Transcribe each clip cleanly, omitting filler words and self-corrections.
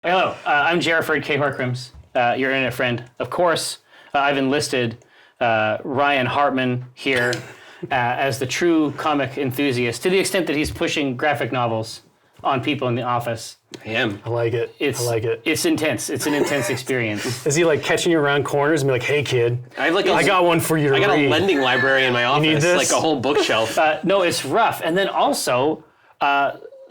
Hello, I'm Jerriford K. Horcrims, your internet friend. Of course, I've enlisted Ryan Hartman here as the true comic enthusiast, to the extent that he's pushing graphic novels on people in the office. I am. I like it. I like it. It's intense. It's an intense experience. Is he like catching you around corners and be like, "Hey, kid, I got one for you to read." I got a lending library in my office, need this? like a whole bookshelf. No, it's rough. And then also,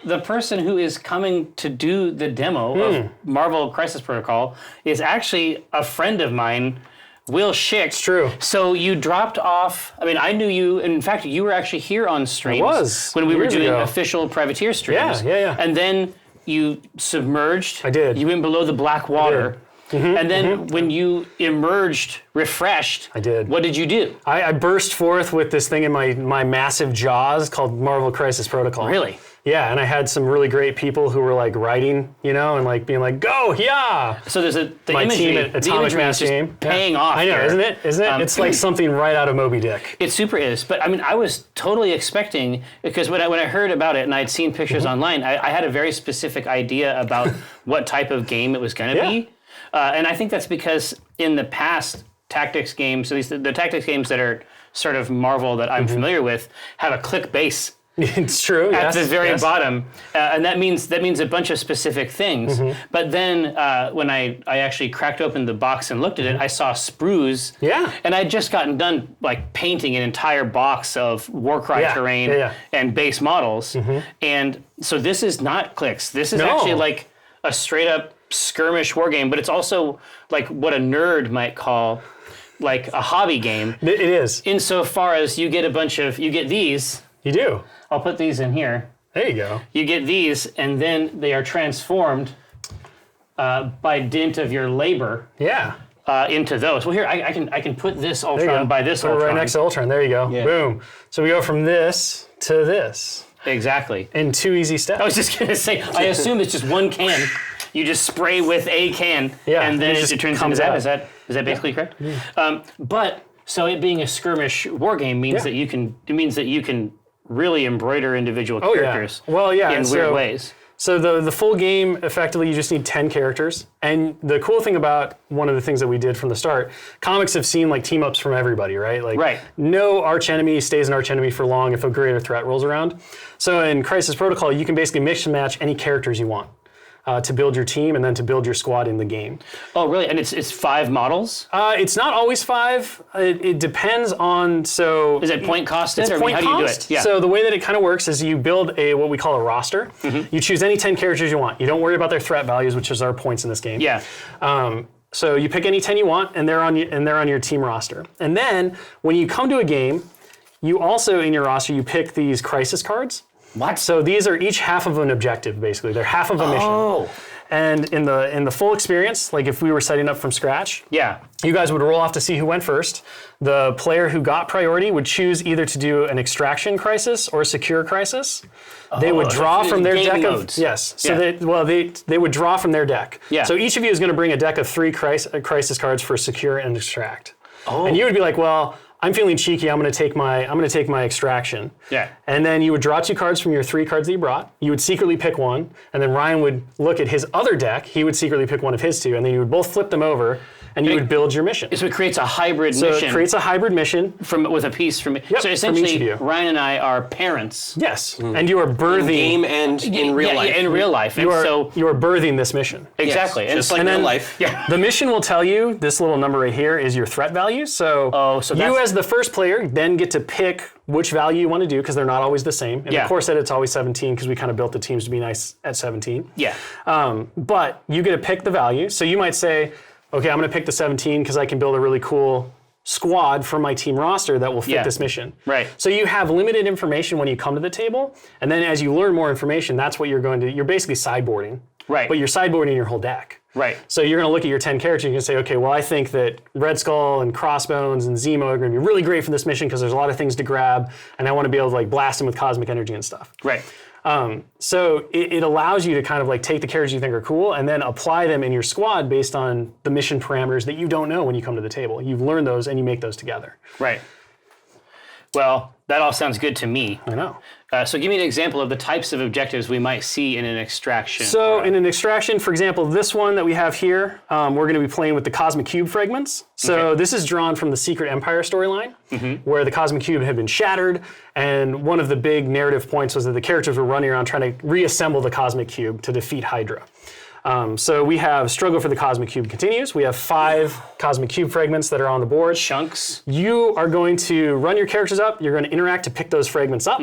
the person who is coming to do the demo of Marvel Crisis Protocol is actually a friend of mine, Will Schick. It's true. So you dropped off. I mean, I knew you. In fact, you were actually here on streams. I was. When we were doing ago. official Privateer streams. Yeah. And then you submerged. I did. You went below the black water. And then when you emerged refreshed, I did. What did you do? I burst forth with this thing in my massive jaws called Marvel Crisis Protocol. Really? Yeah, and I had some really great people who were like writing, and like being like, "Go, yeah!" So there's the My imagery. team at The Atomic imagery Mass is just Game. paying off. I know, here. isn't it? It's like something right out of Moby Dick. It super is. But I mean, I was totally expecting, because when I heard about it and I'd seen pictures online, I had a very specific idea about what type of game it was going to be. And I think that's because in the past tactics games, at least the tactics games that are sort of Marvel that I'm familiar with, have a click base. It's true. At the very bottom, and that means a bunch of specific things. But then when I actually cracked open the box and looked at it, I saw sprues. Yeah. And I'd just gotten done like painting an entire box of Warcry terrain and base models. And so this is not clicks. This is actually like a straight up skirmish war game, but it's also like what a nerd might call like a hobby game. It is. Insofar as you get these. You do. I'll put these in here. There you go. You get these, and then they are transformed by dint of your labor into those. Well, here I can put this Ultron by this put Ultron. it right next to Ultron. There you go. Yeah. Boom. So we go from this to this Exactly. in 2 easy steps. I was just gonna say. I assume it's just one can. You just spray with a can, and then it turns into that. Is that basically correct? Yeah. But so it being a skirmish war game means that you can really embroider individual characters. Well, in weird ways. So the full game, effectively, you just need 10 characters. And the cool thing about one of the things that we did from the start, comics have seen like team-ups from everybody, right? Like no archenemy stays an archenemy for long if a greater threat rolls around. So in Crisis Protocol, you can basically mix and match any characters you want to build your team and then to build your squad in the game. Oh, really? And it's 5 models? It's not always 5. It depends on, so... Is it point costed? It's point how cost. do you do it? Yeah. So the way that it kind of works is you build what we call a roster. You choose any 10 characters you want. You don't worry about their threat values, which is our points in this game. Yeah. So you pick any 10 you want, and they're on your team roster. And then when you come to a game, you also in your roster you pick these crisis cards. What? So these are each half of an objective, basically. They're half of a mission. Oh. And in the full experience, like if we were setting up from scratch, you guys would roll off to see who went first. The player who got priority would choose either to do an extraction crisis or a secure crisis. They would draw from their deck modes. So they would draw from their deck. Yeah. So each of you is going to bring a deck of 3 crisis cards for secure and extract. Oh. And you would be like, well, I'm feeling cheeky. I'm going to take my extraction. Yeah. And then you would draw 2 cards from your 3 cards that you brought. You would secretly pick one, and then Ryan would look at his other deck. He would secretly pick one of his 2, and then you would both flip them over, and you would build your mission. So it creates a hybrid So mission. it creates a hybrid mission. With a piece from it. Yep, so from essentially, each of you. Ryan and I are parents. Yes, and you are birthing Game and in real life. Yeah, in real life. You are birthing this mission. Exactly. Yes, just like real life. Yeah. The mission will tell you this little number right here is your threat value. So, you as the first player then get to pick which value you want to do because they're not always the same. And of course, it's always 17 because we kind of built the teams to be nice at 17. Yeah. But you get to pick the value. So you might say, okay, I'm going to pick the 17 because I can build a really cool squad for my team roster that will fit this mission. Right. So you have limited information when you come to the table, and then as you learn more information, that's what you're basically sideboarding. Right. But you're sideboarding your whole deck. Right. So you're going to look at your 10 characters and you can say, okay, well, I think that Red Skull and Crossbones and Zemo are going to be really great for this mission because there's a lot of things to grab, and I want to be able to like blast them with cosmic energy and stuff. Right. So it allows you to kind of like take the characters you think are cool and then apply them in your squad based on the mission parameters that you don't know when you come to the table. You've learned those and you make those together. Right. Well, that all sounds good to me. I know. So give me an example of the types of objectives we might see in an extraction. So in an extraction, for example, this one that we have here, we're going to be playing with the Cosmic Cube fragments. So this is drawn from the Secret Empire storyline, where the Cosmic Cube had been shattered, and one of the big narrative points was that the characters were running around trying to reassemble the Cosmic Cube to defeat Hydra. So we have Struggle for the Cosmic Cube continues. We have 5 Cosmic Cube fragments that are on the board. Chunks. You are going to run your characters up. You're going to interact to pick those fragments up.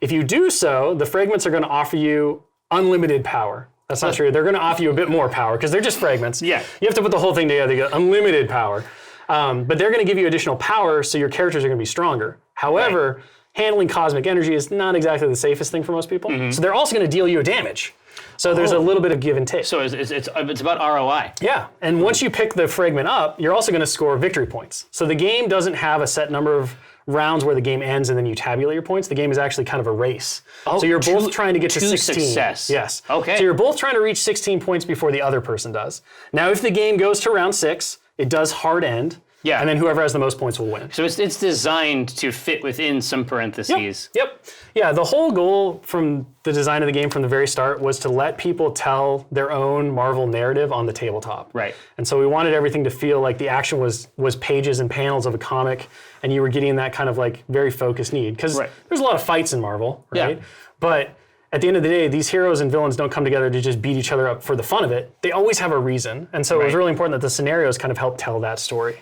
If you do so, the fragments are going to offer you unlimited power. That's not true. They're going to offer you a bit more power because they're just fragments. Yeah. You have to put the whole thing together to get unlimited power. But they're going to give you additional power, so your characters are going to be stronger. However, handling cosmic energy is not exactly the safest thing for most people. So they're also going to deal you a damage. So there's a little bit of give and take. So it's about ROI. Yeah, and once you pick the fragment up, you're also going to score victory points. So the game doesn't have a set number of rounds where the game ends and then you tabulate your points. The game is actually kind of a race. So you're both trying to get to 16. Success. Yes. Okay. So you're both trying to reach 16 points before the other person does. Now, if the game goes to round 6, it does hard end. Yeah. And then whoever has the most points will win. So it's designed to fit within some parentheses. Yep. Yeah, the whole goal from the design of the game from the very start was to let people tell their own Marvel narrative on the tabletop. Right. And so we wanted everything to feel like the action was pages and panels of a comic, and you were getting that kind of like very focused need. Because there's a lot of fights in Marvel, right? Yeah. But at the end of the day, these heroes and villains don't come together to just beat each other up for the fun of it. They always have a reason. And so it was really important that the scenarios kind of help tell that story.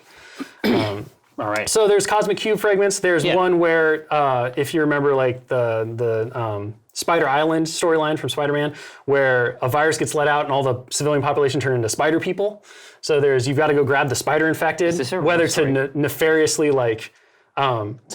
All right. So there's Cosmic Cube fragments. There's one where, if you remember, like the Spider Island storyline from Spider-Man, where a virus gets let out and all the civilian population turn into spider people. So you've got to go grab the spider infected, whether to nefariously like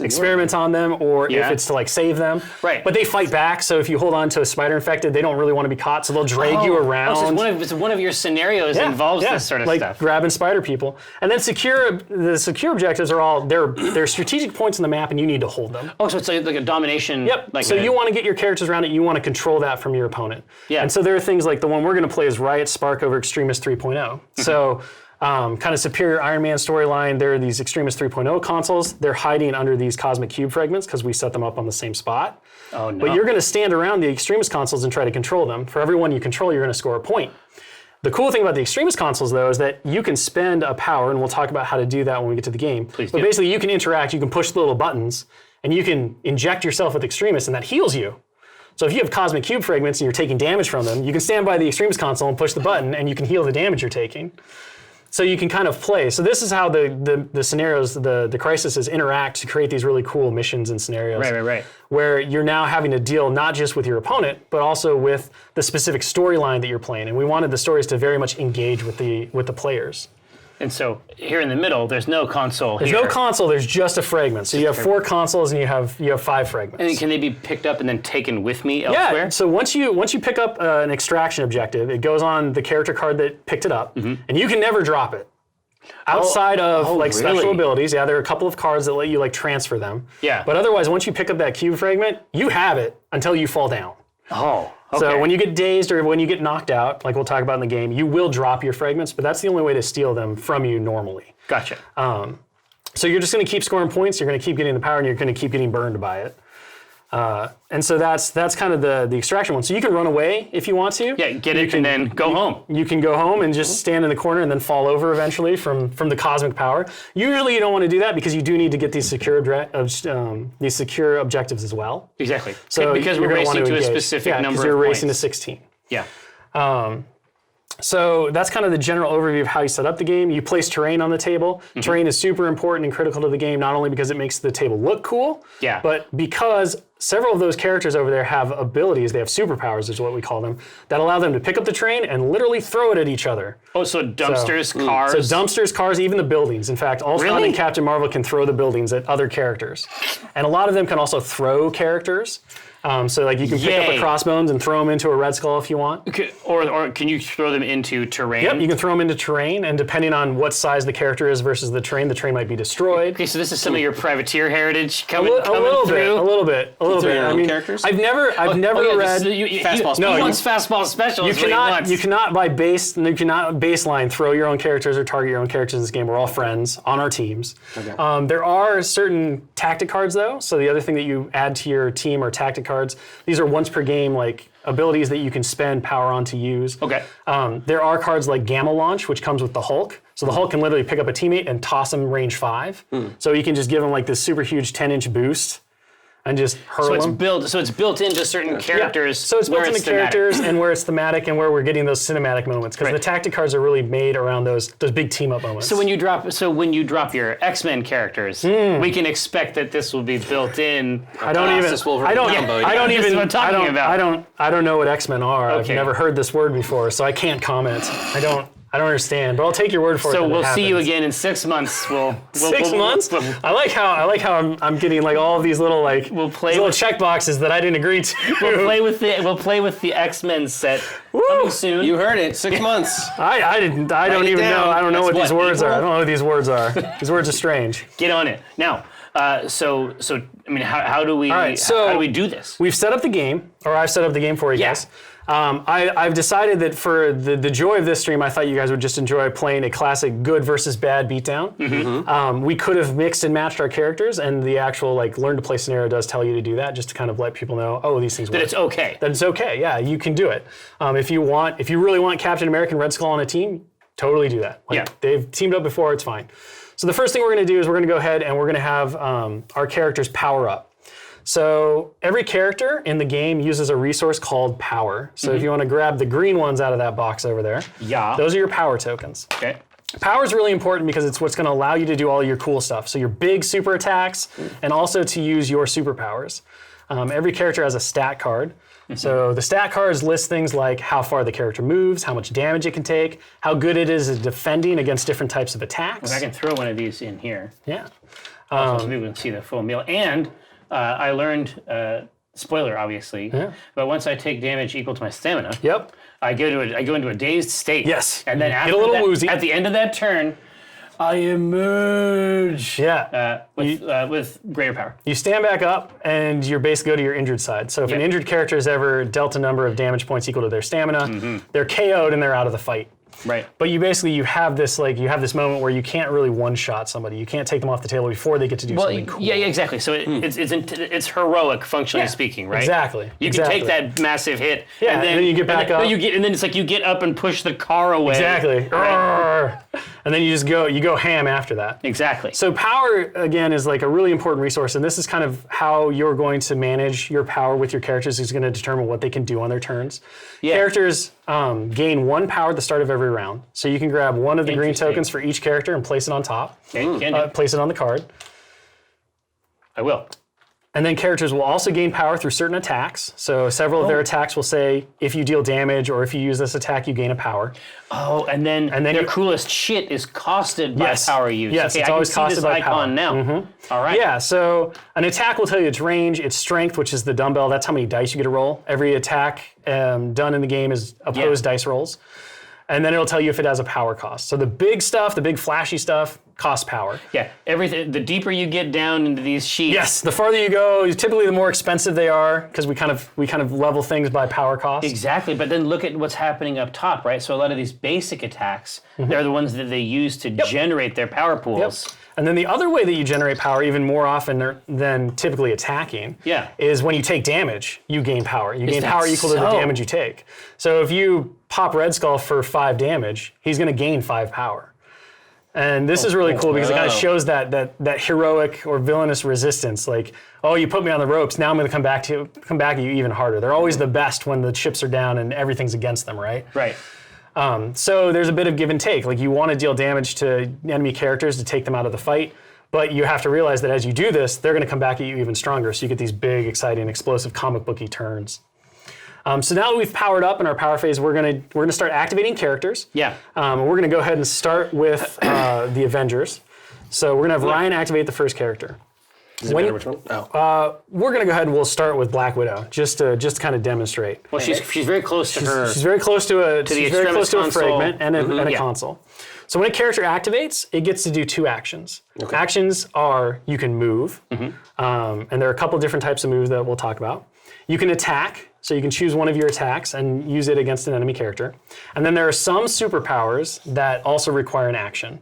experiment on them or if it's to like save them. Right. But they fight back, so if you hold on to a spider infected, they don't really want to be caught, so they'll drag you around. So one of your scenarios involves this sort of like stuff. Grabbing spider people. And then the secure objectives are all, they're strategic points on the map and you need to hold them. Oh, so it's like a domination. Yep. Like so you want to get your characters around it, you want to control that from your opponent. Yeah. And so there are things like the one we're going to play is Riot Spark over Extremis 3.0. So kind of superior Iron Man storyline, there are these Extremis 3.0 consoles. They're hiding under these Cosmic Cube fragments because we set them up on the same spot. Oh, no. But you're going to stand around the Extremis consoles and try to control them. For every one you control, you're going to score a point. The cool thing about the Extremis consoles, though, is that you can spend a power, and we'll talk about how to do that when we get to the game. Please but do. basically, you can interact, you can push the little buttons, and you can inject yourself with Extremis, and that heals you. So if you have Cosmic Cube fragments and you're taking damage from them, you can stand by the Extremis console and push the button, and you can heal the damage you're taking. So you can kind of play. So this is how the scenarios, the crises interact to create these really cool missions and scenarios. Right. Where you're now having to deal not just with your opponent, but also with the specific storyline that you're playing. And we wanted the stories to very much engage with the players. And so here in the middle, there's no console. There's no console. There's just a fragment. So you have 4 consoles and you have 5 fragments. And can they be picked up and then taken with me elsewhere? Yeah. So once you pick up an extraction objective, it goes on the character card that picked it up, and you can never drop it. Outside of special abilities, there are a couple of cards that let you like transfer them. Yeah. But otherwise, once you pick up that cube fragment, you have it until you fall down. Oh. Okay. So when you get dazed or when you get knocked out, like we'll talk about in the game, you will drop your fragments, but that's the only way to steal them from you normally. Gotcha. So you're just going to keep scoring points, you're going to keep getting the power, and you're going to keep getting burned by it. And so that's kind of the extraction one. So you can run away if you want to. Yeah, get it and then go home. You can go home and just stand in the corner and then fall over eventually from the cosmic power. Usually you don't want to do that because you do need to get these secure objectives as well. Exactly. So because we're racing to a specific number of points. you're racing to 16. Yeah. So that's kind of the general overview of how you set up the game. You place terrain on the table. Terrain is super important and critical to the game, not only because it makes the table look cool, but because several of those characters over there have abilities, they have superpowers is what we call them, that allow them to pick up the terrain and literally throw it at each other. Oh, so dumpsters, cars? So dumpsters, cars, even the buildings. In fact, Ultron and Captain Marvel can throw the buildings at other characters. And a lot of them can also throw characters. So like you can pick up a crossbones and throw them into a Red Skull if you want. Or can you throw them into terrain? Yep, you can throw them into terrain, and depending on what size the character is versus the train might be destroyed. Okay, so this is some of your privateer heritage coming a little through. bit. I mean, characters? I've never read. Fastball No, he wants fastball special. You cannot baseline throw your own characters or target your own characters in this game. We're all friends on our teams. Okay. There are certain tactic cards though. So the other thing that you add to your team are tactic cards. These are once per game like abilities that you can spend power on to use. Okay. There are cards like Gamma Launch, which comes with the Hulk. So the Hulk can literally pick up a teammate and toss him range 5. So you can just give him like this super huge 10-inch boost and just hurl them. So it's built into certain characters. So it's built into characters and where it's thematic and where we're getting those cinematic moments. Because the tactic cards are really made around those big team-up moments. So when you drop your X-Men characters, we can expect that this will be built in. I don't know what X-Men are. Okay. I've never heard this word before, so I can't comment. I don't understand, but I'll take your word for it. So we'll see you again in 6 months. 6 months? I like how I'm getting like all of these little little check boxes that I didn't agree to. We'll play with the X-Men set coming soon. You heard it. 6 months. I don't even know. I don't know what these words are. I don't know what these words are. These words are strange. Get on it now. So I mean, how do we? All right, so how do we do this? We've set up the game, or I've set up the game for you guys. I've decided that for the joy of this stream, I thought you guys would just enjoy playing a classic good versus bad beatdown. We could have mixed and matched our characters, and the actual learn to play scenario does tell you to do that, just to kind of let people know, oh, these things work. That it's okay. That it's okay. Yeah, you can do it. If you really want Captain America and Red Skull on a team, totally do that. They've teamed up before. It's fine. So the first thing we're going to do is we're going to go ahead and we're going to have our characters power up. So every character in the game uses a resource called power. So if you want to grab the green ones out of that box over there, those are your power tokens. Okay. Power is really important because it's what's going to allow you to do all your cool stuff. So your big super attacks and also to use your superpowers. Every character has a stat card. So the stat cards list things like how far the character moves, how much damage it can take, how good it is at defending against different types of attacks. I can throw one of these in here. Yeah. So maybe we can see the full meal. And I learned, spoiler obviously, but once I take damage equal to my stamina, I go into a dazed state. Yes. And then after get a little woozy. At the end of that turn, I emerge. With greater power. You stand back up and you basically go to your injured side. So if an injured character is ever dealt a number of damage points equal to their stamina, they're KO'd and they're out of the fight. Right. But you have this moment where you can't really one-shot somebody. You can't take them off the table before they get to do something cool. Yeah, exactly. So it's heroic, functionally speaking, right? Exactly. You can take that massive hit, and then you get back up. And then it's like you get up and push the car away. Exactly. Right. And then you go ham after that. Exactly. So power, again, is like a really important resource, and this is kind of how you're going to manage your power with your characters. Is going to determine what they can do on their turns. Yeah. Characters gain 1 power at the start of every round. So you can grab one of the green tokens for each character and place it on top. Place it on the card. I will. And then characters will also gain power through certain attacks. So several of their attacks will say, if you deal damage or if you use this attack, you gain a power. Oh, and then their coolest shit is costed by power use. Yes, it's always costed by power. Now. All right. Yeah, so an attack will tell you its range, its strength, which is the dumbbell. That's how many dice you get to roll. Every attack done in the game is opposed dice rolls. And then it'll tell you if it has a power cost. So the big stuff, the big flashy stuff, costs power. Yeah, everything. The deeper you get down into these sheets. Yes, the farther you go, typically the more expensive they are because we kind of level things by power cost. Exactly, but then look at what's happening up top, right? So a lot of these basic attacks, they're the ones that they use to generate their power pools. Yep. And then the other way that you generate power, even more often than typically attacking, is when you take damage, you gain power. You gain power equal to the damage you take. So if you pop Red Skull for 5 damage, he's going to gain 5 power. And this is really cool because it kind of shows that heroic or villainous resistance. Like, oh, you put me on the ropes, now I'm going to come back at you even harder. They're always the best when the chips are down and everything's against them, right? Right. So there's a bit of give and take. Like you want to deal damage to enemy characters to take them out of the fight, but you have to realize that as you do this, they're going to come back at you even stronger. So you get these big, exciting, explosive comic booky turns. So now that we've powered up in our power phase, we're gonna start activating characters. Yeah. We're gonna go ahead and start with the Avengers. So we're gonna have Ryan activate the first character. Does it matter which one? We're going to go ahead and we'll start with Black Widow, just to kind of demonstrate. Well, she's very close to her. She's very close to a fragment and a console. So when a character activates, it gets to do 2 actions. Okay. Actions are you can move, and there are a couple different types of moves that we'll talk about. You can attack, so you can choose one of your attacks and use it against an enemy character. And then there are some superpowers that also require an action.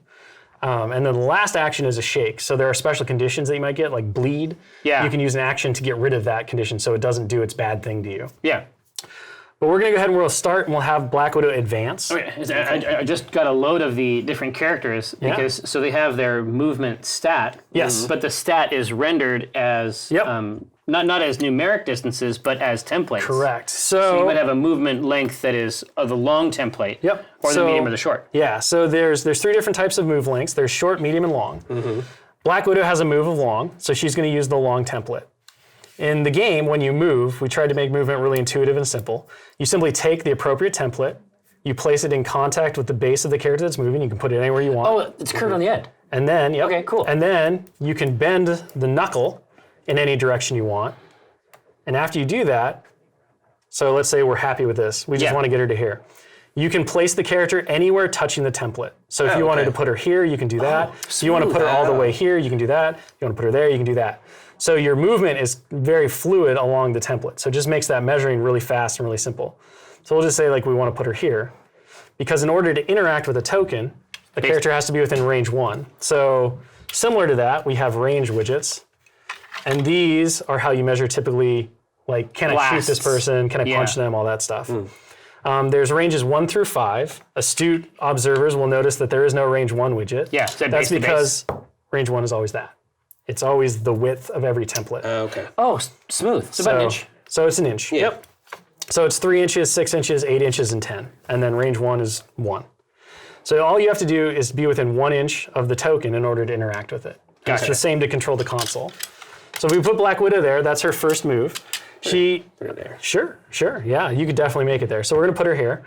And then the last action is a shake. So there are special conditions that you might get, like bleed. Yeah. You can use an action to get rid of that condition so it doesn't do its bad thing to you. Yeah. But we're going to go ahead and we'll start and we'll have Black Widow advance. Okay. I just got a load of the different characters because so they have their movement stat. Yes. But the stat is rendered as not as numeric distances, but as templates. Correct. So you might have a movement length that is of the long template. Yep. Or the medium or the short. Yeah. So there's 3 different types of move lengths. There's short, medium, and long. Black Widow has a move of long, so she's going to use the long template. In the game, when you move, we tried to make movement really intuitive and simple. You simply take the appropriate template, you place it in contact with the base of the character that's moving. You can put it anywhere you want. Oh, it's curved on the end. And then, okay, cool. And then you can bend the knuckle in any direction you want. And after you do that, so let's say we're happy with this. We just want to get her to here. You can place the character anywhere touching the template. So if you wanted to put her here, you can do that. If you want to put her all the way here, you can do that. If you want to put her there, you can do that. So your movement is very fluid along the template. So it just makes that measuring really fast and really simple. So we'll just say like we want to put her here. Because in order to interact with a token, the character has to be within range 1. So similar to that, we have range widgets. And these are how you measure typically, like, can I shoot this person? Can I punch them? All that stuff. There's ranges 1 through 5. Astute observers will notice that there is no range 1 widget. Yeah, that's because range 1 is always that. It's always the width of every template. Okay. Oh, smooth. It's about an inch. So it's an inch. Yeah. Yep. So it's 3 inches, 6 inches, 8 inches, and 10. And then range 1 is 1. So all you have to do is be within 1 inch of the token in order to interact with it. Gotcha. It's the same to control the console. So if we put Black Widow there, that's her first move. There. Sure. Yeah, you could definitely make it there. So we're going to put her here.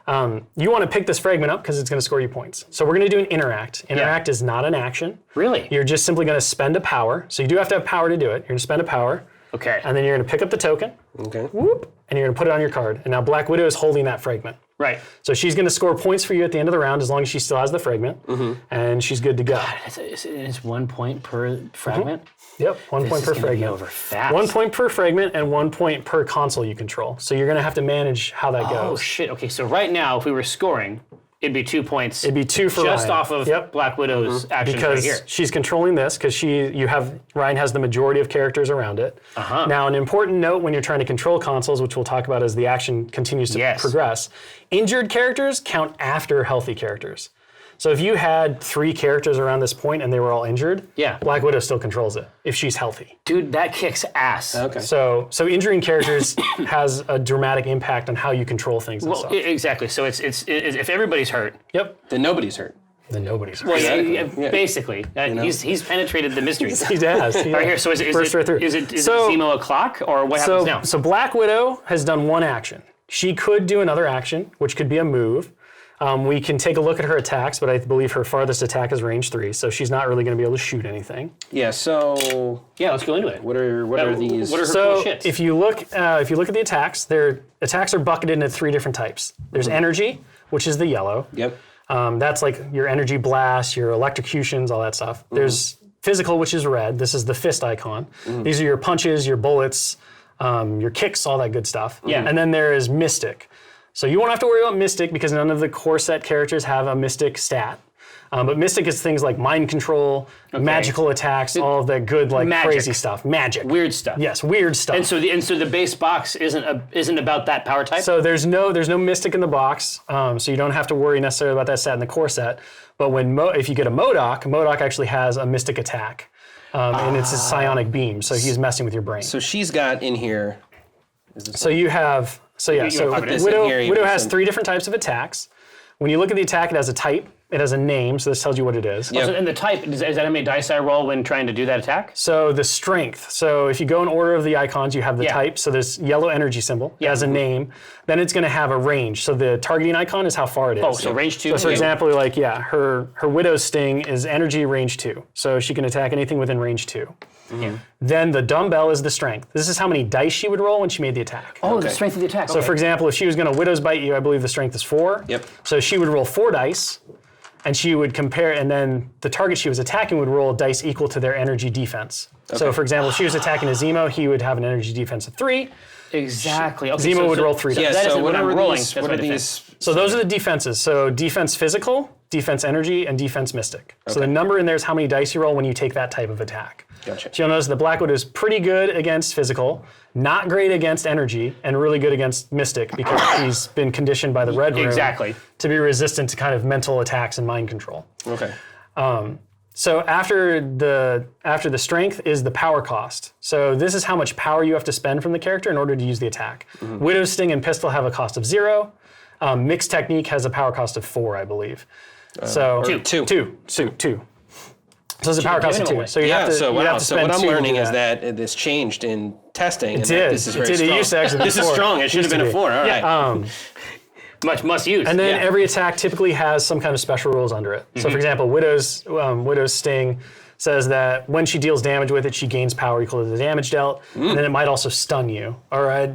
You want to pick this fragment up because it's going to score you points. So we're going to do an interact. Interact is not an action. Really? You're just simply going to spend a power. So you do have to have power to do it. You're going to spend a power. Okay. And then you're going to pick up the token. Okay. Whoop. And you're going to put it on your card. And now Black Widow is holding that fragment. Right. So she's going to score points for you at the end of the round as long as she still has the fragment. And she's good to go. God, it's 1 point per fragment? Yep, 1 point per fragment. Be over fast. 1 point per fragment and 1 point per console you control. So you're going to have to manage how that goes. Oh, shit. Okay, so right now, if we were scoring, it'd be 2 points. It'd be 2 for just Ryan. Off of Black Widow's actions right here. Because she's controlling this, because Ryan has the majority of characters around it. Now, an important note when you're trying to control consoles, which we'll talk about as the action continues to progress, injured characters count after healthy characters. So if you had 3 characters around this point and they were all injured, Black Widow still controls it if she's healthy. Dude, that kicks ass. Okay. So injuring characters has a dramatic impact on how you control things and stuff. Exactly. So it's if everybody's hurt. Then nobody's hurt. Then nobody's hurt. Well, basically. He's penetrated the mystery. He has. Right here. So is it Zemo o'clock or what happens now? So Black Widow has done 1 action. She could do another action, which could be a move. We can take a look at her attacks, but I believe her farthest attack is range 3, so she's not really going to be able to shoot anything. Yeah. So let's go into it. What are these? What are her cool shits? If you look at the attacks, their attacks are bucketed into 3 different types. There's energy, which is the yellow. Yep. That's like your energy blasts, your electrocutions, all that stuff. There's physical, which is red. This is the fist icon. These are your punches, your bullets, your kicks, all that good stuff. And then there is mystic. So you won't have to worry about Mystic because none of the core set characters have a Mystic stat. But Mystic is things like mind control, magical attacks, all of that good, like crazy stuff. Magic. Weird stuff. Yes, weird stuff. And so the base box isn't about that power type? So there's no Mystic in the box, so you don't have to worry necessarily about that stat in the core set. But if you get a MODOK actually has a Mystic attack. And it's a psionic beam, so he's messing with your brain. So she's got in here. Widow has 3 different types of attacks. When you look at the attack, it has a type. It has a name, so this tells you what it is. Yep. So, and the type, is that how many dice I roll when trying to do that attack? So the strength. So if you go in order of the icons, you have the type. So this yellow energy symbol. It has a name. Then it's going to have a range. So the targeting icon is how far it is. Oh, so range 2. So for example, like, her Widow's Sting is energy range 2. So she can attack anything within range 2. Yeah. Then the dumbbell is the strength. This is how many dice she would roll when she made the attack. Oh, the strength of the attack. So for example, if she was going to Widow's Bite you, I believe the strength is 4. Yep. So she would roll 4 dice, and she would compare, and then the target she was attacking would roll dice equal to their energy defense. So for example, if she was attacking a Zemo, he would have an energy defense of 3. Exactly. Okay, Zemo would roll 3 dice. Yeah, that so is what when I'm are rolling. these? That's What my are defense. these? So those are the defenses. So defense physical, defense energy, and defense mystic. So the number in there is how many dice you roll when you take that type of attack. Gotcha. So you'll notice the Black Widow is pretty good against physical, not great against energy, and really good against mystic because she's been conditioned by the Red Room to be resistant to kind of mental attacks and mind control. Okay. So after the strength is the power cost. So this is how much power you have to spend from the character in order to use the attack. Widow's Sting and Pistol have a cost of 0. Mixed Technique has a power cost of 4, I believe. So 2. So it's a power cost of 2. So you have to so spend So what I'm 2 to learning do is that this changed in testing. It did. This is very It strong. used to actually be This is 4. strong. It should have been a 4. All right. Must use. And then every attack typically has some kind of special rules under it. So for example, Widow's Sting says that when she deals damage with it, she gains power equal to the damage dealt, and then it might also stun you, or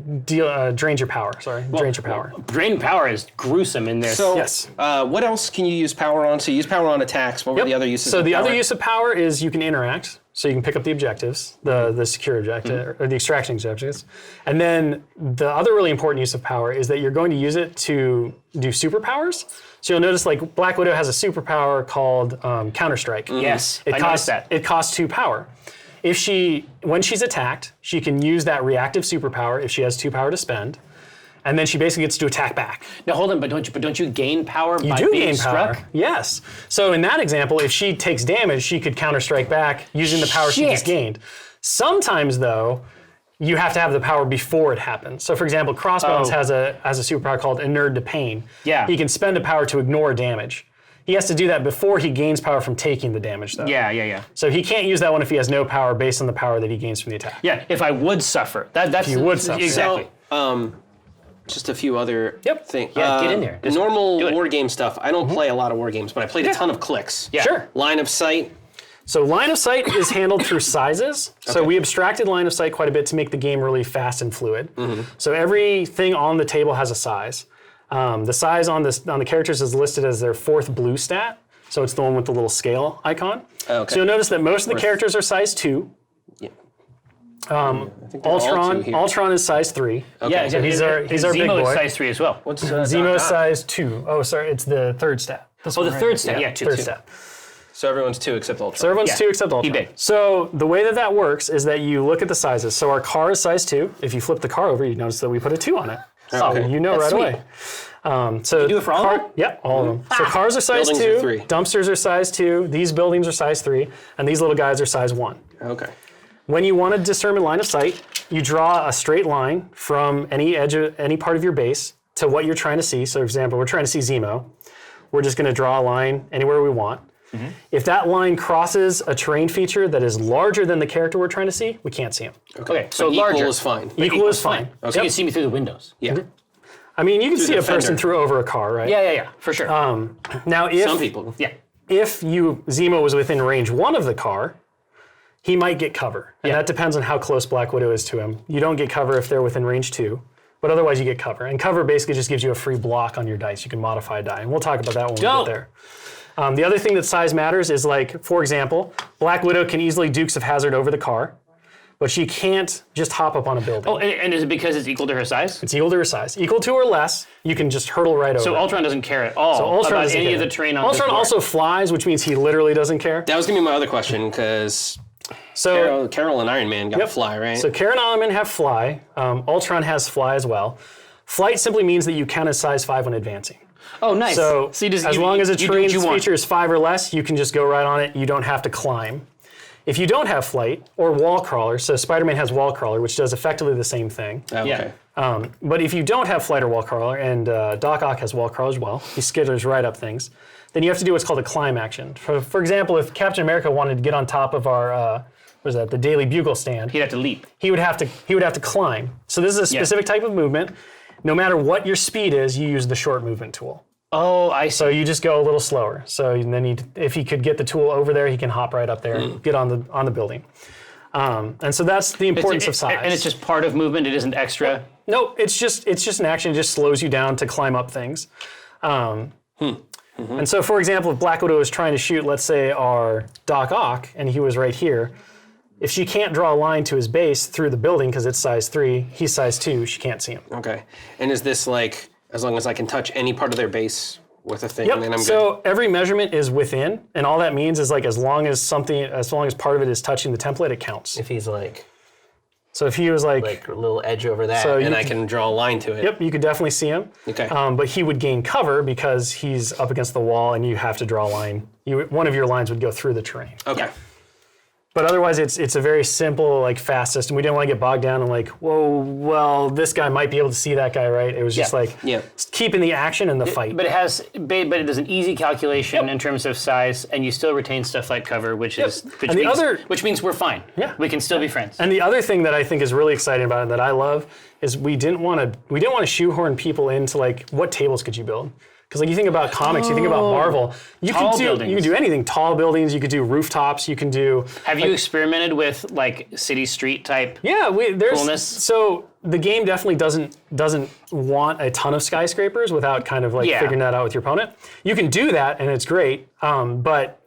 drains your power. Drains your power. Drain power is gruesome in there. So, Yes. what else can you use power on? So you use power on attacks. What were the other uses So of the power? other use of power is you can interact. So you can pick up the objectives, the secure objective, or the extraction objectives. And then the other really important use of power is that you're going to use it to do superpowers. So you'll notice like Black Widow has a superpower called Counter-Strike. Yes, I noticed that. It costs 2 power. When she's attacked, she can use that reactive superpower if she has 2 power to spend. And then she basically gets to attack back. Now hold on, but don't you gain power by You do being gain struck? power. Yes. So in that example, if she takes damage, she could counter-strike back using the power she just gained. Sometimes though, you have to have the power before it happens. So for example, Crossbones has a superpower called Inured to Pain. Yeah. He can spend a power to ignore damage. He has to do that before he gains power from taking the damage though. Yeah. So he can't use that one if he has no power based on the power that he gains from the attack. Yeah, if I would suffer. That's you would suffer. Exactly. Just a few other things. Yeah, get in there. Just Normal do it. war game stuff. I don't play a lot of war games, but I played a ton of clicks. Yeah. Sure. Line of sight. So line of sight is handled through sizes. So we abstracted line of sight quite a bit to make the game really fast and fluid. So everything on the table has a size. The size on the characters is listed as their 4th blue stat. So it's the one with the little scale icon. Okay. So you'll notice that most of the characters are size 2. Yeah. I think they're all 2 here. Ultron is size 3. Okay. Yeah, So he's our big Zemo boy. is size 3 as well. What's Zemo is size 2. Oh, sorry, it's the 3rd stat. This Oh, one the right 3rd here. stat. Yeah, 2. Third stat. So everyone's 2 except Ultron. So everyone's 2 except Ultron. big. So the way that works is that you look at the sizes. So our car is size 2. If you flip the car over, you notice that we put a 2 on it. So Okay. you know That's right away. So you do it for all of them? Yep, all of them. So cars are size Buildings 2. are 3. Dumpsters are size 2. These buildings are size 3. And these little guys are size 1. Okay. When you want to determine line of sight, you draw a straight line from any edge of any part of your base to what you're trying to see. So for example, we're trying to see Zemo. We're just going to draw a line anywhere we want. If that line crosses a terrain feature that is larger than the character we're trying to see, we can't see him. Okay, so But larger. equal is fine. Equal is fine. So you can see me through the windows. Yeah. I mean, you can see the a person fender. through over a car, right? Yeah, for sure. Now, if Some people. yeah. if Zemo was within range 1 of the car, he might get cover. And that depends on how close Black Widow is to him. You don't get cover if they're within range 2, but otherwise you get cover. And cover basically just gives you a free block on your dice. You can modify a die, and we'll talk about that when we get there. The other thing that size matters is, like, for example, Black Widow can easily Dukes of Hazzard over the car, but she can't just hop up on a building. Oh, and is it because it's equal to her size? It's equal to her size. Equal to or less, you can just hurdle right over. So Ultron doesn't care at all Ultron about doesn't any care. of the terrain on Ultron this board. also flies, which means he literally doesn't care. That was going to be my other question, because So Carol and Iron Man got fly, right? So Karen and Iron Man have fly. Ultron has fly as well. Flight simply means that you count as size 5 when advancing. Oh, nice. So as long as a terrain you want. feature is 5 or less, you can just go right on it. You don't have to climb. If you don't have flight or wall crawler, so Spider-Man has wall crawler, which does effectively the same thing. Okay. But if you don't have flight or wall crawler, and Doc Ock has wall crawler as well, he skitters right up things, then you have to do what's called a climb action. For example, if Captain America wanted to get on top of our the Daily Bugle stand, He'd have to leap. he would have to climb. So this is a specific type of movement. No matter what your speed is, you use the short movement tool. Oh, I see. So you just go a little slower. So then if he could get the tool over there, he can hop right up there and get on the building. And so that's the importance of size. And it's just part of movement. It isn't extra. No, it's just an action. It just slows you down to climb up things. And so, for example, if Black Widow was trying to shoot, let's say, our Doc Ock, and he was right here, if she can't draw a line to his base through the building because it's size 3, he's size 2, she can't see him. Okay. And is this like, as long as I can touch any part of their base with a thing, Yep. then I'm good? So every measurement is within, and all that means is like as long as part of it is touching the template, it counts. If he's like So if he was like a little edge over that, So and you I can draw a line to it. Yep, you could definitely see him. Okay. But he would gain cover because he's up against the wall and you have to draw a line. One of your lines would go through the terrain. Okay. But otherwise, it's a very simple, like, fast system. We didn't want to get bogged down in like, whoa, well, this guy might be able to see that guy, right? It was just like keeping the action and the fight. But it does an easy calculation in terms of size, and you still retain stuff like cover, which means we're fine. Yeah. We can still be friends. And the other thing that I think is really exciting about it that I love is we didn't want to shoehorn people into like what tables could you build. Because like you think about comics, you think about Marvel, you can do anything. Tall buildings, you could do rooftops, you can do. Have you experimented with like city street type? Yeah, there's coolness? So the game definitely doesn't want a ton of skyscrapers without kind of like figuring that out with your opponent. You can do that and it's great, but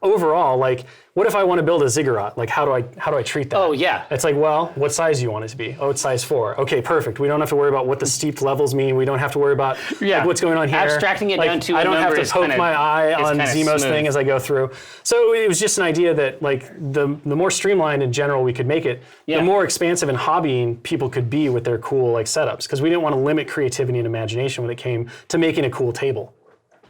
overall, like, what if I want to build a ziggurat? Like, how do I treat that? Oh yeah. It's like, well, what size do you want it to be? Oh, it's size 4. Okay, perfect. We don't have to worry about what the steep levels mean. We don't have to worry about like, what's going on here. Abstracting it down to a I don't number have to poke my eye on Zemo's smooth. thing as I go through. So it was just an idea that like the more streamlined in general we could make it, the more expansive and hobbying people could be with their cool like setups. Because we didn't want to limit creativity and imagination when it came to making a cool table.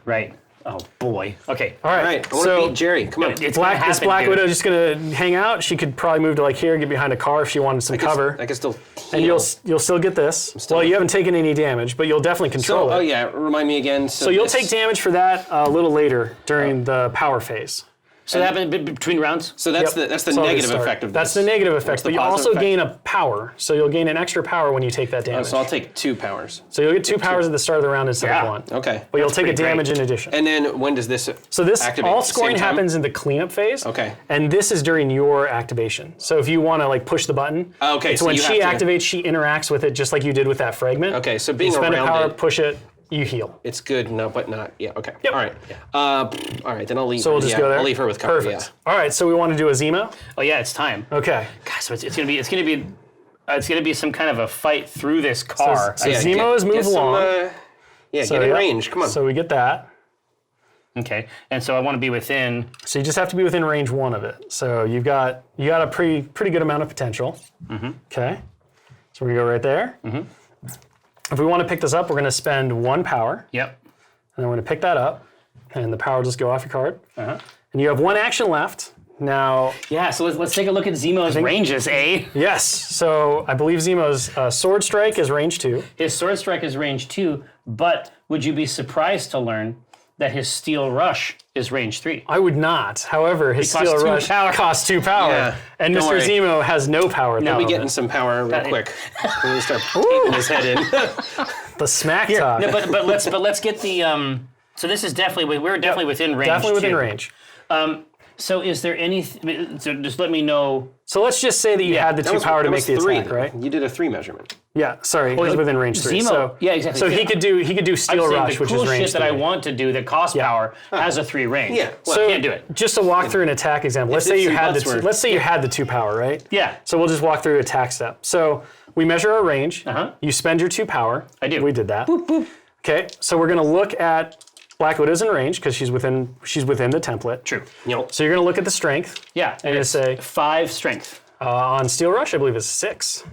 Right. Oh boy. Okay. All right. I want to beat Jerry. Come on. It's Is Black Widow just gonna hang out? She could probably move to like here, get behind a car if she wanted some cover. I can still And you'll still get this. Well, you haven't taken any damage, but you'll definitely control it. Oh yeah, remind me again. So you'll take damage for that a little later during the power phase. So that happened between rounds? So that's the negative effect of this. That's the negative effect, but you also gain a power. So you'll gain an extra power when you take that damage. So I'll take 2 powers. So you'll get 2 powers at the start of the round instead of 1. Okay. But you'll take a damage in addition. And then when does this So this activate? all scoring happens in the cleanup phase. Okay. And this is during your activation. So if you want to like push the button, Okay, it's so when you she have to- activates, she interacts with it just like you did with that fragment. Okay, so being you spend around a power, it, push it, you heal. it's good, no, but not. Yeah. Okay. Yep. All right. All right. Then I'll leave. So we'll just go there. I'll leave her with cover. Perfect. All right, so we want to do a Zemo. Oh yeah, it's time. Okay. God, so it's gonna be some kind of a fight through this car. So Zemo's move along. Get in range. Come on. So we get that. Okay, and so I want to be within. So you just have to be within range 1 of it. So you got a pretty good amount of potential. Okay. So we go right there. If we want to pick this up, we're going to spend 1 power. Yep. And then we're going to pick that up, and the power will just go off your card. And you have 1 action left. Now, Yeah, so let's take a look at Zemo's ranges, eh? yes. So I believe Zemo's sword strike is range 2. His sword strike is range 2, but would you be surprised to learn that his steel rush is range 3? I would not. However, his costs steel 2 rush power. costs 2 power, Yeah, and don't Mr. worry. Zemo has no power. We'll be getting some power real quick. We're gonna start beating his head in. the smack talk. No, but let's get the so this is definitely we're definitely within range. Definitely within too. range. So is there any? So just let me know. So let's just say that you had the 2 power to make the 3, attack, right? You did a 3 measurement. Yeah, sorry, he's within range 3. Zemo, So, yeah, exactly. So he could do steel I'm saying rush, the which cool is range shit that 3. I want to do that costs power has a 3 range. Yeah, well, So can't do it. Just to walk through an attack example, let's say you had the 2 power, right? Yeah. So we'll just walk through attack step. So we measure our range. You spend your 2 power. I do. We did that. Boop, boop. Okay, so we're going to look at Black Widow's in range because she's within the template. True. Yep. So you're going to look at the strength. Yeah. And it's say 5 strength. On Steel Rush, I believe it's 6.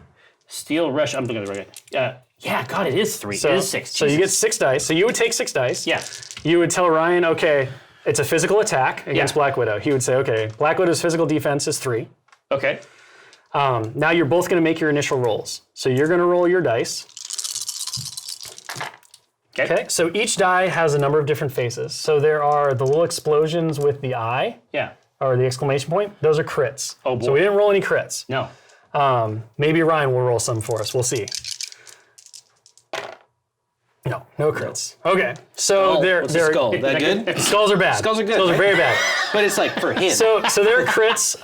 Steel rush. I'm looking at the right. Yeah. God, it is 3. So, it is 6. So you get 6 dice. So you would take 6 dice. Yeah. You would tell Ryan, okay, it's a physical attack against Black Widow. He would say, okay, Black Widow's physical defense is 3. Okay. Now you're both going to make your initial rolls. So you're going to roll your dice. Okay, so each die has a number of different faces. So there are the little explosions with the eye. Yeah. Or the exclamation point. Those are crits. Oh, boy. So we didn't roll any crits. No. Maybe Ryan will roll some for us. We'll see. No crits. Okay, so what's the skull? That good? Skulls are bad. Skulls are good, Skulls are right? very bad. But it's like for him. So there are crits.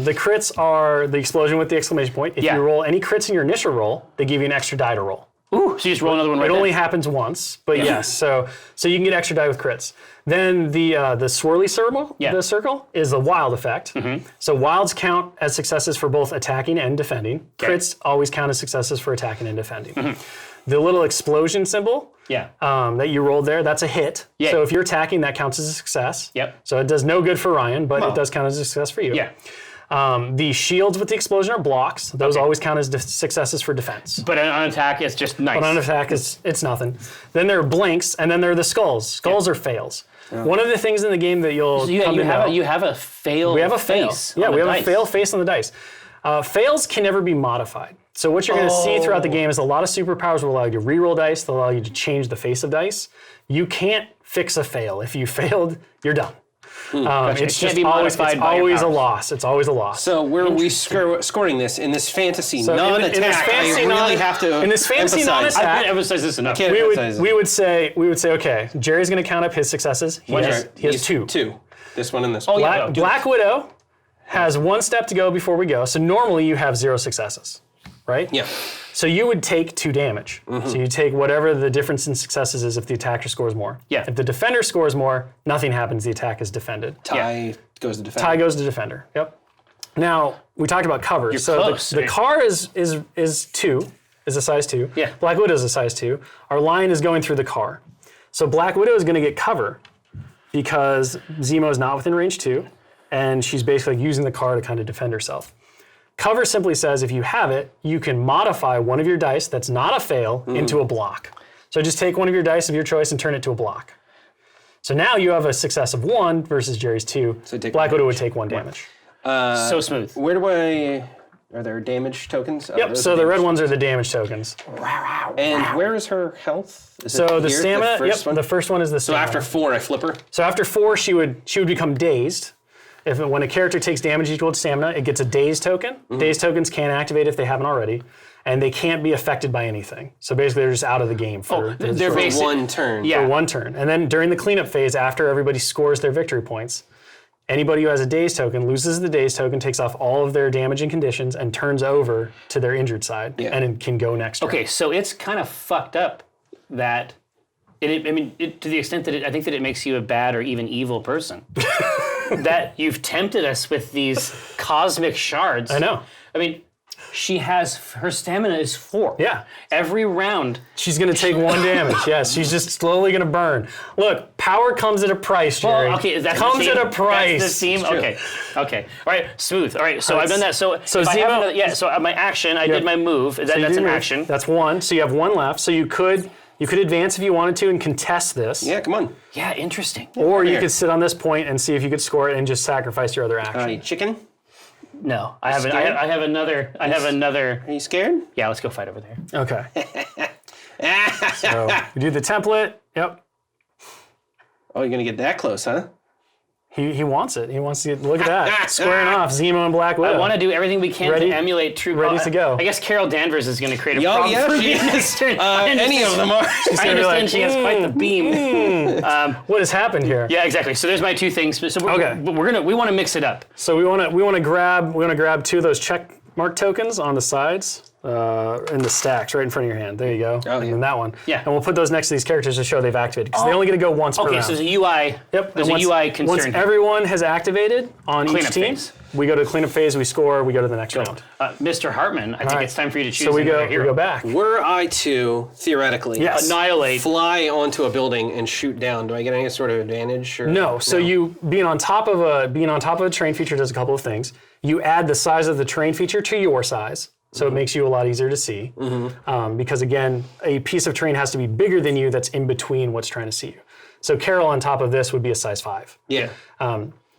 The crits are the explosion with the exclamation point. If you roll any crits in your initial roll, they give you an extra die to roll. Ooh, so you just roll another one right It then. only happens once, but yes. So you can get extra die with crits. Then the swirly circle, the circle is the wild effect. So wilds count as successes for both attacking and defending. Crits always count as successes for attacking and defending. The little explosion symbol that you rolled there, that's a hit. Yeah. So if you're attacking, that counts as a success. Yep. So it does no good for Ryan, but it does count as a success for you. Yeah. The shields with the explosion are blocks. Those always count as successes for defense. But on attack, it's just nice. But on attack, it's nothing. Then there are blinks, and then there are the skulls. Skulls are fails. One of the things in the game that you'll you come to know, you have a fail. we have a fail. Face. Yeah, on we the have dice. a fail face on the dice. Fails can never be modified. So what you're going to see throughout the game is a lot of superpowers will allow you to reroll dice. They'll allow you to change the face of dice. You can't fix a fail. If you failed, you're done. It's can't just be always, modified it's by your always a powers. loss. It's always a loss. So where are we scoring this in this fantasy non-attack? in this fantasy I really have to in this fantasy emphasize. non-attack- I can't emphasize this enough. can't emphasize it. we would say, okay, Jerry's going to count up his successes. He has two. Two. This one and this one. yeah. Black Widow has one step to go before we go. So normally you have 0 successes, right? Yeah. So you would take 2 damage. So you take whatever the difference in successes is if the attacker scores more. Yeah. If the defender scores more, nothing happens. The attack is defended. Tie goes to defender. Tie goes to defender. Yep. Now we talked about cover. So close. the car is 2, is a size 2. Yeah. Black Widow is a size 2. Our line is going through the car. So Black Widow is going to get cover because Zemo is not within range 2, and she's basically using the car to kind of defend herself. Cover simply says if you have it, you can modify one of your dice that's not a fail into a block. So just take one of your dice of your choice and turn it to a block. So now you have a success of 1 versus Jerry's 2. So take Black one Widow would take 1 damage. So smooth. Where do I... Are there damage tokens? Yep, so the red ones are the damage tokens. And where is her health? Is So it the here, stamina, first one? the first one is the So stamina. after 4, I flip her? So after 4, she would become dazed. When a character takes damage equal to stamina, it gets a dazed token. Dazed tokens can't activate if they haven't already, and they can't be affected by anything. So basically, they're just out of the game for they're For basic. one turn. Yeah. 1 turn. And then during the cleanup phase, after everybody scores their victory points, anybody who has a dazed token loses the dazed token, takes off all of their damage and conditions, and turns over to their injured side, and it can go next turn. Okay, so it's kind of fucked up that. To the extent that I think that it makes you a bad or even evil person. That you've tempted us with these cosmic shards. I know. I mean, her stamina is 4. Yeah. Every round. She's going to take 1 damage. Yes, she's just slowly going to burn. Look, power comes at a price, Jerry. Well, okay, that's comes the theme? at a price. That's the theme. Okay. All right. Smooth. All right. So I've done that. So if I Zemo- have another, so my action, I did my move. That's You an do move. action. That's 1. So you have 1 left. So you could advance if you wanted to and contest this. Yeah, come on. Yeah. Interesting. Or you Here. could sit on this point and see if you could score it and just sacrifice your other action. Chicken? No, I have. scared? I have another. I have another. Are you scared? Yeah. Let's go fight over there. Okay. So you do the template. Yep. Oh, you're going to get that close, huh? He wants it. He wants to look at that. Squaring off Zemo and Black Widow. I want to do everything we can Ready- to emulate true. ready to go. I guess Carol Danvers is going to create a Oh, problem yeah, for she me. is. I understand- Any of them are. I gonna be understand like, she has quite the beam. What has happened here? Yeah, exactly. So there's my 2 things. So we want to mix it up. So we want to grab 2 of those check mark tokens on the sides. In the stacks right in front of your hand. There you go. Oh, And yeah. then that one. Yeah. And we'll put those next to these characters to show they've activated because they only get to go once per Okay, round. so there's a UI. Yep. There's and a UI concern. Once everyone has activated on each Cleanup team, phase. we go to the cleanup phase, we score, we go to the next round. Mr. Hartman, I think right. it's time for you to choose So we another go hero. back. Were I to, theoretically, Yes. Annihilate. fly onto a building and shoot down, do I get any sort of advantage? Or? No. So you being on top of a terrain feature does a couple of things. You add the size of the terrain feature to your size. So it makes you a lot easier to see. Because again, a piece of terrain has to be bigger than you that's in between what's trying to see you. So Carol on top of this would be a size 5. Yeah.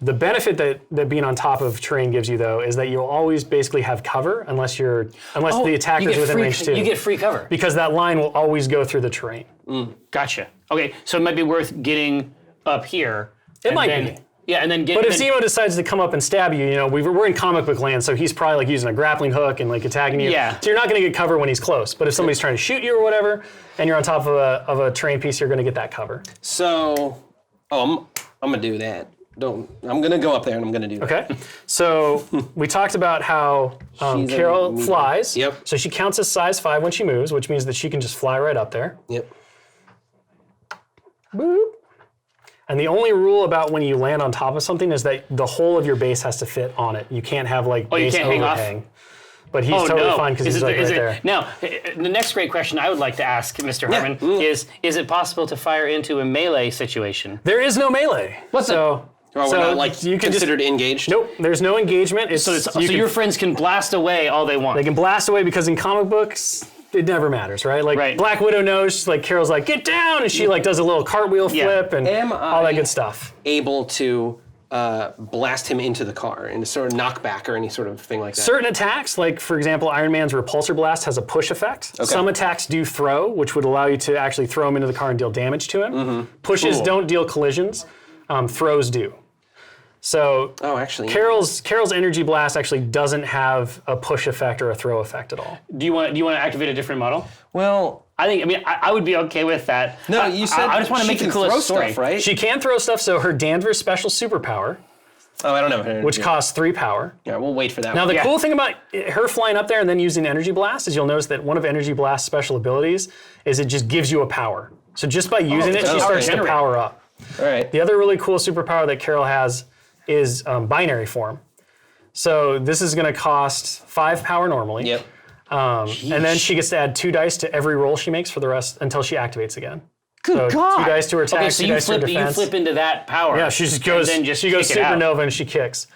The benefit that being on top of terrain gives you, though, is that you'll always basically have cover unless the attacker's within range too. You get free cover. Because that line will always go through the terrain. Gotcha. Okay, so it might be worth getting up here. It might be. Yeah, and then But if Zemo decides to come up and stab you, we're in comic book land, so he's probably like using a grappling hook and like attacking you. Yeah. So you're not going to get cover when he's close. But if somebody's trying to shoot you or whatever, and you're on top of a terrain piece, you're going to get that cover. So, I'm gonna do that. I'm gonna go up there and I'm gonna do that. Okay. So we talked about how Carol flies. Yep. So she counts as size 5 when she moves, which means that she can just fly right up there. Yep. Boop. And the only rule about when you land on top of something is that the whole of your base has to fit on it. You can't have like base overhang. But he's totally fine because he's right there. Now, the next great question I would like to ask Mr. Harmon is it possible to fire into a melee situation? There is no melee. We're not like you can considered engaged? Nope, there's no engagement. So your friends can blast away all they want. They can blast away because in comic books, it never matters, right? Like Black Widow knows, like Carol's like, get down, and she like does a little cartwheel flip and all that good stuff. Able to blast him into the car in a sort of knockback or any sort of thing like that? Certain attacks, like for example, Iron Man's repulsor blast has a push effect. Okay. Some attacks do throw, which would allow you to actually throw him into the car and deal damage to him. Pushes don't deal collisions, throws do. So Carol's energy blast actually doesn't have a push effect or a throw effect at all. Do you want to activate a different model? Well, I would be okay with that. No, you said I just want to make the coolest story. Stuff, right? She can throw stuff. So her Danvers special superpower. Oh, I don't know. Which costs 3 power. Yeah, we'll wait for that. Now the cool thing about her flying up there and then using energy blast is you'll notice that one of Energy Blast's special abilities is it just gives you a power. So just by using it, she starts to power up. All right. The other really cool superpower that Carol has is binary form. So this is going to cost 5 power normally. Yep. And then she gets to add 2 dice to every roll she makes for the rest until she activates again. Good God! 2 dice to her attack, okay, so 2 dice to her defense. You flip into that power. Yeah, she just goes. She goes supernova and she kicks.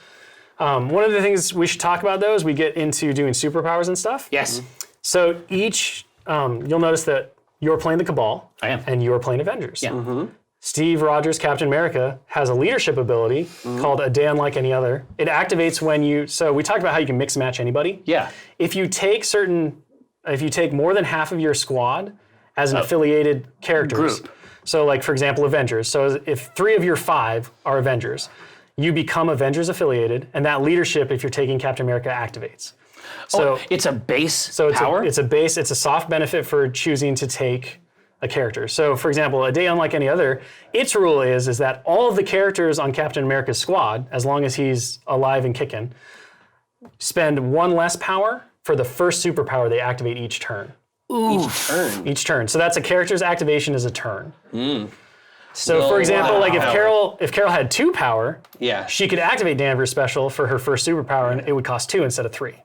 One of the things we should talk about though is we get into doing superpowers and stuff. Yes. So each, you'll notice that you're playing the Cabal. I am. And you're playing Avengers. Yeah. Steve Rogers, Captain America, has a leadership ability called A Day Unlike Any Other. It activates when you, so we talked about how you can mix and match anybody. Yeah. If you take more than half of your squad as an affiliated characters. Group. So like, for example, Avengers. So if 3 of your 5 are Avengers, you become Avengers affiliated, and that leadership, if you're taking Captain America, activates. So it's a base power? power? It's a soft benefit for choosing to take a character. So for example, A Day Unlike Any Other, its rule is that all of the characters on Captain America's squad, as long as he's alive and kicking, spend 1 less power for the first superpower they activate each turn. Each turn. So that's a character's activation is a turn. So for example, like if Carol had 2 power, she could activate Danvers special for her first superpower and it would cost 2 instead of 3.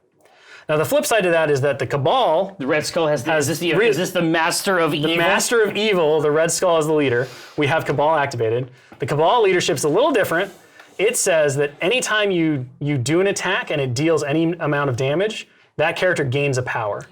Now the flip side of that is that the Cabal, the Red Skull is this the Master of Evil? The Master of Evil, the Red Skull is the leader. We have Cabal activated. The Cabal leadership's a little different. It says that anytime you do an attack and it deals any amount of damage, that character gains a power.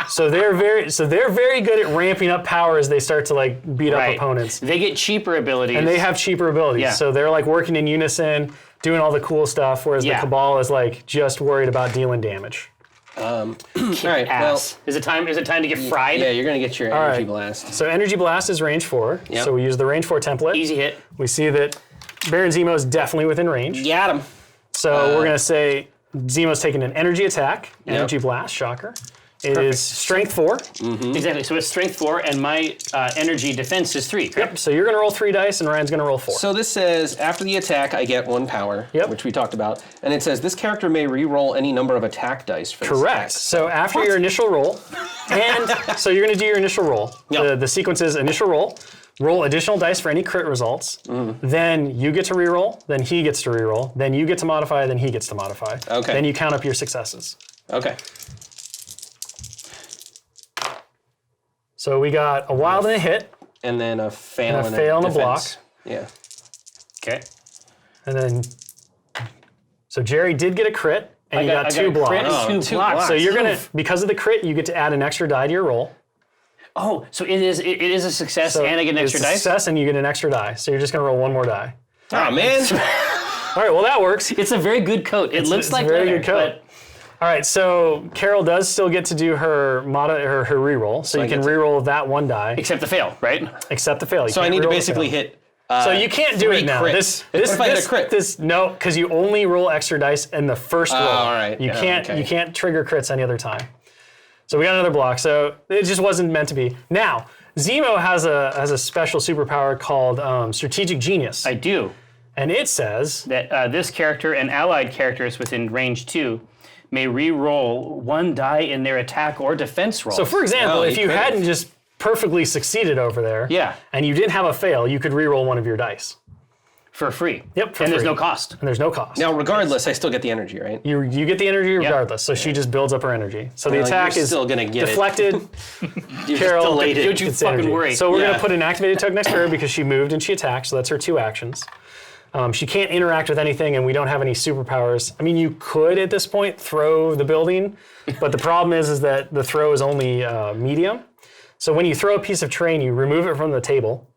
So they're very good at ramping up power as they start to like beat up opponents. They get cheaper abilities. And they have cheaper abilities. Yeah. So they're like working in unison, doing all the cool stuff, whereas the Cabal is like just worried about dealing damage. All right. Well, is it time to get fried? Yeah, you're gonna get your energy blast. So energy blast is range 4. Yep. So we use the range 4 template. Easy hit. We see that Baron Zemo is definitely within range. Got him. So we're gonna say Zemo's taking an energy attack, energy blast, shocker. It is strength 4. Exactly. So it's strength 4, and my energy defense is 3. Correct? Yep. So you're going to roll 3 dice, and Ryan's going to roll 4. So this says after the attack, I get 1 power, which we talked about, and it says this character may re-roll any number of attack dice for this attack. So after your initial roll, and so you're going to do your initial roll. Yep. The sequence is initial roll additional dice for any crit results, then you get to re-roll, then he gets to re-roll, then you get to modify, then he gets to modify. Okay. Then you count up your successes. Okay. So we got a wild and a hit. And then a fail and a block. Yeah. Okay. And then, so Jerry did get a crit, and you got 2 blocks. Crit, 2 blocks. So you're gonna, because of the crit, you get to add an extra die to your roll. Oh, so it is a success, and I get an extra dice? Success, and you get an extra die. So you're just gonna roll 1 more die. Oh man. All right, well, that works. It's a very good coat. It looks like a very leather, good coat. All right, so Carol does still get to do her reroll. So you can reroll that one die. Except the fail, right? Except the fail. So I need to basically hit. So you can't do it now. What if I hit a crit? No, because you only roll extra dice in the first roll. All right. You can't trigger crits any other time. So we got another block. So it just wasn't meant to be. Now, Zemo has a special superpower called Strategic Genius. I do. And it says that this character and allied characters within range 2 may re-roll one die in their attack or defense roll. So for example, if you hadn't just perfectly succeeded over there, and you didn't have a fail, you could re-roll one of your dice. For free. Yep, and there's no cost. And there's no cost. Now, regardless, I still get the energy, right? You get the energy regardless, so she just builds up her energy. So the attack is still gonna get deflected. You're Carol, just delayed. Don't you fucking worry. So we're going to put an activated tug next to her because she moved and she attacked, so that's her 2 actions. She can't interact with anything, and we don't have any superpowers. I mean, you could at this point throw the building, but the problem is that the throw is only medium. So when you throw a piece of terrain, you remove it from the table,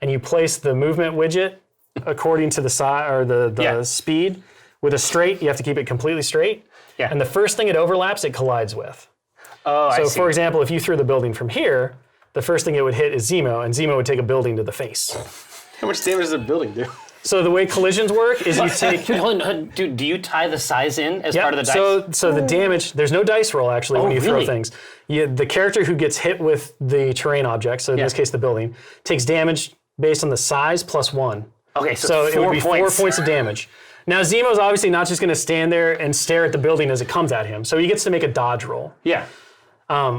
and you place the movement widget according to the size or the speed. With a straight, you have to keep it completely straight. Yeah. And the first thing it overlaps, it collides with. Oh, So I see. for example, if you threw the building from here, the first thing it would hit is Zemo, and Zemo would take a building to the face. How much damage does the building do? So the way collisions work is you take... Hold on, dude, do you tie the size in as part of the dice? So the damage, there's no dice roll actually when you throw really? things. The character who gets hit with the terrain object, so in this case the building, takes damage based on the size plus 1. Okay, so it would be 4 points. points of damage. Now Zemo's obviously not just going to stand there and stare at the building as it comes at him, so he gets to make a dodge roll. Yeah.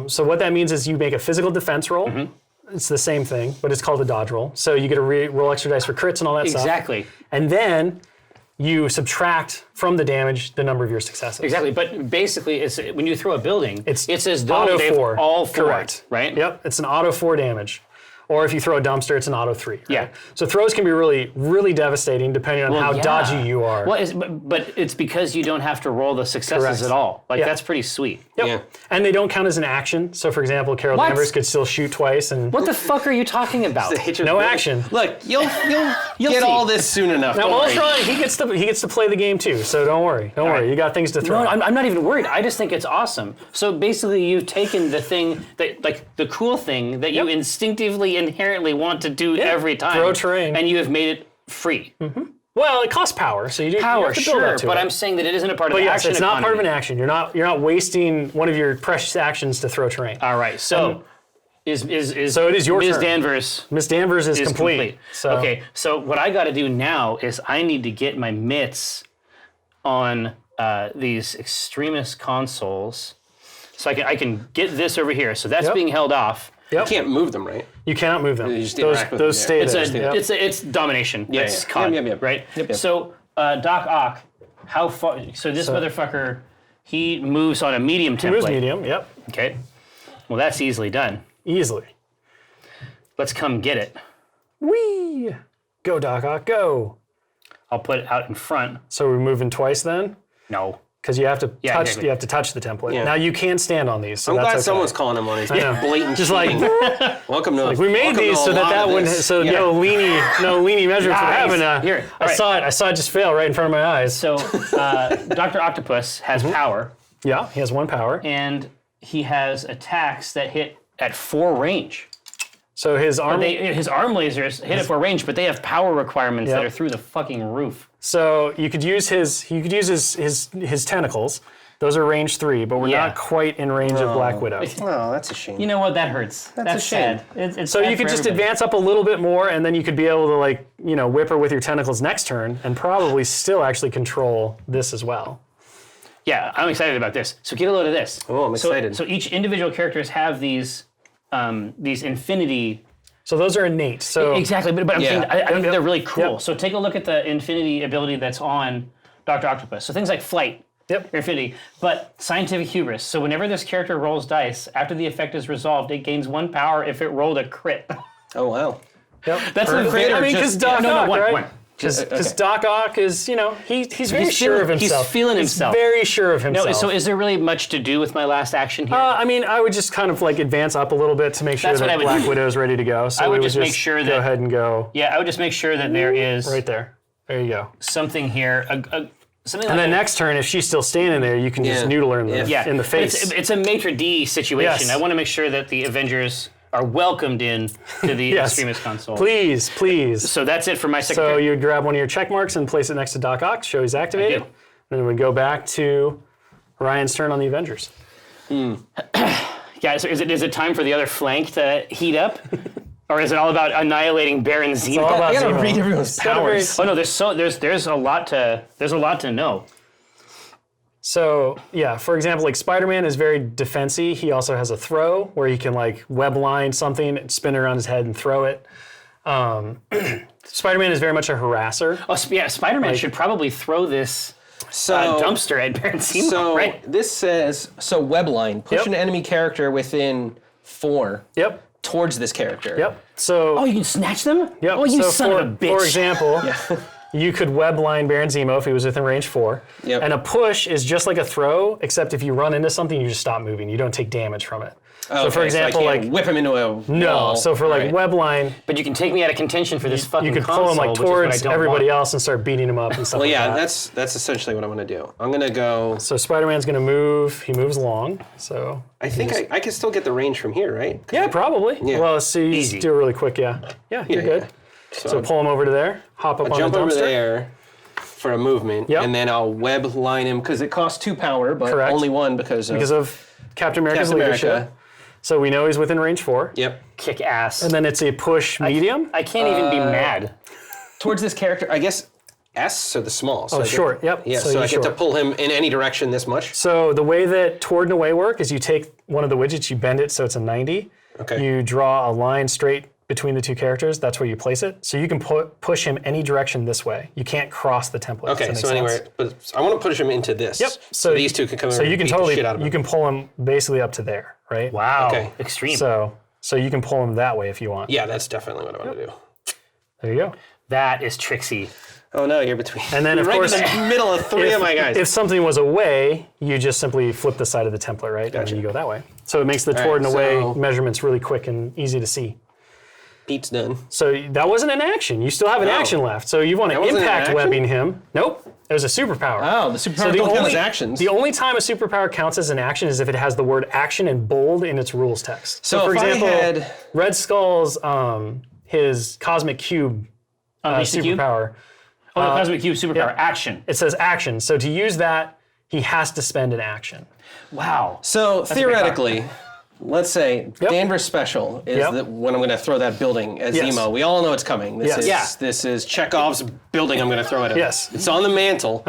So what that means is you make a physical defense roll. Mm-hmm. It's the same thing, but it's called a dodge roll. So you get to roll extra dice for crits and all that stuff. Exactly. And then you subtract from the damage the number of your successes. Exactly, but basically, it's when you throw a building, it's as though auto they've 4. all 4, Correct. right? Yep, it's an auto 4 damage. Or if you throw a dumpster, it's an auto 3. Right? Yeah. So throws can be really, really devastating depending on how yeah. dodgy you are. Well, but it's because you don't have to roll the successes Correct. at all. Like, Yeah. that's pretty sweet. Yep. Yeah. And they don't count as an action. So for example, Carol What? Danvers could still shoot twice and What the fuck are you talking about? no action. Look, you'll get see. all this soon enough. Now don't worry. Ultron, he gets to play the game too, so don't worry. Don't worry. You got things to throw. No, I'm not even worried. I just think it's awesome. So basically, you've taken the thing that, like, the cool thing that you instinctively, inherently want to do every time. Throw terrain. And you have made it free. Well, it costs power, so you do Power, you have to build sure, up to but it. I'm saying that it isn't a part of But the yes, action it's not part of an economy. action. You're not wasting one of your precious actions to throw terrain. All right, so so it is your Ms. turn. Danvers Miss Danvers is is complete. So Okay, so what I got to do now is I need to get my mitts on these extremist consoles, so I can get this over here. So that's being held off. You can't move them, right? you cannot move them. You just interact with them, Those yeah. stay It's there. it's domination. Yeah, It's yeah. COD, Yep. right? Yep. So Doc Ock, how far? So this motherfucker, he moves on a medium template. Moves medium. Yep. Okay. Well, that's easily done. Easily. Let's come get it. Whee! Go, Doc Ock, go. I'll put it out in front. So we're moving twice then, No. because you have to touch. exactly. You have to touch the template. Yeah. Now you can stand on these. So I'm that's glad okay. someone's calling him on his know. blatant Just like cheating. Welcome to we made welcome these to so a that lot that of wouldn't. this. So no leanie measurements would Nice. happen. Here, all right. I saw it just fail right in front of my eyes. So Dr. Octopus has power, Yeah, he has 1 power. and he has attacks that hit at 4 range. So his arm. His arm lasers hit at 4 range, but they have power requirements that Yep. are through the fucking roof. So you could use his tentacles. Those are range 3, but we're Yeah. not quite in range of Black Widow. Oh, that's a shame. You know what? That hurts. That's a shame. sad. It's So sad you could for just everybody. advance up a little bit more, and then you could be able to whip her with your tentacles next turn, and probably still actually control this as well. Yeah, I'm excited about this. So get a load of this. Oh, I'm excited. So each individual characters have these infinity. So those are innate. So Exactly, but I'm saying I think they're really cool. Yep. So take a look at the infinity ability that's on Dr. Octopus. So things like flight, infinity, but scientific hubris. So whenever this character rolls dice, after the effect is resolved, it gains 1 power if it rolled a crit. Oh, wow. That's a crit or very, because Doc no, Ock, one, right? one. Because Doc Ock is, he's very sure of himself. He's feeling himself. Very sure of himself. No, so is there really much to do with my last action here? I mean, I would just kind of advance up a little bit to make sure That's what I that would Black do. Widow's ready to go. So I would we just make sure go that- ahead and go Yeah, I would just make sure that there is right there. There you go. something here. Something like And then next turn, if she's still standing there, you can just noodle her in the face. It's a maitre d' situation. Yes. I want to make sure that the Avengers are welcomed in to the Extremist console. Please, please. So that's it for my second. So you would grab one of your check marks and place it next to Doc Ock, show he's activated. And then we go back to Ryan's turn on the Avengers. Yeah, so is it time for the other flank to heat up? Or is it all about annihilating Baron Zemo? It's all about I gotta Zemo. read everyone's powers. Oh no, there's a lot to know. So yeah, for example, like Spider-Man is very defensive. He also has a throw where he can like web line something, spin it around his head and throw it. Spider-Man is very much a harasser. Oh yeah, Spider-Man should probably throw this dumpster at Baron Zemo, So right? this says, webline, push an enemy character within 4 towards this character. So Oh, you can snatch them? Oh, you so son of a bitch. For example, you could web line Baron Zemo if he was within range 4. And a push is just like a throw, except if you run into something, you just stop moving. You don't take damage from it. Okay, so for example, so I can't whip him into a wall. So for like web line, But you can take me out of contention for this fucking you could console, pull him like which is what I towards don't everybody want. else and start beating him up and stuff Well, like yeah, that. that's essentially what I'm going to do. I'm going to go. So Spider-Man's going to move. He moves long. So I think I can still get the range from here, right? yeah, probably. Yeah. Well, so you Easy. just do it really quick. Yeah, you're good. So pull him over to there. Hop up on Jump the dumpster. over there for a movement, and then I'll web line him because it costs 2 power, but Correct. only 1 because of Captain America's Captain leadership. America. So we know he's within range 4. Yep. Kick ass. And then it's a push medium. I can't even be mad. Towards this character, I guess S, so the small. So I get- short. Yep. Yeah, So so you're I get to short. pull him in any direction this much. So the way that toward and away work is you take one of the widgets, you bend it so it's a 90. Okay. You draw a line straight between the two characters. That's where you place it. So you can push him any direction this way. You can't cross the template. Okay, Does so that make sense? anyway, but I want to push him into this. Yep. So these two can come So over you and can beat totally the shit out of him. you can pull him basically up to there, right? Wow. Okay. Extreme. So you can pull him that way if you want. Yeah, that's definitely what I want to do. There you go. That is tricksy. Oh no, you're between. And then of right course, in the middle of 3 of my guys. if something was away, you just simply flip the side of the template, right? And then you go that way. So it makes the toward and away so- measurements really quick and easy to see. Pete's done. So that wasn't an action. You still have an action left. So you want to wasn't an impact action? webbing him. Nope. There's a superpower. Oh, the superpower don't count as actions. The only time a superpower counts as an action is if it has the word action in bold in its rules text. So for if I example, had- Red Skull's his cosmic cube Unleash the cube? superpower. Oh, the Cosmic Cube superpower action. It says action. So to use that, he has to spend an action. Wow. So theoretically, let's say Yep. Danvers Special is Yep. when I'm going to throw that building at Yes. Zemo. We all know it's coming. This Yes. is Yeah. this is Chekhov's building. I'm going to throw at him. Yes. It's on the mantle.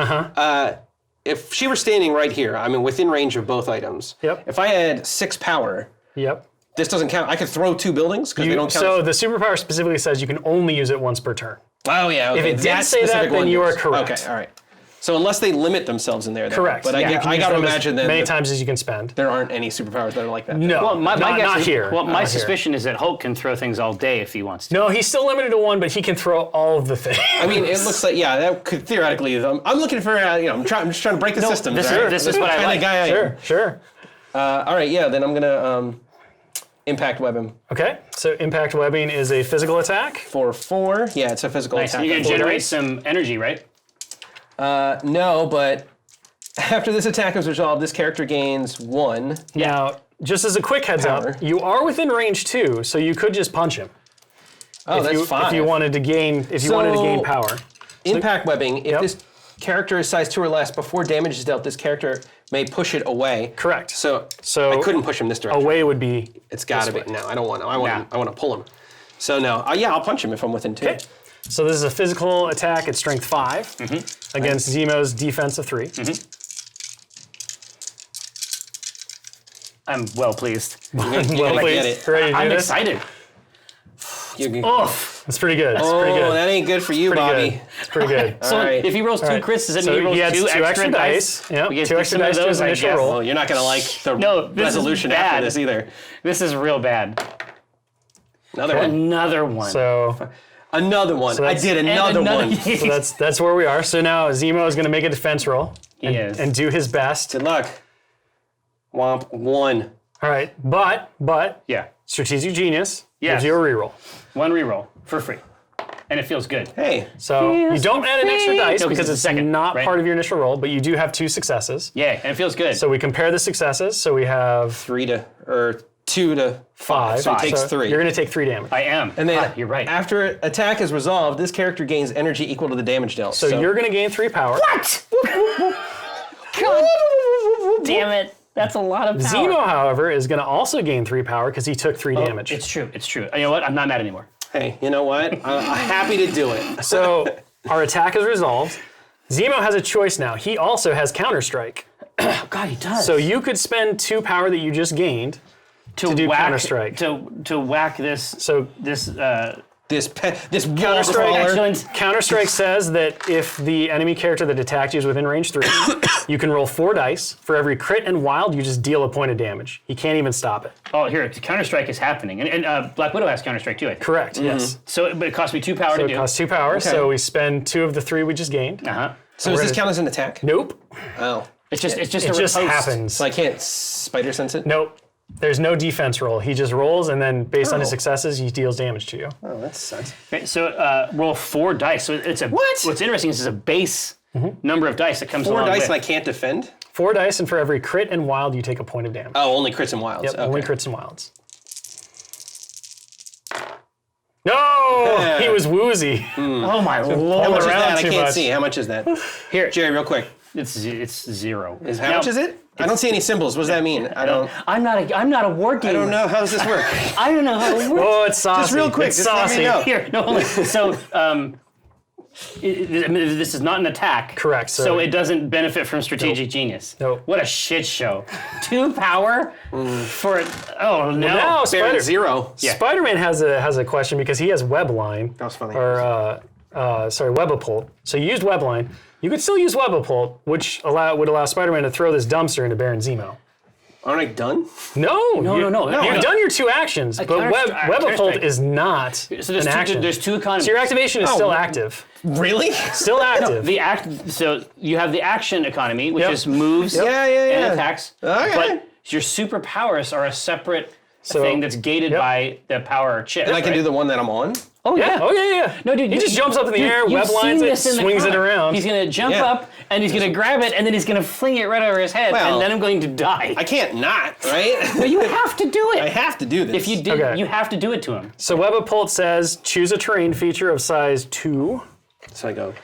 If she were standing right here, I mean within range of both items. Yep. If I had 6 power, Yep. this doesn't count. I could throw 2 buildings because they don't count. So the superpower specifically says you can only use it once per turn. Oh yeah. Okay. If it did that say that, specific then one you are does. correct. Okay. All right. So unless they limit themselves in there, then. Correct. But You I can use got to them as imagine that many times as you can spend. there aren't any superpowers that are like that. No, Well, my guess not is, here. Well, my Not here. suspicion is that Hulk can throw things all day if he wants to. No, he's still limited to 1, but he can throw all of the things. I mean, it looks like that could theoretically. I'm looking for I'm just trying to break the system. this is what I like. Guy I am. Sure. All right, yeah. Then I'm gonna impact web him Okay, so impact webbing is a physical attack. for 4. Yeah, it's a physical Nice. attack. You're going to Full generate dice. some energy, right? No, but after this attack is resolved, this character gains 1. Now, just as a quick heads Power. up, you are within range 2, so you could just punch him. Oh, if that's you, 5. If you wanted to gain, power. Impact webbing. If Yep. this character is size 2 or less, before damage is dealt, this character may push it away. Correct. So So I couldn't push him this direction. Away would be. It's got to be. No, I don't want to. I want to pull him. So no. Yeah, I'll punch him if I'm within 2. Okay. So this is a physical attack at strength 5 against Zemo's defense of 3. I'm well pleased. You're gonna get it. Ready to do I'm this? excited. It's pretty good. It's pretty good. that ain't good for you, Pretty Bobby. good. It's pretty good. So right. if he rolls 2 right. crits, does that So mean he rolls he adds 2 2 extra dice? Yep, We get 2 to extra some of dice to his those, I initial guess. roll. Well, you're not gonna like the No, this is resolution bad. after this either. This is real bad. Another one. Another one. So Another one. I that's- did another one. that's where we are. So now Zemo is going to make a defense roll He is. and do his best. Good luck. Womp 1. All right, but Yeah. strategic genius Yes. gives you a reroll. 1 reroll for free. and it feels good. Hey. So you don't add an extra dice No, because it's it's second, not right? part of your initial roll, but you do have 2 successes. Yeah, and it feels good. So we compare the successes. So we have 2 to 5. So it takes 3. You're going to take 3 damage. I am. And then you're right. after attack is resolved, this character gains energy equal to the damage dealt. So you're going to gain 3 power. What? God damn it. That's a lot of power. Zemo, however, is going to also gain 3 power because he took 3 damage. It's true. It's true. You know what? I'm not mad anymore. Hey, you know what? I'm happy to do it. So our attack is resolved. Zemo has a choice now. He also has Counter-Strike. Oh, God, he does. So you could spend 2 power that you just gained to do whack, Counter-Strike. To whack this. So This Excellent. Counter-Strike says that if the enemy character that attacked you is within range 3, you can roll 4 dice. For every crit and wild, you just deal a point of damage. He can't even stop it. Oh, here, Counter-Strike is happening. And Black Widow has Counter-Strike too, I think. Correct, yes. So, but it costs me 2 power to So do. it costs 2 power, so we spend 2 of the 3 we just gained. Uh-huh. So does this count as an attack? Nope. Oh. It's just It a just riposte. happens. So I can't spider sense it? Nope. There's no defense roll. He just rolls, and then based on his successes, he deals damage to you. Oh, that sucks. Right, so roll 4 dice. So it's a What? What's interesting is it's a base number of dice that comes 4 along dice with. and I can't defend? 4 dice, and for every crit and wild, you take a point of damage. Oh, only crits and wilds. Yep, Okay. only crits and wilds. No! He was woozy. Oh my How lord! much is around that? I too can't much. see. How much is that? Here, Jerry, real quick. it's 0. How much is it? I don't see any symbols. What does that mean? I don't. I'm not a war gamer. I don't know. How does this work? I don't know how it works. Oh, it's saucy. Just real quick. It's Just let me saucy. know. Here, no, hold on. So, this is not an attack. Correct, So, so- it doesn't benefit from strategic genius. Nope. What a shit show. 2 power for oh no. Now, Baron 0. Spider-Man has a question because he has Webline. That was funny. Or, Webapult. So you used Webline. You could still use Webapult, which would allow Spider-Man to throw this dumpster into Baron Zemo. Aren't I done? No. No. You've done your 2 actions, but Counter-Strike- Webapult Counter-Strike. is not So an action. there's 2 economies. So your activation is still active. Really? Still active. So you have the action economy, which Yep. is moves Yeah. and attacks. Okay. But your superpowers are a separate thing that's gated Yep. by the power chip. And I can right? do the one that I'm on? Oh Yeah. Oh yeah. No, dude, he just jumps up in the air, you've web seen lines it, this in the swings it comic. around. He's gonna jump Yeah. up and he's gonna grab it and then he's gonna fling it right over his head Well, and then I'm going to die. I can't not, right? But you have to do it. I have to do this. If you did, Okay. you have to do it to him. So Webapult says choose a terrain feature of size 2 So I go.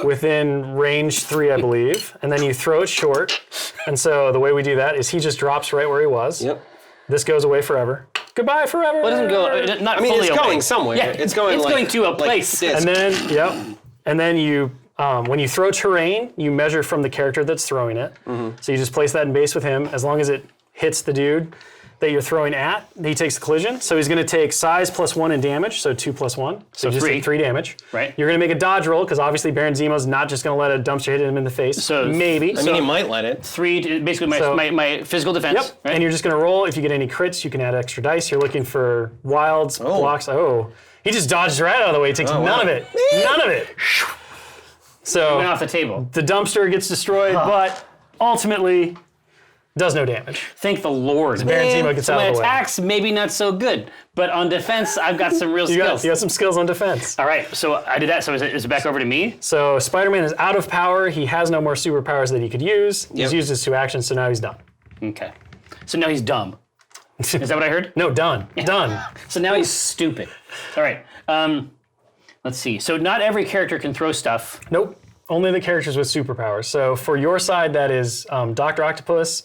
within range 3, I believe, and then you throw it short. And so the way we do that is he just drops right where he was. Yep. This goes away forever. Goodbye forever. It doesn't go. Not I mean, fully it's away. going somewhere. Yeah, It's going It's like, going to a like place. this. And then you, when you throw terrain, you measure from the character that's throwing it. So you just place that in base with him. As long as it hits the dude that you're throwing at, he takes the collision. So he's going to take size +1 in damage, so 2 + 1. So just 3. take 3 damage. Right. You're going to make a dodge roll because obviously Baron Zemo's not just going to let a dumpster hit him in the face. So maybe. I mean, you might let it. 3, basically my, So- my physical defense. Yep. Right? And you're just going to roll. If you get any crits, you can add extra dice. You're looking for wilds, blocks. Oh, he just dodges right out of the way. He takes none of it. None of it. So Went off the table. the dumpster gets destroyed, but ultimately does no damage. Thank the Lord. Baron Zemo gets So out my of the way. attacks maybe not so good, but on defense I've got some real You skills. got some skills on defense. All right, so I did that. So is it back over to me? So Spider-Man is out of power. He has no more superpowers that he could use. He's Yep. used his 2 actions, so now he's done. Okay. So now he's dumb. Is that what I heard? No, done. Done. So now he's stupid. All right. Let's see. So not every character can throw stuff. Nope. Only the characters with superpowers. So for your side, that is Dr. Octopus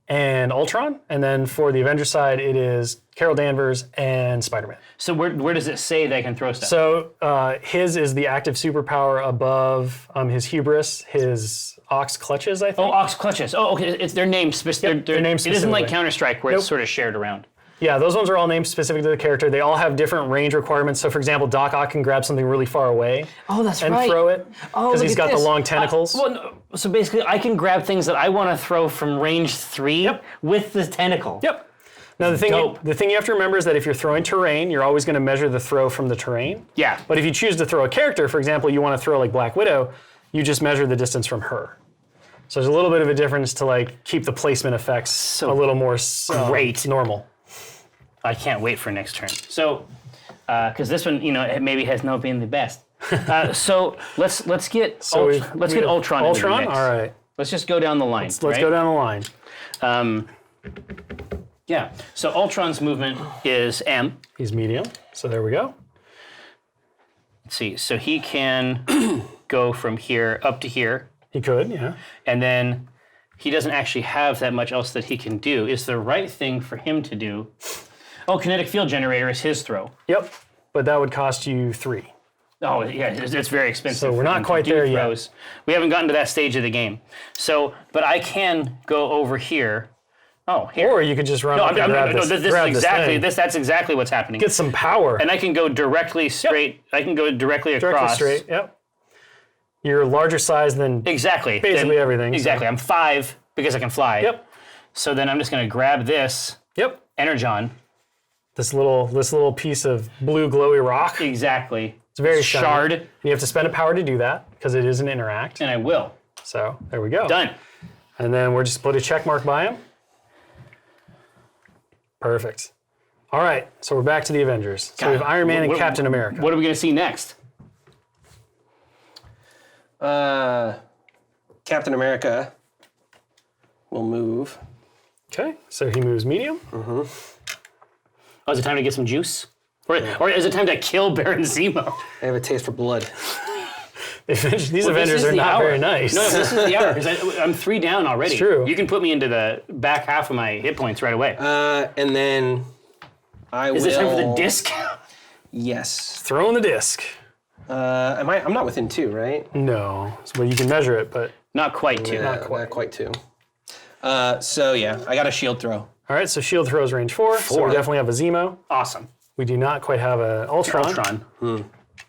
and Ultron. And then for the Avengers side, it is Carol Danvers and Spider-Man. So where does it say they can throw stuff? So his is the active superpower above his hubris, his ox clutches, I think. Oh, Ox Clutches. Oh, okay. It's their name. they're named It isn't like specifically. Counter-Strike where Nope. it's sort of shared around. Yeah, those ones are all named specific to the character. They all have different range requirements. So for example, Doc Ock can grab something really far away Oh, that's and right. throw it. Oh, Because look he's at got this. the long tentacles. Well, no, so basically, I can grab things that I want to throw from range 3 with the tentacle. Yep. Now the thing you have to remember is that if you're throwing terrain, you're always going to measure the throw from the terrain. Yeah. But if you choose to throw a character, for example, you want to throw like Black Widow, you just measure the distance from her. So there's a little bit of a difference to like keep the placement effects a little more great. normal. I can't wait for next turn. So, because this one, it maybe has not been the best. So let's get Ultron. Ultron. All right. Let's just go down the line. Let's go down the line. Yeah. So Ultron's movement is M. He's medium. So there we go. Let's see. So he can go from here up to here. He could, yeah. And then he doesn't actually have that much else that he can do. Is the right thing for him to do? Oh, kinetic field generator is his throw. Yep. But that would cost you 3. Oh, yeah, it's very expensive. So we're not quite there yet. We haven't gotten to that stage of the game. So, but I can go over here. Oh, here. Or you could just run up and grab this. That's exactly what's happening. Get some power. And I can go directly straight. Yep. I can go directly across. Directly straight, yep. You're larger size than basically everything. Exactly. So. I'm 5 because I can fly. Yep. So then I'm just going to grab this. Yep. Energon. This little piece of blue glowy rock. Exactly. It's very shiny. Shard. You have to spend a power to do that because it is an interact. And I will. So there we go. Done. And then we're just put a check mark by him. Perfect. All right. So we're back to the Avengers. So we have Iron Man and Captain America. What are we going to see next? Captain America will move. Okay. So he moves medium. Oh, is it time to get some juice? Or is it time to kill Baron Zemo? I have a taste for blood. These Avengers are not very nice. No, this is the hour, because I'm 3 down already. It's true. You can put me into the back half of my hit points right away. And then Is it time for the disc? Yes. Throw in the disc. I'm not within 2, right? No. Well, you can measure it, but... Not quite 2. Not quite 2. So yeah, I got a shield throw. All right, so shield throws range 4. So we definitely have a Zemo. Awesome. We do not quite have an Ultron.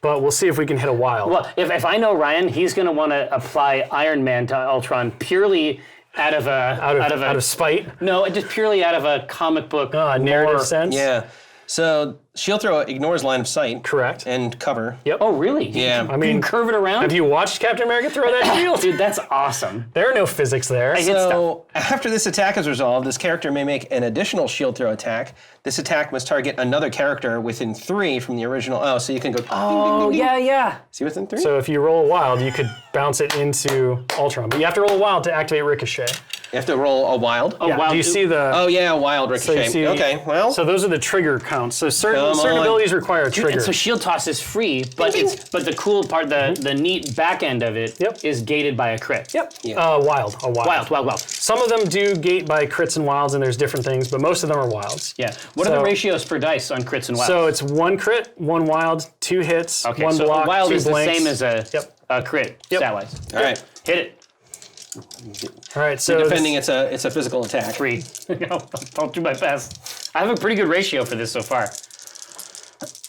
But we'll see if we can hit a wild. Well, if I know Ryan, he's going to want to apply Iron Man to Ultron purely out of spite. No, just purely out of a comic book narrative sense. Yeah. So shield throw ignores line of sight. Correct. And cover. Yep. Oh, really? Yeah. I mean, you can curve it around. Have you watched Captain America throw that shield? Dude, that's awesome. There are no physics there. So after this attack is resolved, this character may make an additional shield throw attack. This attack must target another character within 3 from the original. Oh, so you can go. Oh, yeah. See within 3? So if you roll a wild, you could bounce it into Ultron. But you have to roll a wild to activate Ricochet. You have to roll a wild. Do you see the... Oh, yeah, a wild Ricochet. So okay, well... So those are the trigger counts. So certain abilities require a trigger. And so shield toss is free, but the cool part, the neat back end of it is gated by a crit. Yep. Yeah. Wild. Wild. Some of them do gate by crits and wilds, and there's different things, but most of them are wilds. Yeah. What are the ratios per dice on crits and wilds? So it's 1 crit, 1 wild, 2 hits, 1 block, 2 blinks. So a wild is the same as a crit, stat-wise. All right. Hit it. All right, so defending it's a physical attack. 3. I'll do my best. I have a pretty good ratio for this so far.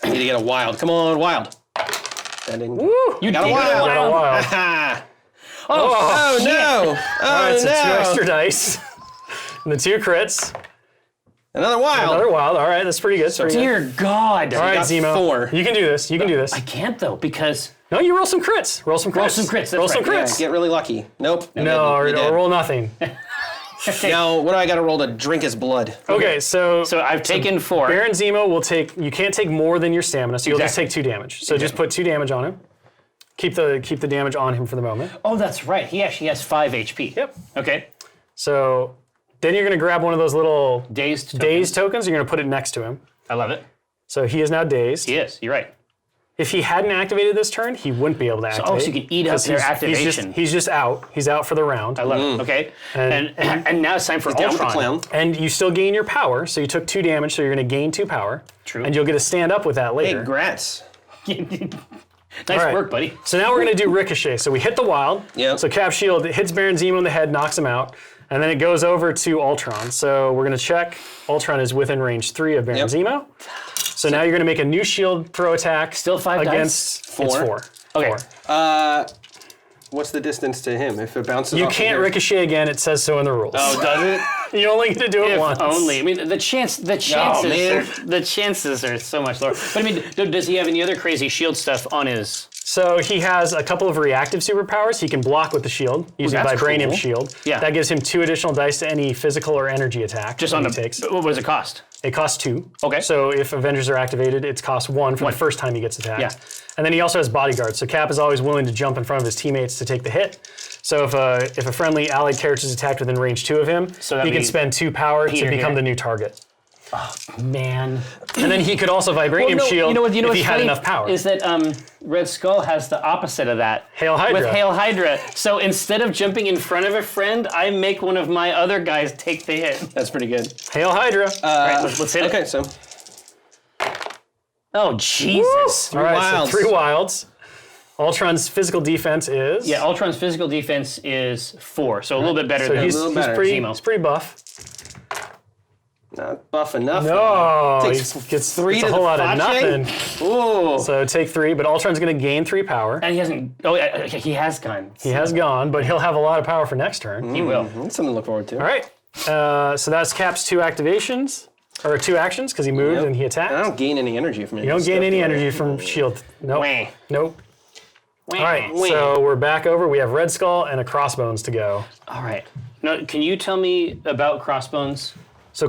I need to get a wild. Come on, wild. Woo! You got a wild. Oh no! All right, so 2 extra dice. And the 2 crits. Another wild. All right, that's pretty good. Dear God. All right, Zemo. 4. You can do this. I can't though because. No, you roll some crits. Roll some crits. Yeah, get really lucky. Nope. Or roll nothing. Now, what do I got to roll to drink his blood? Okay, so I've taken 4. Baron Zemo will take. You can't take more than your stamina, so you'll just take 2 damage. So just put 2 damage on him. Keep the damage on him for the moment. Oh, that's right. He actually has 5 HP. Yep. Okay. So then you're going to grab one of those little dazed tokens. You're going to put it next to him. I love it. So he is now dazed. He is. You're right. If he hadn't activated this turn, he wouldn't be able to activate. So you can eat up their activation. He's just out. He's out for the round. I love it. Okay. And now it's time for Ultron. And you still gain your power. So you took 2 damage, so you're going to gain 2 power. True. And you'll get to stand up with that later. Hey, grats. Nice work, buddy. So now we're going to do Ricochet. So we hit the wild. Yep. So Cap Shield hits Baron Zemo in the head, knocks him out. And then it goes over to Ultron. So we're going to check. Ultron is within range 3 of Baron Zemo. So now you're going to make a new shield throw attack. Still 5 against dice? 4. It's 4. Okay. 4. What's the distance to him if it bounces You off can't ricochet again. It says so in the rules. Oh, does it? You only get to do it once. Only. I mean, the chances are so much lower. But I mean, does he have any other crazy shield stuff on his? So he has a couple of reactive superpowers. He can block with the shield using Vibranium Shield. Yeah. That gives him 2 additional dice to any physical or energy attack. Just on he takes. What does it cost? It costs 2. Okay. So if Avengers are activated, it's cost 1 for the first time he gets attacked. Yeah. And then he also has bodyguards. So Cap is always willing to jump in front of his teammates to take the hit. So if a friendly allied character is attacked within range 2 of him, he can spend 2 power to become the new target. Oh, man. And then he could also Vibranium Shield if he had enough power. Is that Red Skull has the opposite of that. Hail Hydra. With Hail Hydra. So instead of jumping in front of a friend, I make one of my other guys take the hit. That's pretty good. Hail Hydra. All right, let's hit it. Okay, so. Oh, Jesus. All right, so 3 wilds. Ultron's physical defense is? Yeah, Ultron's physical defense is 4, so a little bit better so than he's Zemo. He's pretty buff. Not buff enough. No, he gets 3 to a whole lot of nothing. Ooh. So take 3, but Ultron's going to gain 3 power. And he hasn't, he has gone. He has gone, but he'll have a lot of power for next turn. He will. That's something to look forward to. All right, so that's Cap's 2 activations. Or 2 actions, because he moved and he attacked. I don't gain any energy from it. You don't gain any energy from shield. Nope. Wah. Nope. All right, so we're back over. We have Red Skull and a Crossbones to go. All right. Now, can you tell me about Crossbones? So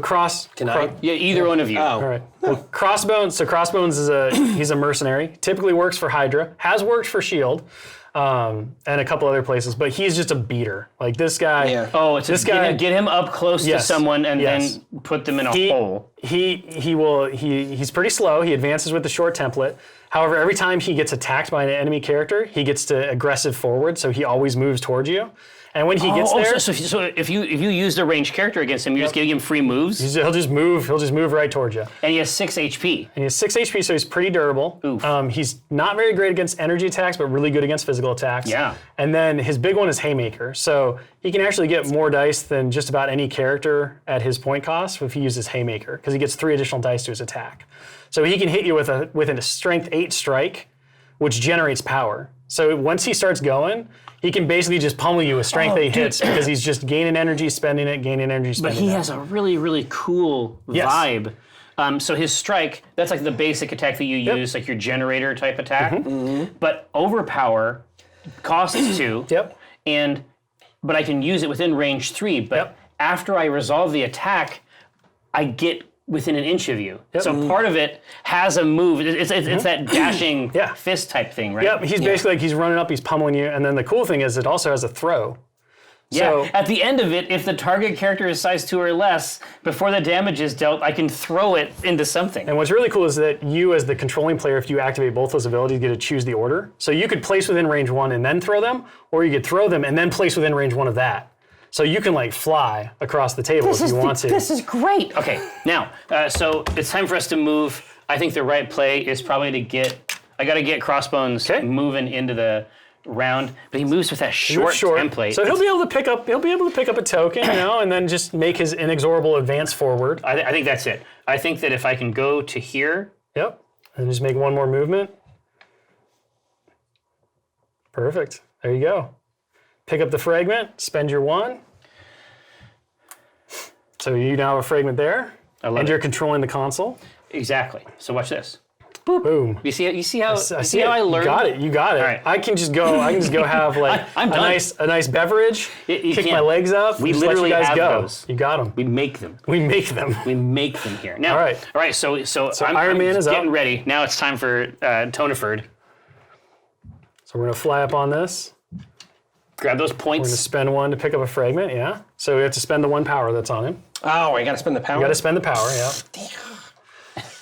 Yeah, either one of you. Oh. All right. Well, Crossbones. So Crossbones is he's a mercenary. Typically works for Hydra. Has worked for Shield, and a couple other places. But he's just a beater. Like this guy. Yeah. Oh, it's this guy. Get him up close to someone and then put them in a hole. He's pretty slow. He advances with the short template. However, every time he gets attacked by an enemy character, he gets to aggressive forward. So he always moves towards you. And when he gets there, so if you used a ranged character against him, you're just giving him free moves. He'll just move right towards you. And he has 6 HP. And he has 6 HP, so he's pretty durable. Oof. He's not very great against energy attacks, but really good against physical attacks. Yeah. And then his big one is Haymaker. So he can actually get more dice than just about any character at his point cost if he uses Haymaker, because he gets 3 additional dice to his attack. So he can hit you with a strength 8 strike, which generates power. So once he starts going, he can basically just pummel you with strength 8 hits because he's just gaining energy, spending it, gaining energy, spending it. But he has a really, really cool vibe. So his strike, that's like the basic attack that you use, like your generator type attack. But overpower costs 2. But I can use it within range 3. But after I resolve the attack, I get within an inch of you. So part of it has a move. It's that dashing fist type thing, right? He's basically like he's running up, he's pummeling you, and then the cool thing is it also has a throw. So at the end of it, if the target character is size 2 or less, before the damage is dealt, I can throw it into something. And what's really cool is that you, as the controlling player, if you activate both those abilities, get to choose the order. So you could place within range 1 and then throw them, or you could throw them and then place within range 1 of that. So you can like fly across the table if you want to. This is great. Okay, now, so it's time for us to move. I think the right play is probably I got to get Crossbones moving into the round, but he moves with that short template. So he'll be able to pick up a token, and then just make his inexorable advance forward. I think that's it. I think that if I can go to here. And just make one more movement. Perfect. There you go. Pick up the fragment, spend your 1. So you now have a fragment there, and you're controlling the console. Exactly. So watch this. Boom. You see how I learned? You got it. All right. I can just go have like I'm a done. nice beverage, kick my legs up, we just literally let you guys have go. those. You got them. We make them. We make them. We make them here. Now, all right. So Iron Man is getting up. ready. Now it's time for Toniford. So we're gonna fly up on this. Grab those We're points. gonna spend 1 to pick up a fragment. Yeah. So we have to spend the 1 power that's on him. Oh, I gotta spend the power? You gotta spend the power, yeah.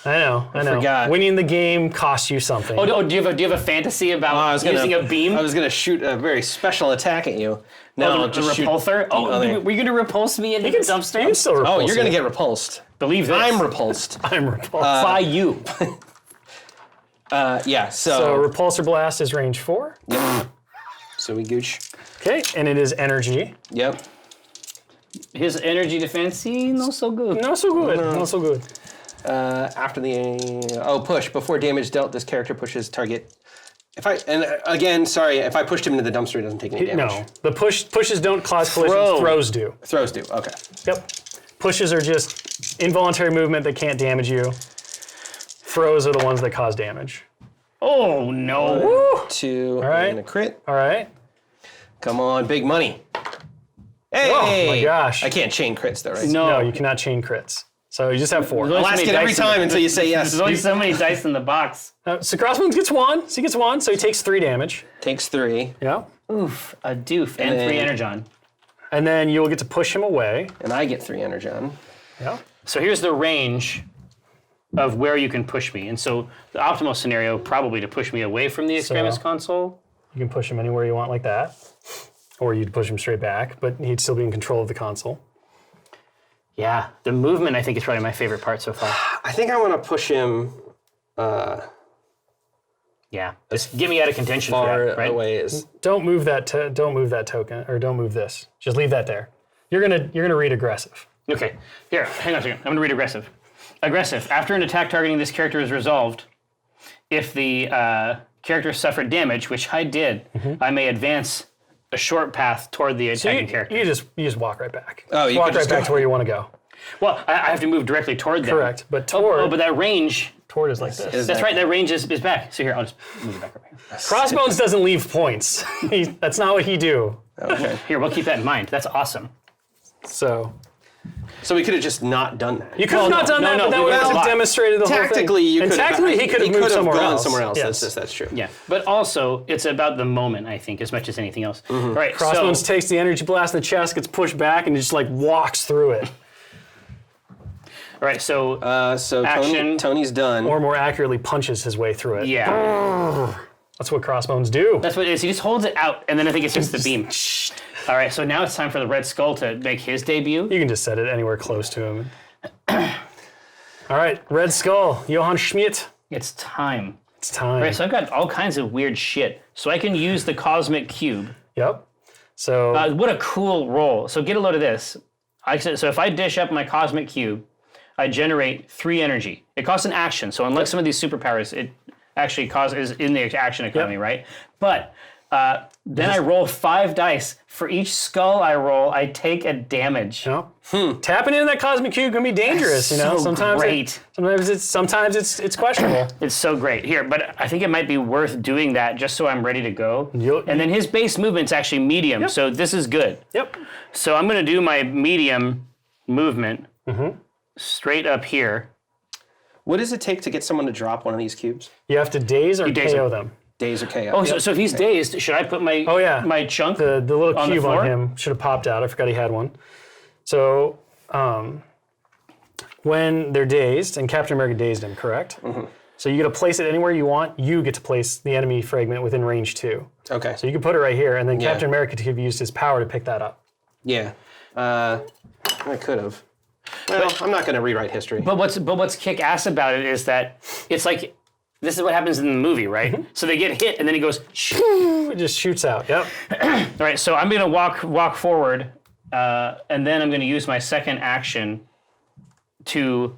I know. forgot. Winning the game costs you something. Do you have a fantasy about using a beam? I was gonna shoot a very special attack at you. No, just repulsor. Were you gonna repulse me into the dumpster? You can still repulse. Oh, you're gonna get repulsed. Believe this. I'm repulsed. I'm repulsed. By you. So repulsor blast is range 4. Yep. So we gooch. Okay, and it is energy. Yep. His energy defense, not so good. Not so good. Not so good. After the push before damage dealt, this character pushes target. If I pushed him into the dumpster, he doesn't take any damage. No, the pushes don't cause collisions. Throws do. Throws do. Okay. Yep. Pushes are just involuntary movement that can't damage you. Throws are the ones that cause damage. Oh no! 2 right. and a crit. All right. Come on, big money. Hey! Oh my gosh! I can't chain crits though, right? No, you cannot chain crits. So you just have 4. I'll ask it every time until you say yes. There's only so many dice in the box. So Crossbones gets 1. So he gets 1. So he takes 3 damage. Takes 3. Yeah. Oof, a doof, and 3 energon. And then you'll get to push him away. And I get 3 energon. Yeah. So here's the range of where you can push me. And so the optimal scenario probably to push me away from the Extremis console. You can push him anywhere you want like that. Or you'd push him straight back, but he'd still be in control of the console. Yeah, the movement I think is probably my favorite part so far. I think I want to push him Yeah, just get me out of contention far for that, right? away. Is Don't move that token, or don't move this. Just leave that there. You're gonna read aggressive. Okay, here, hang on a second. I'm gonna read aggressive. Aggressive. After an attack targeting this character is resolved, if the character suffered damage, which I did, I may advance a short path toward the attacking character. You just walk right back. Oh, you walk could right just back go. to where you want to go. Well, I have to move directly toward them. Correct, but toward but that range. toward is like this. That's right. That range is back. So here, I'll just move it back over here. Crossbones doesn't leave points. That's not what he do. okay. Here, we'll keep that in mind. That's awesome. So So we could have just not done that. you could have not done that, but that we would would've have lied. demonstrated the whole thing. Tactically, you and could tactically he could have moved somewhere gone else. somewhere else. Yes. That's true. Yeah, but also it's about the moment, I think, as much as anything else. All right, Crossbones so takes the energy blast in the chest, gets pushed back, and just like walks through it. all right, so So Action. Tony's done. Or more accurately, punches his way through it. yeah, That's what Crossbones do. that's what it is. He just holds it out, and then I think it's just the beam. All right, so now it's time for the Red Skull to make his debut. You can just set it anywhere close to him. All right, Red Skull, Johann Schmidt. It's time. It's time. All right, so I've got all kinds of weird shit. So I can use the Cosmic Cube. Yep. So What a cool roll. So get a load of this. So if I dish up my Cosmic Cube, I generate 3 energy. It costs an action. So unlike some of these superpowers, it actually is in the action economy, right? But then I roll 5 dice. For each skull I roll, I take a damage. yep. Tapping into that Cosmic Cube can be dangerous. You know, so sometimes great. sometimes it's questionable. It's so great. Here, but I think it might be worth doing that just so I'm ready to go. And then his base movement's actually medium, so this is good. Yep. So I'm going to do my medium movement straight up here. What does it take to get someone to drop one of these cubes? You have to daze or daze KO him. them. Days or KO? Oh, so if he's dazed, should I put my my chunk? The little on the cube floor? on him should have popped out. I forgot he had one. So when they're dazed, and Captain America dazed him, correct? So you get to place it anywhere you want. You get to place the enemy fragment within range 2. Okay. So you can put it right here, and then Captain America could have used his power to pick that up. Yeah. I could have. Well, I'm not going to rewrite history. But what's kick-ass about it is that it's like, this is what happens in the movie, right? So they get hit, and then he goes, It just shoots out. Yep. All right, so I'm going to walk forward, and then I'm going to use my second action to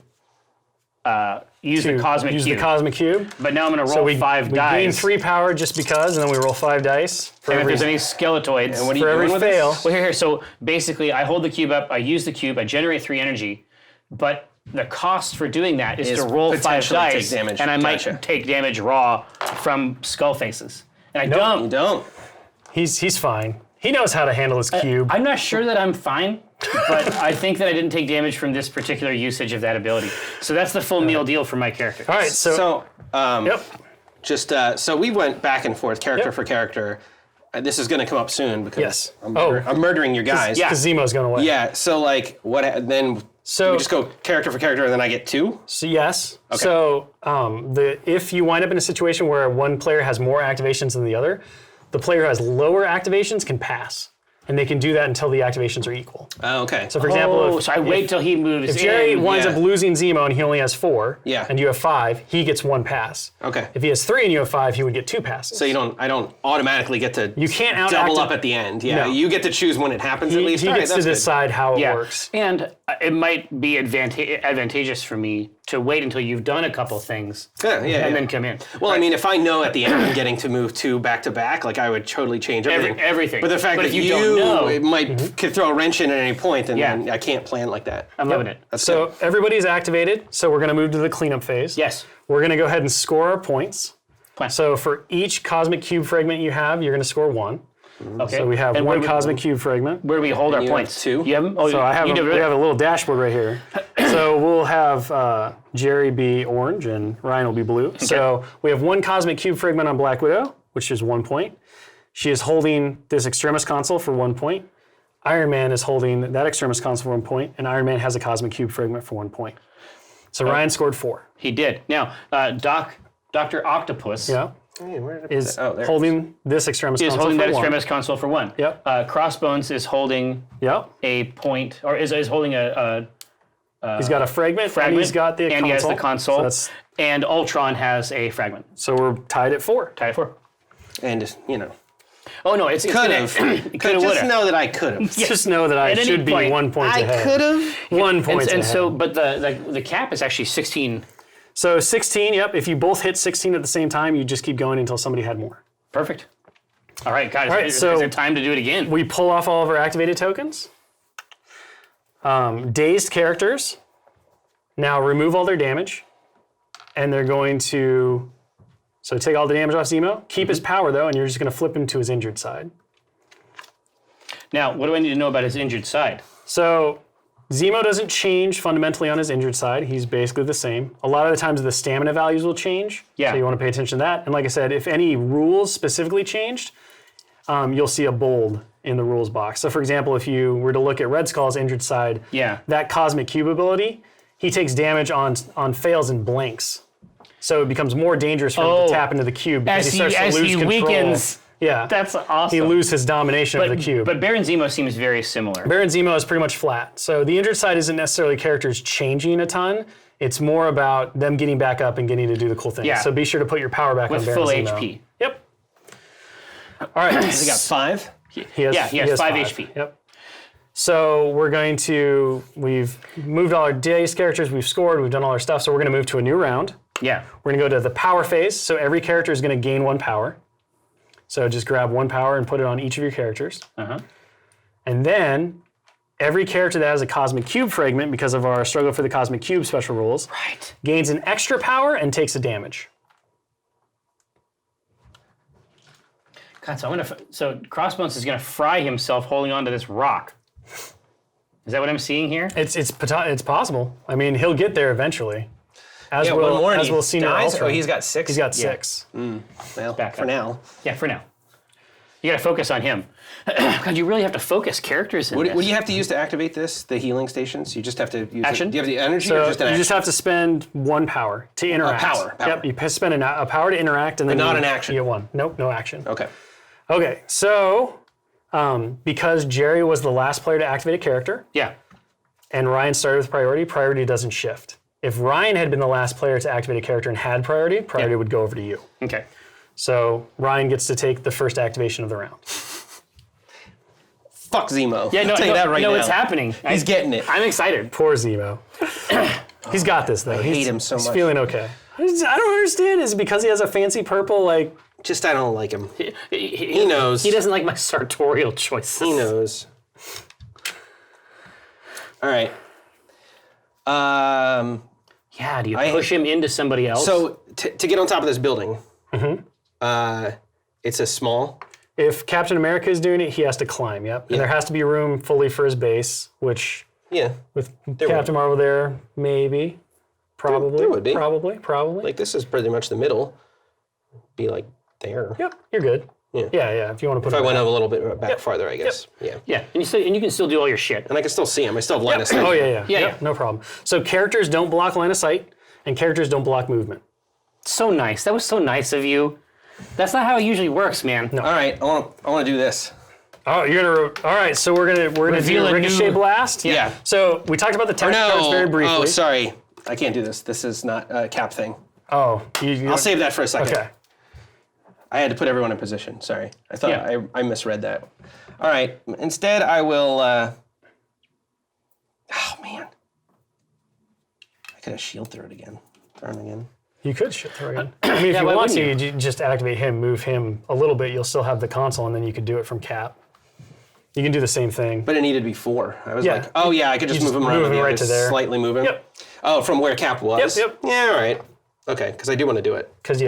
use the Cosmic Use Cube. the Cosmic Cube. But now I'm going to roll 5 we dice. gain 3 power just because, and then we roll 5 dice. For And if every, there's any skeletoids. And what are you for every doing with fail. this? Well, here. So basically, I hold the cube up, I use the cube, I generate 3 energy, but the cost for doing that is to roll 5 potentially take dice, damage. and I might Gotcha. take damage raw from skull faces. And I You don't. don't. He's fine. He knows how to handle his cube. I'm not sure that I'm fine, but I think that I didn't take damage from this particular usage of that ability. So that's the full meal deal for my character. All right, so yep. Just so we went back and forth, character for character. This is going to come up soon because Yes. I'm murdering your guys. yeah. Because Zemo's going away. Yeah. So like, then So we just go character for character, and then I get 2. So yes. Okay. So if you wind up in a situation where one player has more activations than the other, the player who has lower activations can pass. And they can do that until the activations are equal. Oh, okay. So for example, so I wait till he moves if Jerry in. winds up losing Zemo and he only has 4, Yeah. and you have 5, he gets 1 pass. Okay. If he has 3 and you have 5, he would get 2 passes. So I don't automatically get to You can't double up at the end. Yeah, No. you get to choose when it happens at least. He All right, gets to that's good. decide how it Yeah. works. And it might be advantageous for me to wait until you've done a couple things and then come in. Well, I mean, if I know at the end I'm getting to move 2 back to back, like I would totally change everything. Everything. But the fact But that if you don't know- it might could throw a wrench in at any point, and Yeah. then I can't plan like that. I'm loving it. That's So good. everybody's activated, so we're going to move to the cleanup phase. Yes. We're going to go ahead and score our points. Fine. So for each Cosmic Cube fragment you have, you're going to score 1. Okay. So we have And 1 Cosmic Cube fragment. Where do we hold our you have points? 2? You have them? Oh, So I have you do we it. have a little dashboard right here. So So we'll have Jerry be orange and Ryan will be blue. Okay. So we have 1 Cosmic Cube Fragment on Black Widow, which is 1 point. She is holding this Extremis console for 1 point. Iron Man is holding that Extremis console for 1 point, and Iron Man has a Cosmic Cube Fragment for 1 point. So Ryan scored 4. He did. Now, Dr. Octopus is holding this Extremis console for 1. Is holding that Extremis console for 1. Yep. Crossbones is holding a point, or is holding a he's got a fragment, and he's got the console. And he has the console, and Ultron has a fragment. So we're tied at 4. Tied at 4. And, you know. Oh, no, it's could have. Just know that I could have. Just know that I should be 1 point ahead. I could have. 1 point ahead. And so, but the cap is actually 16. So 16, yep. If you both hit 16 at the same time, you just keep going until somebody had more. Perfect. All right, guys. Is there time to do it again? We pull off all of our activated tokens. Dazed characters now remove all their damage, and they're going to take all the damage off Zemo, keep his power though, and you're just going to flip him to his injured side. Now, what do I need to know about his injured side? So Zemo doesn't change fundamentally on his injured side. He's basically the same. A lot of the times the stamina values will change, so you want to pay attention to that. And like I said, if any rules specifically changed, you'll see a bold in the rules box. So for example, if you were to look at Red Skull's injured side, that Cosmic Cube ability, he takes damage on fails and blanks. So it becomes more dangerous for him to tap into the cube because he starts to lose control. Weakens. Yeah. That's awesome. He loses his domination of the cube. But Baron Zemo seems very similar. Baron Zemo is pretty much flat. So the injured side isn't necessarily characters changing a ton. It's more about them getting back up and getting to do the cool things. Yeah. So be sure to put your power back on Baron Zemo. With full HP. Yep. All right. Has he got 5? He has 5 HP. Yep. So we've moved all our dazed characters, we've scored, we've done all our stuff, so we're going to move to a new round. Yeah. We're going to go to the power phase, so every character is going to gain 1 power. So just grab 1 power and put it on each of your characters. And then every character that has a Cosmic Cube fragment, because of our struggle for the Cosmic Cube special rules, gains an extra power and takes a damage. God, so Crossbones is going to fry himself holding onto this rock. Is that what I'm seeing here? It's possible. I mean, he'll get there eventually. As will Senior Ultron. Oh, he's got 6? He's got 6. Well, for now. Yeah, for now. You got to focus on him. God, you really have to focus characters in this. What do you have to use to activate this? The healing stations? You just have to use action? Do you have the energy so or just an action? You just have to spend 1 power to interact. Power. Yep, you spend a power to interact and then not an action. You get 1. Nope, no action. Okay, so because Jerry was the last player to activate a character, and Ryan started with priority doesn't shift. If Ryan had been the last player to activate a character and had priority would go over to you. Okay. So Ryan gets to take the first activation of the round. Fuck Zemo. Yeah, I'll tell you that right now. No, it's happening. He's getting it. I'm excited. Poor Zemo. He's got this, though. I hate him so much. He's feeling okay. I don't understand. Is it because he has a fancy purple, I don't like him. He knows. He doesn't like my sartorial choices. He knows. All right. Do you push him into somebody else? So to get on top of this building, it's a small. If Captain America is doing it, he has to climb. Yep. And there has to be room fully for his base, which with Captain Marvel there, maybe, probably, there would be. probably. Like this is pretty much the middle. Be like there. Yep. You're good. Yeah. If you want to put. If I went up a little bit back farther, I guess. Yep. Yeah. And you can still do all your shit. And I can still see him. I still have line of sight. Oh yeah. No problem. So characters don't block line of sight, and characters don't block movement. So nice. That was so nice of you. That's not how it usually works, man. No. All right. I want to do this. Oh, you're gonna. All right. So we're gonna do a ricochet blast. Yeah. So we talked about the tech cards very briefly. Oh, sorry. I can't do this. This is not a cap thing. Oh, I'll save that for a second. Okay. I had to put everyone in position. Sorry. I thought I misread that. All right. Instead, I will. Oh man. I could have shield throw it again. Throw him again. You could shield throw again. I mean, if you want to, you just activate him, move him a little bit. You'll still have the console, and then you could do it from cap. You can do the same thing. But it needed to be 4. I was like, oh yeah, I could just move him around right to there. Slightly move him. Yep. Oh, from where cap was. Yep. Yeah. All right. Okay, because I do want to do it. Because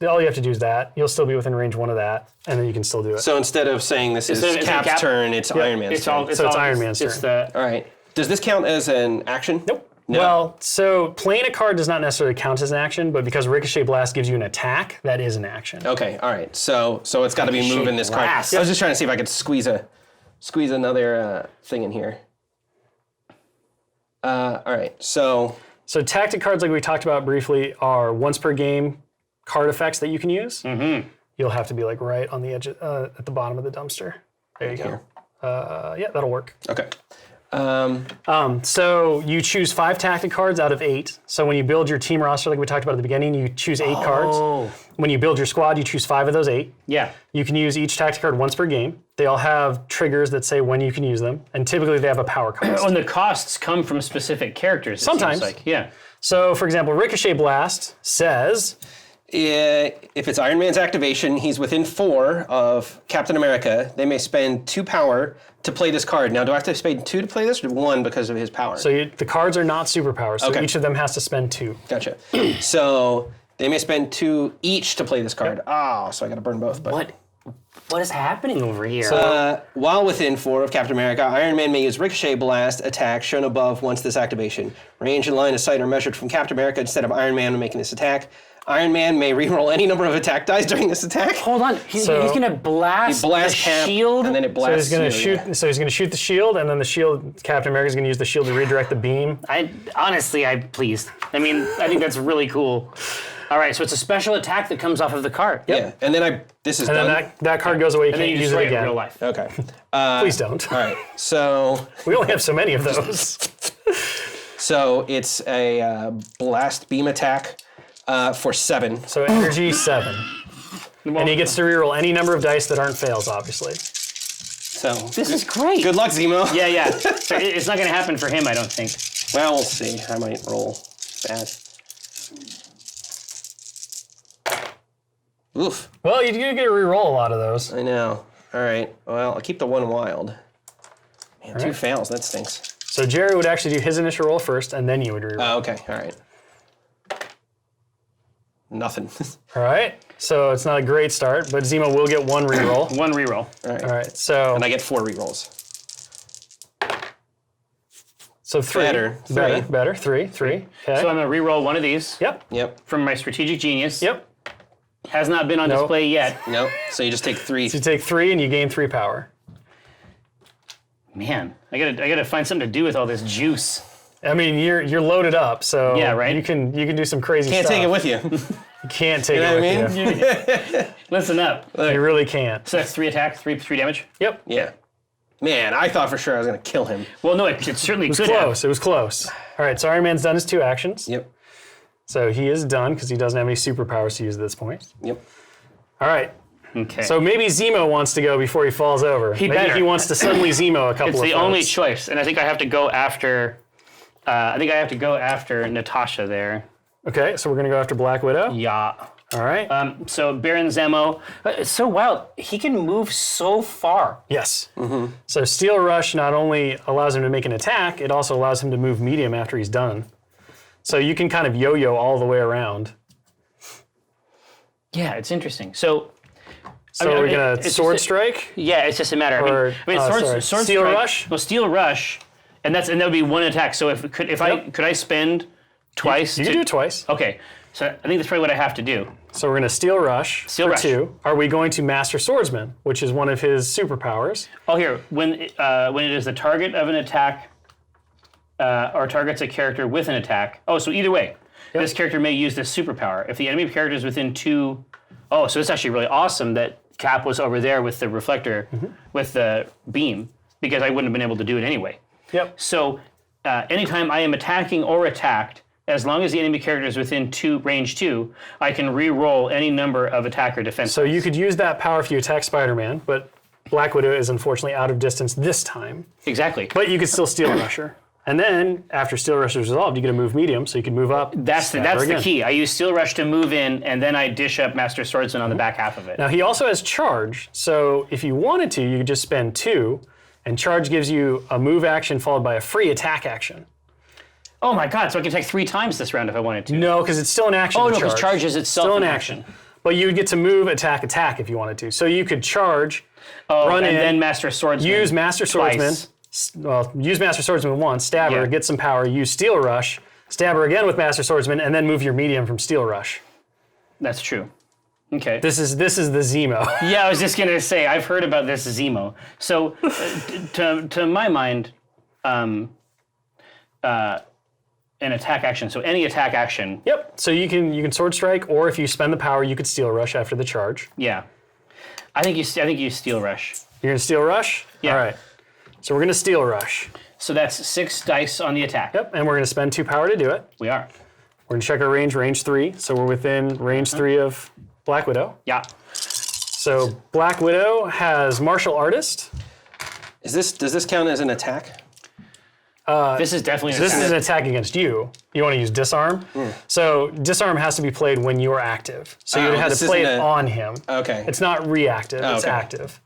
all you have to do is that. You'll still be within range 1 of that, and then you can still do it. So instead of saying this is Cap's turn, it's Iron Man's turn. It's Iron Man's turn. All right. Does this count as an action? Nope. No. Well, so playing a card does not necessarily count as an action, but because Ricochet Blast gives you an attack, that is an action. Okay, all right. So it's got to be moving this card. Blast. I was just trying to see if I could squeeze another thing in here. All right, so tactic cards, like we talked about briefly, are once per game card effects that you can use. Mm-hmm. You'll have to be like right on the edge at the bottom of the dumpster. There you go. Yeah, that'll work. Okay. So you choose 5 tactic cards out of 8. So when you build your team roster, like we talked about at the beginning, you choose 8 cards. When you build your squad, you choose 5 of those 8. Yeah. You can use each tactic card once per game. They all have triggers that say when you can use them, and typically they have a power cost. And the costs come from specific characters. Sometimes. It seems like. Yeah. So, for example, Ricochet Blast says, if it's Iron Man's activation, he's within 4 of Captain America. They may spend 2 power to play this card. Now, do I have to spend 2 to play this, or 1 because of his power? so the cards are not superpowers, so Okay. each of them has to spend 2. Gotcha. So they may spend 2 each to play this card. Oh, so I got to burn both. But What is happening over here? while within 4 of Captain America, Iron Man may use Ricochet Blast attack shown above once this activation. Range and line of sight are measured from Captain America instead of Iron Man when making this attack. Iron Man may reroll any number of attack dice during this attack. Hold on. He's going to blast the Cap, shield. and then it blasts. So he's going to shoot the shield, and then the shield, Captain America's going to use the shield to redirect the beam. I'm pleased. I mean, I think that's really cool. All right, so it's a special attack that comes off of the card. Yeah, and then this is done. Then that card goes away. You And then can't you use destroy it it in again. real life. Okay. Please don't. All right. So We only have so many of those. it's a blast beam attack for 7. So energy 7. And he gets to reroll any number of dice that aren't fails, obviously. So This is great. good luck, Zemo. Yeah. So it's not going to happen for him, I don't think. Well, we'll see. I might roll bad. Oof. Well, you do get to reroll a lot of those. I know. All right. Well, I'll keep the 1 wild. Man, 2 fails. That stinks. So Jerry would actually do his initial roll first, and then you would reroll. Oh, okay. All right. Nothing. All right. So it's not a great start, but Zemo will get 1 reroll. 1 reroll. All right. All right. So And I get 4 rerolls. 3. Better. 3. Okay. So I'm going to reroll one of these Yep. Yep. from my strategic genius. Yep. Has not been on display yet. Nope. So you just take 3. So you take 3 and you gain 3 power. Man, I gotta find something to do with all this juice. I mean, you're loaded up, so Yeah, right. You can do some crazy Can't stuff. take it with you. You can't take You know it what I with mean? you. Listen up. You really can't. So that's 3 attack, 3 damage. Yep. Yeah. Man, I thought for sure I was going to kill him. Well, no, it certainly could Close. It was close. All right. So Iron Man's done his 2 actions. Yep. So he is done because he doesn't have any superpowers to use at this point. Yep. All right. Okay. So maybe Zemo wants to go before he falls over. Maybe better. he wants to suddenly Zemo a couple it's of the only folks. choice, and I think I have to go after. Natasha there. Okay. So we're gonna go after Black Widow. Yeah. All right. So Baron Zemo, it's so wild. He can move so far. Yes. Mm-hmm. So Steel Rush not only allows him to make an attack, it also allows him to move medium after he's done. So you can kind of yo-yo all the way around. Yeah, it's interesting. So We're gonna it's sword just strike. Yeah, it's just a matter. Or, sword Steel strike, Rush? Well, Steel Rush, and that would be 1 attack. So could I spend twice? You can do it twice. Okay, so I think that's probably what I have to do. So we're gonna Steel Rush Steel for Rush. 2. Are we going to Master Swordsman, which is one of his superpowers? Oh, here when it is the target of an attack, or targets a character with an attack. Oh, so either way, this character may use this superpower if the enemy character is within 2. Oh, so it's actually really awesome that Cap was over there with the reflector, with the beam, because I wouldn't have been able to do it anyway. Yep. So anytime I am attacking or attacked, as long as the enemy character is within range 2, I can re-roll any number of attack or defense. So you could use that power if you attack Spider-Man, but Black Widow is unfortunately out of distance this time. Exactly. But you could still Steel Rush her. And then, after Steel Rush is resolved, you get a move medium, so you can move up. That's the key. I use Steel Rush to move in, and then I dish up Master Swordsman on the back half of it. Now, he also has Charge, so if you wanted to, you could just spend 2, and Charge gives you a move action followed by a free attack action. Oh my god, so I can take 3 times this round if I wanted to. No, because it's still an action. Oh to no, because charge. charge is itself Still an an action. But you would get to move, attack if you wanted to. So you could charge, run and in, then Master Swordsman. use Master Swordsman, twice. use Master Swordsman once, stab her, get some power, use Steel Rush, stab her again with Master Swordsman, and then move your medium from Steel Rush. That's true. Okay. This is the Zemo. Yeah, I was just gonna say I've heard about this Zemo. So, to my mind, an attack action. So any attack action. Yep. So you can Sword Strike, or if you spend the power, you could Steel Rush after the charge. Yeah. I think you Steel Rush. You're gonna Steel Rush. Yeah. All right. So we're gonna Steel Rush. So that's 6 dice on the attack. Yep. And we're gonna spend 2 power to do it. We are. We're gonna check our range 3. So we're within range 3 of Black Widow. Yeah. So Black Widow has Martial Artist. Does this count as an attack? This is definitely an This attack. is an attack against you. You want to use Disarm. So Disarm has to be played when you're active. So you'd have to play it on him. Okay. It's not reactive, it's okay. active.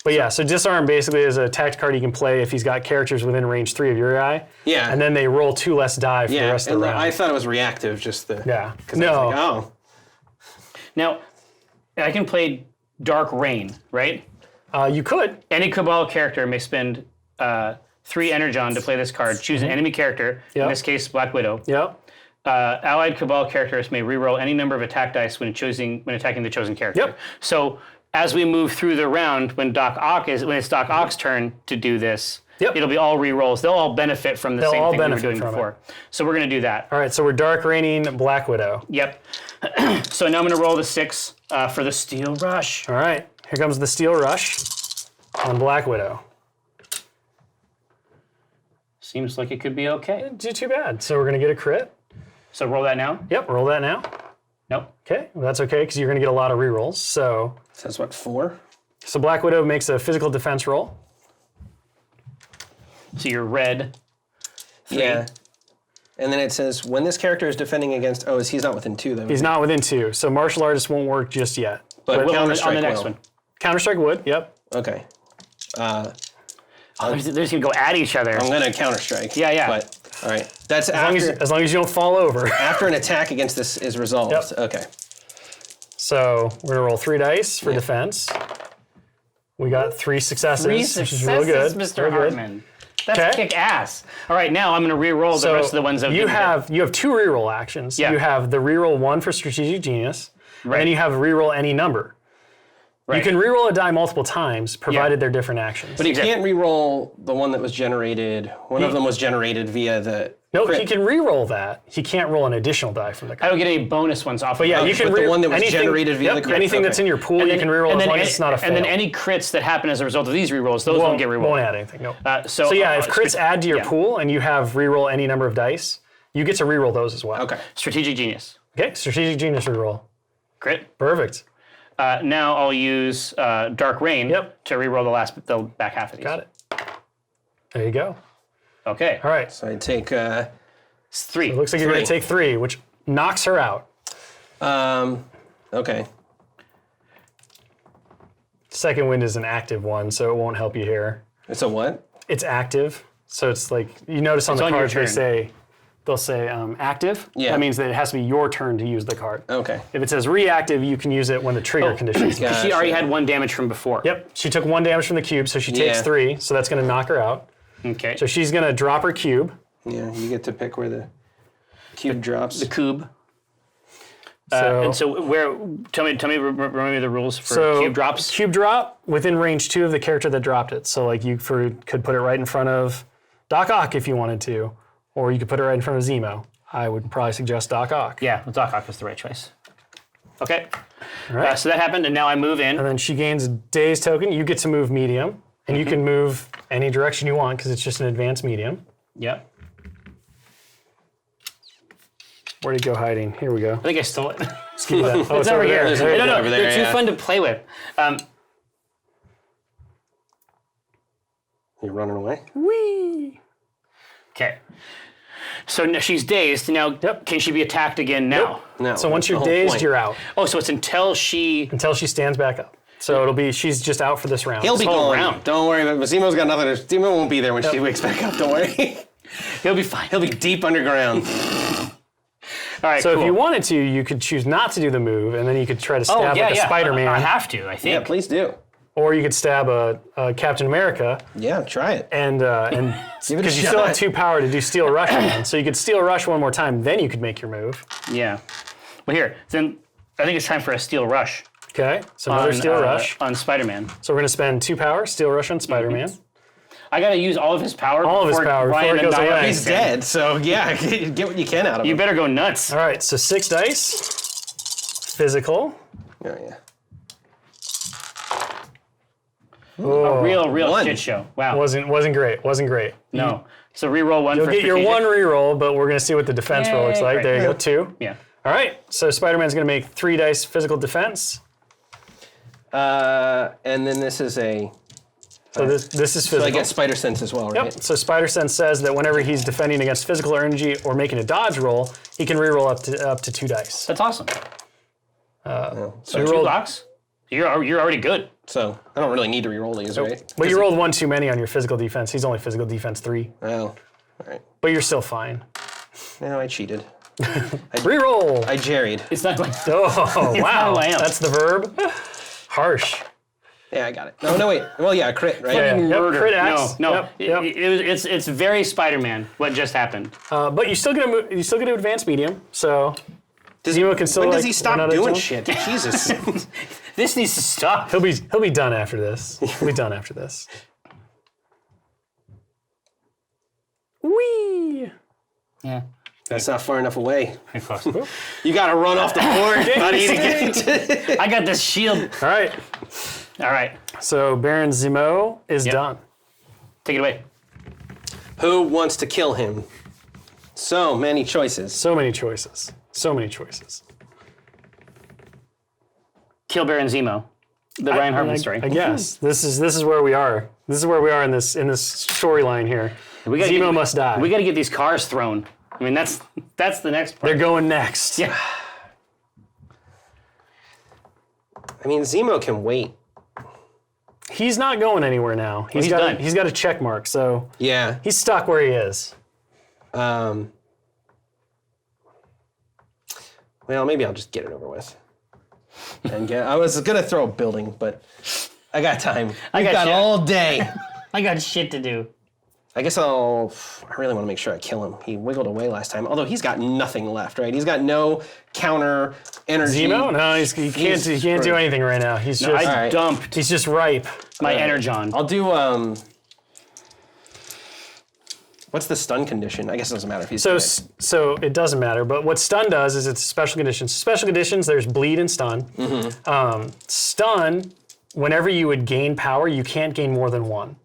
But yeah, so Disarm basically is a tact card you can play if he's got characters within range 3 of your guy. Yeah. And then they roll 2 less die for the rest of the round. I thought it was reactive, just the... Yeah. No. Oh. Now, I can play Dark Rain, right? You could. Any Cabal character may spend 3 Energon to play this card. Choose an enemy character, in this case, Black Widow. Yep. Allied Cabal characters may reroll any number of attack dice when attacking the chosen character. Yep. So as we move through the round, when it's Doc Ock's turn to do this, it'll be all rerolls. They'll all benefit from the same thing we were doing before. So we're going to do that. All right, so we're Dark Raining Black Widow. Yep. So now I'm going to roll the 6 for the Steel Rush. All right, here comes the Steel Rush on Black Widow. Seems like it could be okay. Didn't do too bad. So we're going to get a crit. So roll that now? Yep, roll that now. Nope. Okay, well, that's okay because you're going to get a lot of rerolls. So that's what, 4? So Black Widow makes a physical defense roll. So you're red. 3. Yeah. And then it says, when this character is defending against... Oh, he's not within 2, though. He's not within 2, so Martial Artist won't work just yet. But on the next one. Counter-Strike would, yep. Okay. They're just going to go at each other. I'm going to counter-strike. Yeah, yeah. But, all right. That's As long as you don't fall over. after an attack against this is resolved. Yep. Okay. So we're going to roll 3 dice for defense. We got 3 successes, 3 which successes, is real good. Mr. Real good. Hartman. That's kick ass. All right, now I'm going to re-roll the rest of the ones that you have 2 reroll actions. Yeah. You have the reroll 1 for Strategic Genius, and you have reroll any number. Right. You can reroll a die multiple times, provided they're different actions. But he can't re-roll the one that was generated. One of them was generated via the... No, crit. he can re-roll that. He can't roll an additional die from the card. I don't get any bonus ones off But of yeah, that. you can But the one that was generated via the crit. Anything that's in your pool, you can reroll as long as it's not a fail. And then any crits that happen as a result of these rerolls, those won't get rerolled. Won't add anything, no. So yeah, if crits add to your pool and you have reroll any number of dice, you get to reroll those as well. Okay. Strategic Genius. Okay, Strategic Genius reroll. Crit. Perfect. Now I'll use Dark Rain to reroll the back half of these. Got it. There you go. Okay. All right. So I take... It's 3. It looks like you're going to take 3, which knocks her out. Okay. Second wind is an active one, so it won't help you here. It's a what? It's active, so it's like, you notice on the cards they'll say active. Yeah. That means that it has to be your turn to use the card. Okay. If it says reactive, you can use it when the trigger condition is met. She already had 1 damage from before. Yep, she took 1 damage from the cube, so she takes 3, so that's going to knock her out. Okay. So she's going to drop her cube. Yeah, you get to pick where the cube drops. The cube. So, and so remind me the rules for cube drops. Cube drop within range 2 of the character that dropped it. So like you could put it right in front of Doc Ock if you wanted to, or you could put it right in front of Zemo. I would probably suggest Doc Ock. Yeah, well, Doc Ock was the right choice. Okay. All right. So that happened, and now I move in. And then she gains a Daze token. You get to move medium, and you can move any direction you want because it's just an advanced medium. Yep. Where'd he go hiding? Here we go. I think I stole it. Keep that. Oh, It's over here. There's a No, over there, they're too yeah. fun to play with. You're running away? Whee! Okay. So now she's dazed. Now, can she be attacked again now? No. So once that's you're the whole dazed, point. you're out Oh, so it's until she... until she stands back up. So it'll be she's just out for this round. He'll be whole gone. round. Don't worry about it. Zemo's got nothing. Zemo won't be there when she wakes back up. Don't worry. He'll be fine. He'll be deep underground. All right, So cool. if you wanted to, you could choose not to do the move, and then you could try to stab like a Spider-Man. I have to, I think. Yeah, please do. Or you could stab a Captain America. Yeah, try it. And Give it a because you still have 2 power to do Steel Rush again. So you could Steel Rush one more time, then you could make your move. Yeah. Well, here, then I think it's time for a Steel Rush. Okay, so another Steel Rush. On Spider-Man. So we're going to spend 2 power, Steel Rush on Spider-Man. I got to use all of his power before it goes away. He's dead, so yeah, get what you can out of him. You better go nuts. All right, so 6 dice. Physical. Oh, yeah. A real One. shit show. Wow. Wasn't great. No. So re-roll 1 You'll for get your strategic. 1 reroll, but we're going to see what the defense roll looks like. Great. There you go, 2. Yeah. All right, so Spider-Man's going to make 3 dice physical defense. And then this is a... So this is physical. So I get Spider Sense as well, right? Yep. So Spider Sense says that whenever he's defending against physical energy or making a dodge roll, he can reroll up to 2 dice. That's awesome. So So you 2 rolled, blocks? You're already good. So I don't really need to re-roll these, right? but you rolled 1 too many on your physical defense. He's only physical defense 3, Oh, all right. but you're still fine. No, I cheated. Reroll. I jerried. It's not like Oh wow, who I am. that's the verb. Harsh. Yeah, I got it. No, wait. Well, yeah, crit, right? Yeah. Yep, murder. crit axe. No. Yep. It's very Spider-Man what just happened. But you still get to advance medium. So Zemo can still. When does like, he stop run out of doing zone. shit? Jesus. This needs to stop. He'll be done after this. He'll be done after this. Whee! Yeah. That's not far enough away. Close. You got to run off the board, buddy, to get I got this shield. All right. All right. So Baron Zemo is done. Take it away. Who wants to kill him? So many choices. So many choices. So many choices. Kill Baron Zemo. The Ryan Hartman story. I guess this is where we are. This is where we are in this storyline here. Zemo must die. We got to get these cars thrown. I mean, that's the next part. They're going next. Yeah. I mean, Zemo can wait. He's not going anywhere now. He's done. He's got a check mark, so Yeah. he's stuck where he is. Well, maybe I'll just get it over with. And I was gonna throw a building, but I got time. I got shit. all day. I got shit to do. I guess I really want to make sure I kill him. He wiggled away last time, although he's got nothing left, right? He's got no counter energy. Zemo? No, he can't do anything right now. He's just I dumped he's just ripe. my energon. I'll do what's the stun condition? I guess it doesn't matter if he's dead. So it doesn't matter. But what stun does is it's special conditions. Special conditions, there's bleed and stun. Stun, whenever you would gain power, you can't gain more than 1.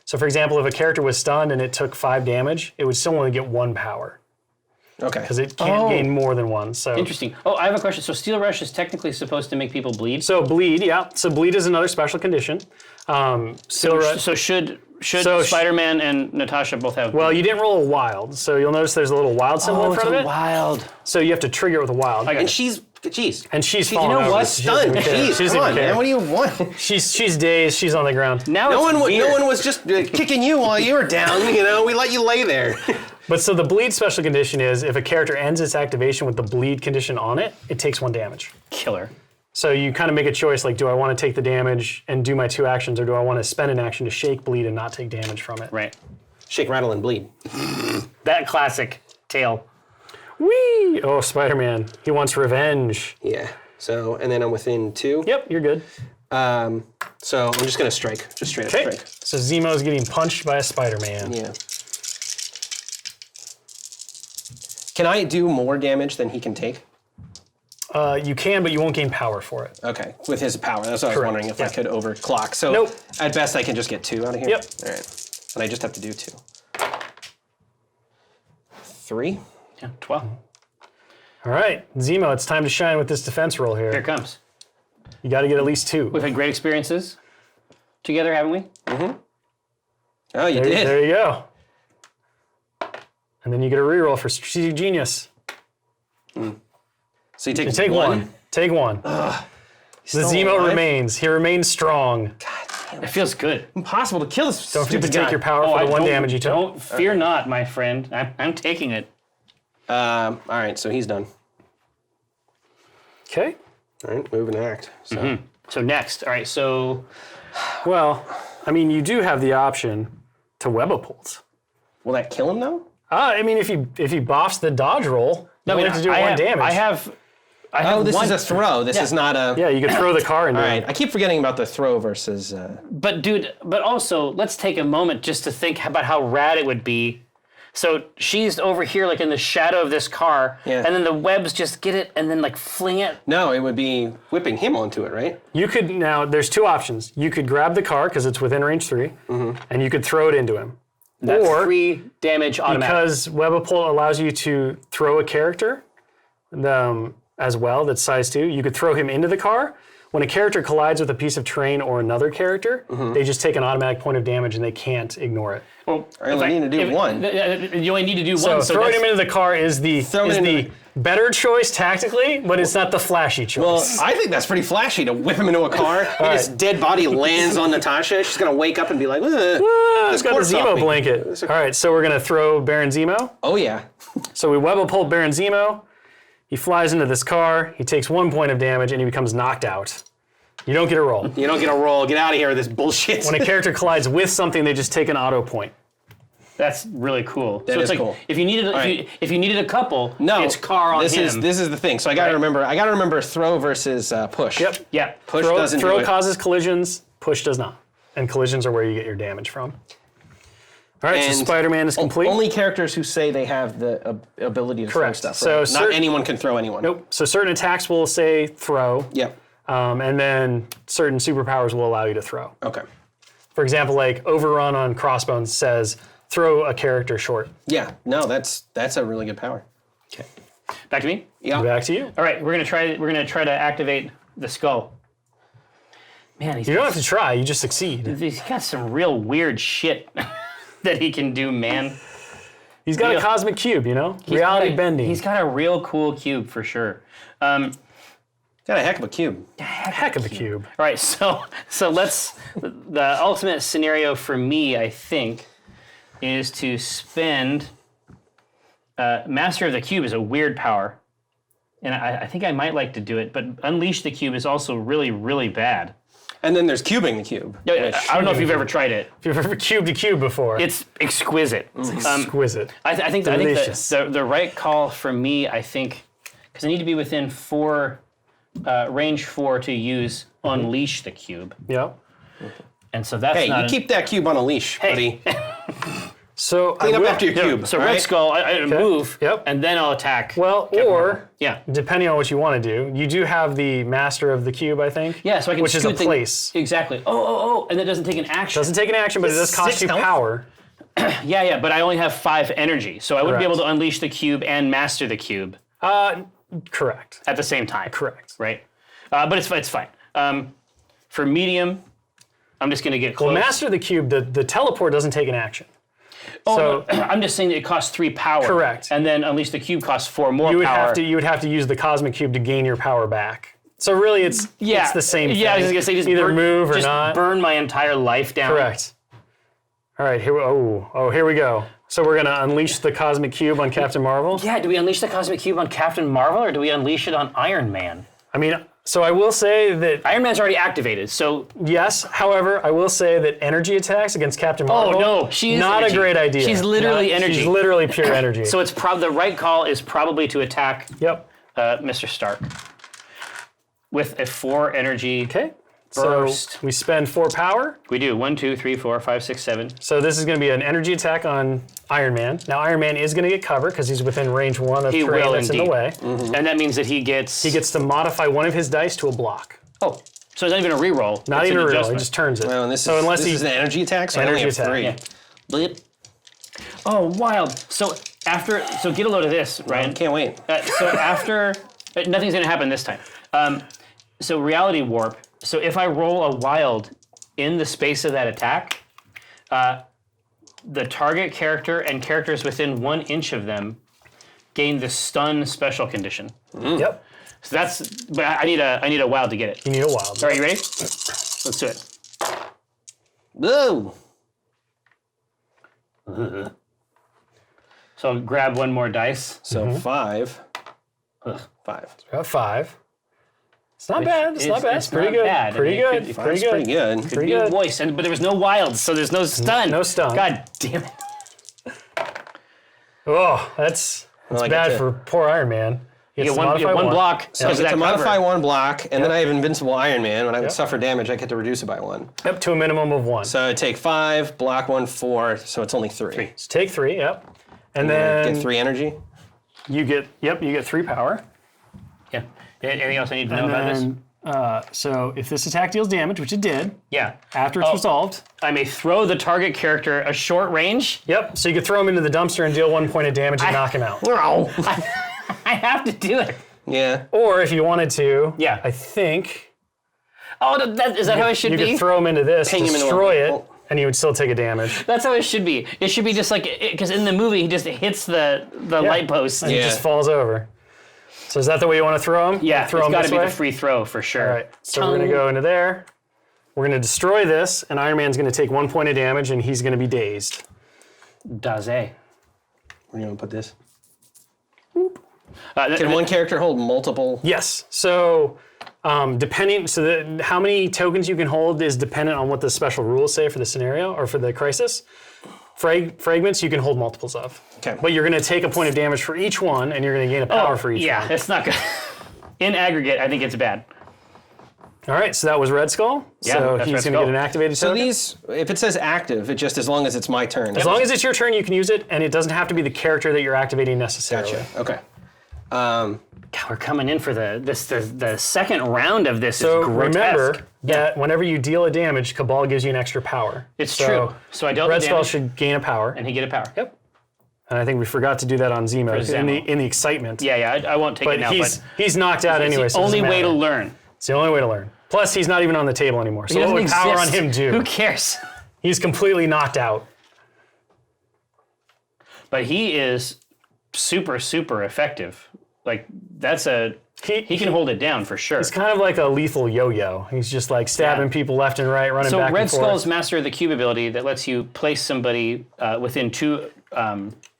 So for example, if a character was stunned and it took 5 damage, it would still only get 1 power Okay. because it can't gain more than 1. So Interesting. Oh, I have a question. So Steel Rush is technically supposed to make people bleed. So bleed, yeah. So bleed is another special condition. So should Spider-Man and Natasha both have? Well, you didn't roll a wild, so you'll notice there's a little wild symbol in front of it. wild. So you have to trigger it with a wild. And she's falling you know over. what? She doesn't Stunned. even care. Jeez, She doesn't come even on, care. man. What do you want? She's dazed. She's on the ground. Now No it's one weird. was just kicking you while you were down. You know, we let you lay there. But so the bleed special condition is if a character ends its activation with the bleed condition on it, it takes 1 damage. Killer. So you kind of make a choice like, do I want to take the damage and do my 2 actions, or do I want to spend an action to shake bleed and not take damage from it? Right. Shake, rattle, and bleed. That classic tale. Whee! Oh, Spider-Man. He wants revenge. Yeah. So, and then I'm within 2. Yep, you're good. So I'm just gonna strike. Just straight up strike. So Zemo's getting punched by a Spider-Man. Yeah. Can I do more damage than he can take? You can, but you won't gain power for it. Okay, with his power. That's what I was Correct. wondering if I could overclock. So Nope. at best I can just get 2 out of here? Yep. All right. And I just have to do 2. 3. Yeah, 12. All right, Zemo, it's time to shine with this defense roll Here it here. comes. You got to get at least 2. We've had great experiences together, haven't we? Oh, you did. There you go. And then you get a reroll for strategic genius. So you take, Take 1. Take 1. The Zemo alive? remains. He remains strong. It feels good. Impossible to kill this Don't forget stupid to take guy. your power for the 1 damage he took. Don't fear not, my friend. I'm taking it. All right, so he's done. Okay. All right, move and act. So So next, all right. So Well, I mean, you do have the option to web a pulse. Will that kill him though? I mean, if he boffs the dodge roll, you only have to do one damage. I have this one, is a throw. This is not a... Yeah, you could throw the car into All it. right, I keep forgetting about the throw versus... But also, let's take a moment just to think about how rad it would be. So she's over here, like in the shadow of this car, and then the webs just get it and then like fling it. No, it would be whipping him onto it, right? You could, now, there's two options. You could grab the car, because it's within range 3, and you could throw it into him. That's or 3 damage automatic. Because Webapult allows you to throw a character as well that's size 2, you could throw him into the car. When a character collides with a piece of terrain or another character, they just take an automatic point of damage and they can't ignore it. Well, I only need to do one. You only need to do So one. throwing him into the car is the better choice tactically, but it's not the flashy Well, choice. I think that's pretty flashy to whip him into a car. And his dead body lands on Natasha. She's going to wake up and be like, It's got a Zemo blanket. All right, so we're going to throw Baron Zemo. Oh, yeah. So we Webapult Baron Zemo. He flies into this car. He takes 1 point of damage and he becomes knocked out. You don't get a roll. You don't get a roll. Get out of here with this bullshit. When a character collides with something, they just take an auto point. That's really cool. That is like, cool. If you needed a couple, No, it's car on him. This is the thing. So I got to remember throw versus push. Yep. Yeah. Push doesn't do Throw it. causes collisions. Push does not. And collisions are where you get your damage from. All right, so And Spider-Man is complete. Only characters who say they have the ability to Correct. throw stuff. So Right? Not anyone can throw anyone. Nope. So certain attacks will say throw. Yep. And then certain superpowers will allow you to throw. Okay. For example, like Overrun on Crossbones says throw a character short. Yeah. No, that's a really good power. Okay. Back to me. Yeah. Back to you. All right, we're gonna try to activate the skull. Man, You don't have to try, you just succeed. he's got some real weird shit that he can do, man. He's got a cosmic cube, Reality bending. He's got a real cool cube for sure. Got a heck of a cube. heck of a cube. All right, so let's. The ultimate scenario for me, I think, is to spend. Master of the Cube is a weird power, and I think I might like to do it. But Unleash the Cube is also really, really bad. And then there's cubing the cube. I don't know if you've ever tried it. If you've ever cubed a cube before. It's exquisite. exquisite. I think Delicious. the right call for me, I think, because I need to be within range 4 to use Unleash the Cube. Yep. And so that's Hey, not you keep that cube on a leash, buddy. So Clean up after your cube. So all Red right? Skull, I move, Yep. and then I'll attack. Well, Captain or Marvel. Yeah. depending on what you want to do, you do have the Master of the Cube, I think. Yeah, so I can which is a scoot things- place. Exactly. Oh, and that doesn't take an action. Doesn't take an action, but it does cost 6 you health? power. Yeah, but I only have 5 energy, so I wouldn't be Correct. able to unleash the cube and master the cube Correct. at the same time. Correct. Right? But it's fine. For medium, I'm just going to get close. Well, Master of the Cube, the teleport doesn't take an action. Oh, so no, I'm just saying that it costs 3 power. Correct. And then unleash the cube costs 4 more you would power. have to use the Cosmic Cube to gain your power back. So really, it's the same thing. Yeah, I was going to say just either move or just not. burn my entire life down. Correct. All right, here we go. So we're gonna unleash the Cosmic Cube on Captain Marvel. Yeah, do we unleash the Cosmic Cube on Captain Marvel, or do we unleash it on Iron Man? I mean, so I will say that Iron Man's already activated, so... yes. However, I will say that energy attacks against Captain Marvel. no, she is not energy. a great idea. She's literally energy. She's literally pure energy. So it's the right call is probably to attack yep. Mr. Stark with a 4 energy Okay. burst. So we spend 4 power. We do 1, 2, 3, 4, 5, 6, 7. So this is going to be an energy attack on Iron Man. Now Iron Man is going to get cover because he's within range 1 of He terrain will that's in indeed. the way. And that means that he gets... He gets to modify one of his dice to a block. Oh, so it's not even a reroll. Not It's even an a reroll. He adjustment. just turns it. Well, and this so is, unless this he is an energy attack, so I only Energy have attack, 3. Yeah. Bleep. Oh, wild. So get a load of this, Ryan. Can't wait. So after, nothing's going to happen this time. So reality warp. So if I roll a wild in the space of that attack, the target character and characters within 1 inch of them gain the stun special condition. Yep. So but I need a wild to get it. You need a wild. All right, you ready? Let's do it. Whoa. So I'll grab 1 more dice. So 5. 5. Got 5. It's not bad. It's not bad. It's pretty good. Bad. Pretty good. Pretty good. Pretty good. Pretty good. Voice, but there was no wilds, so there's no stun. No stun. God damn it. Oh, that's I bad get for poor Iron Man. You get one block. So I get to modify 1 block, and then I have Invincible Iron Man. When I would suffer damage, I get to reduce it by 1. Up to a minimum of 1. So I take 5, block 1, 4, so it's only 3. So take 3, yep. And then get 3 energy. you get 3 power. Yeah. Anything else I need to know about this? So if this attack deals damage, which it did, Yeah. after it's resolved. I may throw the target character a short range. Yep, so you could throw him into the dumpster and deal 1 point of damage and knock him out. No. I have to do it. Yeah. Or if you wanted to, Yeah. I think Oh, is that how it should you be? could throw him into this, Ping him into destroy one. it, and you would still take a damage. That's how it should be. It should be just like, because in the movie, he just hits the light post. And he Yeah. just falls over. So is that the way you want to throw him? Yeah, throw it's him got to this be way? the free throw for sure. All right, so we're going to go into there. We're going to destroy this, and Iron Man's going to take 1 point of damage, and he's going to be dazed. Daze. Where do you want to put this? Can Can one character hold multiple? Yes. So how many tokens you can hold is dependent on what the special rules say for the scenario or for the crisis. Fragments you can hold multiples of. Okay. But you're going to take a point of damage for each one, and you're going to gain a power for each Yeah, one. it's not good. In aggregate, I think it's bad. All right, so that was Red Skull. Yeah, so that's he's Red going to Skull. get an activated So token. these, if it says active, it just as long as it's my turn. As long as it's your turn, you can use it, and it doesn't have to be the character that you're activating necessarily. Gotcha. Okay. God, we're coming in for the second round of this. So is grotesque. remember that whenever you deal a damage, Cabal gives you an extra power. It's true. So I dealt Red the Skull damage, should gain a power. and he get a power. Yep. And I think we forgot to do that on Zemo Zemo. in the excitement. Yeah, I won't take But it now. he's knocked out it's anyway. the So it only doesn't way to matter. learn. It's the only way to learn. Plus, he's not even on the table anymore. So He what doesn't would power on exist. him do? Who cares? He's completely knocked out. But he is super, super effective. Like he can hold it down for sure. It's kind of like a lethal yo-yo. He's just like stabbing people left and right, running So back Red and forth. Skull's Master of the Cube ability that lets you place somebody within 2.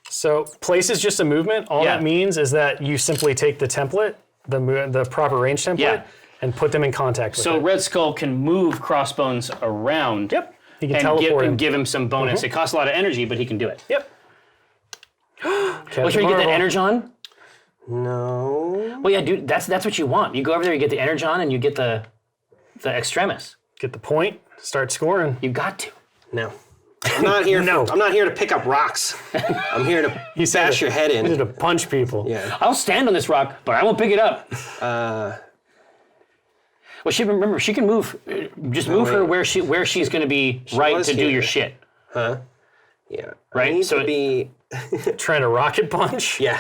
So place is just a movement. All Yeah. that means is that you simply take the template, the proper range template, Yeah. and put them in contact with So it. Red Skull can move Crossbones around. Yep. He can And teleport him. give him some bonus. It costs a lot of energy, but he can do it. Yep. Well, should we get the Energon? No. Well, yeah, dude, that's what you want. You go over there, you get the Energon, and you get the Extremis. Get the point. Start scoring. You got to. No. I'm not here. No. I'm not here to pick up rocks. I'm here to bash your head He in. did to punch people. Yeah. I'll stand on this rock, but I won't pick it up. Well, she can move. Just move her where she's going to be right was to do here. your shit. Yeah. Right, I need so to be. Trying to rocket punch. Yeah.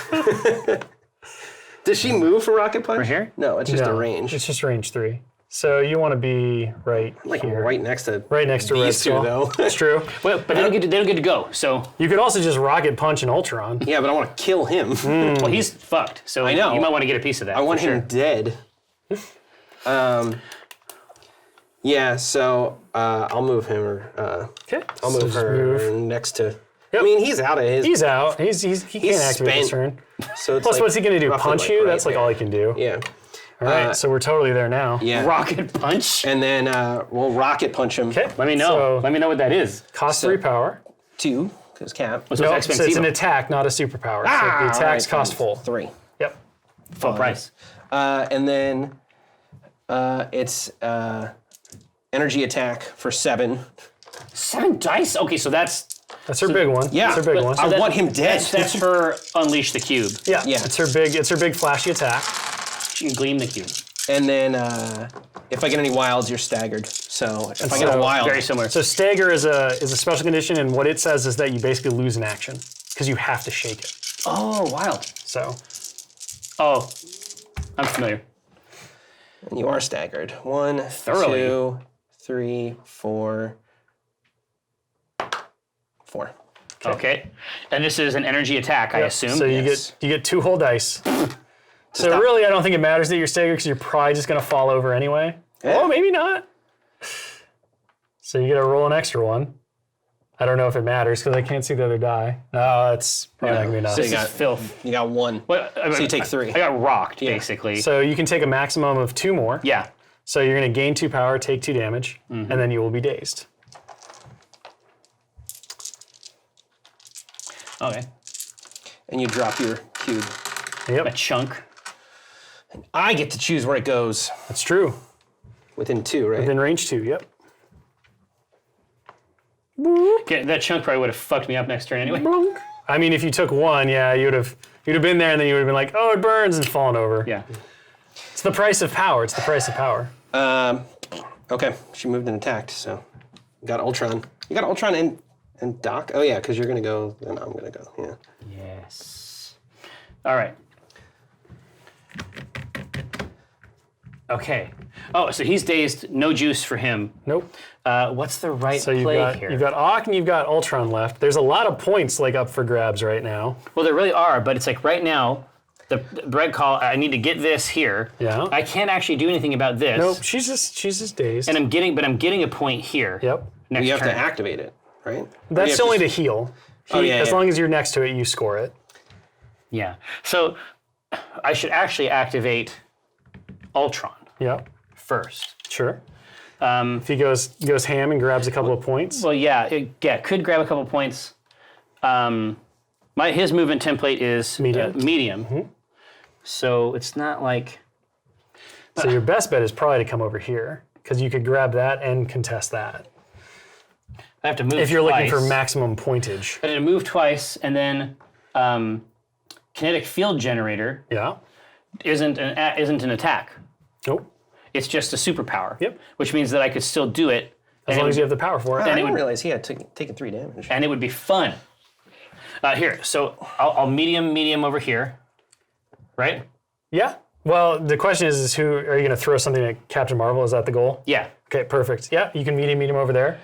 Does she move for rocket punch? Right here? No, it's just No, a range. It's just range 3. So you want to be right like here. right next to. Right next to Red these two, Skull. though. That's true. Well, but they don't get to go. So, You could also just rocket punch an Ultron. Yeah, but I want to kill him. well, he's fucked. So I know. you might want to get a piece of that. I want for him sure. dead. Yeah, so I'll move him, or Okay. I'll move her next to. Yep. I mean, he's out of his. He's out. He can't activate his spent. turn. So it's Plus, like what's he going to do? roughly Punch like you? right That's like there. all he can do. Yeah. All right, so we're totally there now. Yeah. Rocket punch. And then we'll rocket punch him. Okay. Let me know. So, Let me know what that is. cost so- 3 power. 2, because cap. So No, it's so it's an expensive. attack, not a superpower. So Ah, the attacks Alright, cost full. 3. Yep. Full price. And then it's energy attack for 7. 7 dice. Okay, so that's That's her big one. Yeah, That's her big but one. I want him dead. That's her unleash the cube. yeah. yeah. It's her big flashy attack. She can gleam the cube. And then if I get any wilds, you're staggered. So if I get a so wild, Very similar. So stagger is a special condition, and what it says is that you basically lose an action because you have to shake it. Oh, wild. So Oh, I'm familiar. and you are staggered. 1, Thoroughly. 2, 3, 4, 4. Okay. And this is an energy attack, I assume. So you Yes. get 2 whole dice. So Stop. really, I don't think it matters that you're staggered because you're probably just going to fall over anyway. Yeah. Oh, maybe not. So you get to roll an extra one. I don't know if it matters because I can't see the other die. No, it's probably not going to be enough. This is filth. You got 1. So you take 3. I got rocked, basically. So you can take a maximum of 2 more. Yeah. So you're going to gain 2 power, take 2 damage, and then you will be dazed. Okay. And you drop your cube. Yep. A chunk. I get to choose where it goes. That's true. Within 2, right? Within range 2, yep. Okay, that chunk probably would have fucked me up next turn anyway. I mean, if you took 1, yeah, you'd have been there, and then you would have been like, oh, it burns, and fallen over. Yeah. It's the price of power. It's the price of power. Okay, she moved and attacked, so you got Ultron. You got Ultron and Doc? Oh yeah, because you're gonna go, and I'm gonna go, yeah. Yes. All right. Okay. Oh, so he's dazed. No juice for him. Nope. What's the right So play here? you've got Ock and you've got Ultron left. There's a lot of points like up for grabs right now. Well, there really are, but it's like right now, the red call. I need to get this here. Yeah. I can't actually do anything about this. Nope. She's just dazed. And I'm getting a point here. Yep. Next You have turn. to activate it, right? That's only to heal. As yeah. long as you're next to it, you score it. Yeah. So I should actually activate Ultron Yep. first. Sure. If he goes ham and grabs a couple of points. Well, yeah, could grab a couple points. His movement template is medium. So it's not like. So your best bet is probably to come over here because you could grab that and contest that. I have to move If you're twice. looking for maximum pointage. I had to move twice, and then kinetic field generator Yeah. isn't an attack. Nope. It's just a superpower. Yep. Which means that I could still do it. As long as you have the power for it. I didn't realize he had taken 3 damage. And it would be fun. Here, so I'll medium over here, right? Yeah. Well, the question is who are you going to throw something at Captain Marvel? Is that the goal? Yeah. Okay, perfect. Yeah, you can medium over there.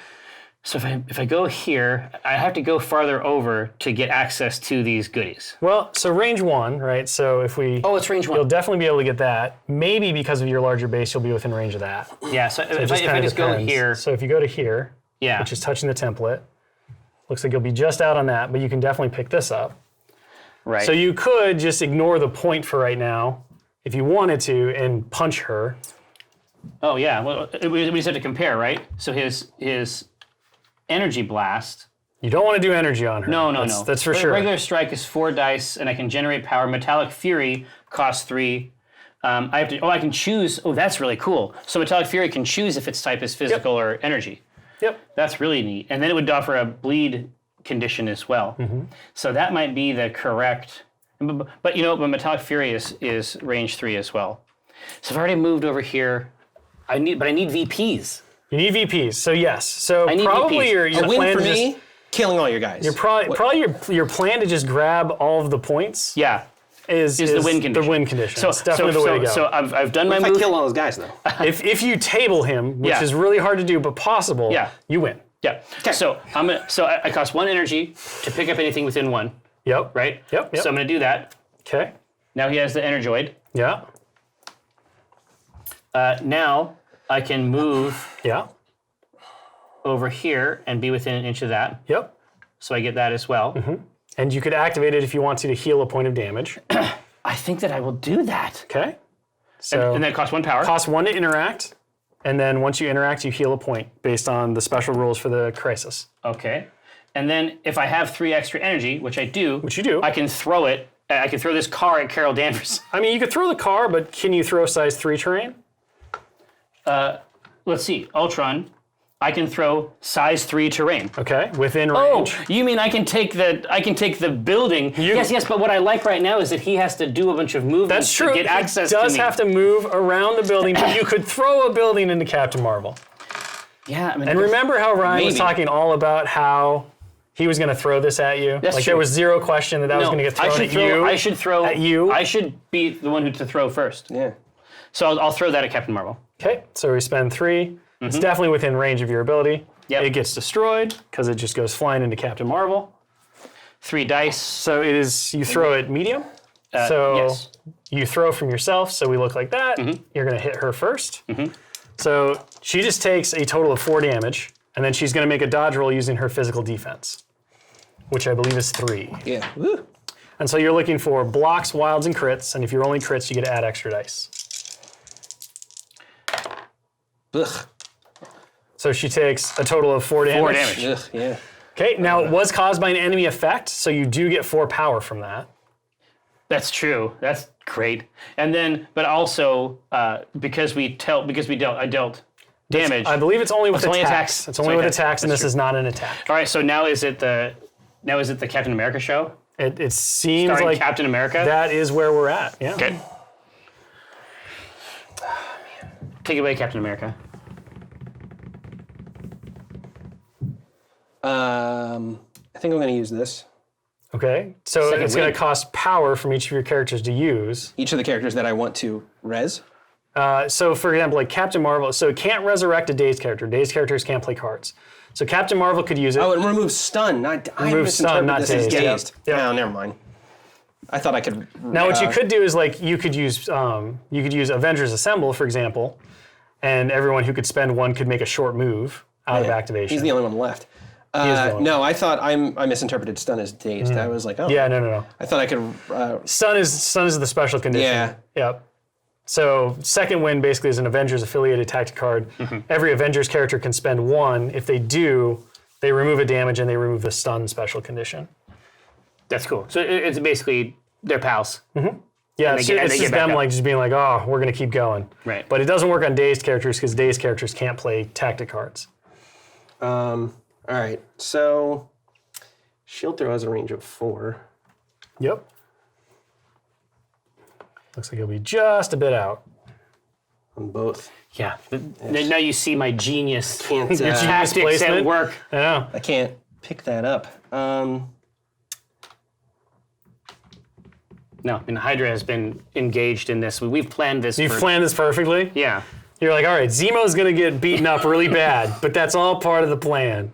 So if I go here, I have to go farther over to get access to these goodies. Well, so range 1, right? So if we... Oh, it's range 1. You'll definitely be able to get that. Maybe because of your larger base, you'll be within range of that. Yeah, so if I kinda just go depends. here, So if you go to here, yeah, which is touching the template, looks like you'll be just out on that, but you can definitely pick this up. right. So you could just ignore the point for right now, if you wanted to, and punch her. Oh yeah, well we just have to compare, right? So his energy blast. You don't want to do energy on her. No. That's for sure. Regular strike is 4 dice, and I can generate power. Metallic Fury costs 3. I can choose. Oh, that's really cool. So Metallic Fury can choose if its type is physical or energy. Yep. That's really neat. And then it would offer a bleed condition as well. So that might be the correct. But Metallic Fury is range 3 as well. So I've already moved over here. I need VPs. You need VPs. So yes. So I need probably VPs. your A win plan for to just, me, killing all your guys. your plan to just grab all of the points Yeah. is the win condition. The win condition. So it's definitely the way to go. So I've done my if I move. kill all those guys, though. if you table him, which Yeah. is really hard to do but possible, Yeah. you win. Yeah. So I cost 1 energy to pick up anything within 1, Yep. right? Yep. So I'm going to do that. Okay. Now he has the Energioid. Yeah. Now I can move Yeah. over here and be within an inch of that. Yep. So I get that as well. And you could activate it if you want to heal a point of damage. I think that I will do that. Okay. So And that costs 1 power. cost 1 to interact, and then once you interact, you heal a point based on the special rules for the crisis. Okay. And then if I have 3 extra energy, which I do, Which you do. I can throw it. I can throw this car at Carol Danvers. I mean, you could throw the car, but can you throw size 3 terrain? Let's see. Ultron. I can throw size 3 terrain. Okay, within Oh, range. you mean I can take the building? Yes, but what I like right now is that he has to do a bunch of movements That's true. to get access He does to me. have to move around the building, but you could throw a building into Captain Marvel. Yeah, I mean, And remember how Ryan was Maybe. talking all about how he was going to throw this at you? That's like true. there was zero question that was going to get thrown at you. I should throw at you. I should be the one to throw first. Yeah. So I'll throw that at Captain Marvel. Okay, so we spend 3. It's definitely within range of your ability. Yep. It gets destroyed because it just goes flying into Captain Marvel. 3 dice. So it is, you throw it medium. So yes. you throw from yourself, so we look like that. You're going to hit her first. So she just takes a total of 4 damage. And then she's going to make a dodge roll using her physical defense, which I believe is 3. Yeah. Woo. And so you're looking for blocks, wilds, and crits. And if you're rolling crits, you get to add extra dice. Ugh. So she takes a total of 4 damage. 4 damage. Ugh, yeah. Okay, now it was caused by an enemy effect, so you do get 4 power from that. That's true. That's great. And then, but also because I dealt damage. I believe it's only with only attacks. attacks. It's only with attacks, and this is not an attack. All right. So now is it the Captain America show? It seems Starring like Captain America. that is where we're at. Yeah. Good. Take it away, Captain America. I think I'm going to use this. Okay. So Second it's going win. to cost power from each of your characters to use. Each of the characters that I want to res. So for example, like Captain Marvel, so it can't resurrect a dazed character. Dazed characters can't play cards. So Captain Marvel could use it. Oh, and remove stun. I stun, not this as dazed. dazed. Yep. No, never mind. I thought I could. Now what you could do is like you could use Avengers Assemble, for example, and everyone who could spend 1 could make a short move out of activation. He's the only one left. No, I thought I misinterpreted stun as dazed. I was like, oh. Yeah, no. I thought I could. Stun is the special condition. Yeah. Yep. So second win basically is an Avengers affiliated tactic card. Every Avengers character can spend 1. If they do, they remove a damage and they remove the stun special condition. That's cool. So it's basically they're pals. Yeah, they get it's just back them up. like just being like, oh, we're gonna keep going. Right. But it doesn't work on dazed characters because dazed characters can't play tactic cards. All right. So shield throw has a range of 4. Yep. Looks like he'll be just a bit out. On both. Yeah. Now you see my genius. Can't. Genius Tactics at placement. work. Yeah. I can't pick that up. No, and Hydra has been engaged in this. We've planned this. You've planned this perfectly? Yeah. You're like, all right, Zemo's gonna get beaten up really bad, but that's all part of the plan.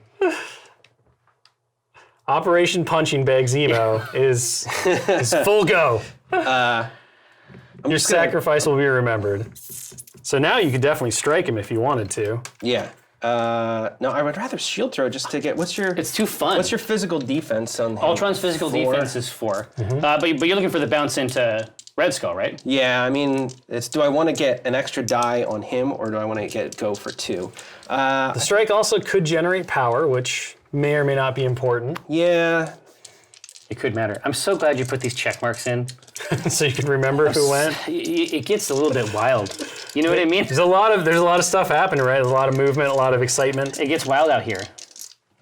Operation Punching Bag Zemo is full go. Your sacrifice will be remembered. So now you could definitely strike him if you wanted to. Yeah. No, I would rather shield throw just to get. It's too fun. What's your physical defense on him? Ultron's physical 4? defense is 4. But you're looking for the bounce into Red Skull, right? Yeah, I mean, do I want to get an extra die on him or do I want to go for 2? The strike also could generate power, which may or may not be important. Yeah. It could matter. I'm so glad you put these check marks in. So you can remember who went. It gets a little bit wild. You know what I mean? There's a lot of stuff happening, right? There's a lot of movement, a lot of excitement. It gets wild out here.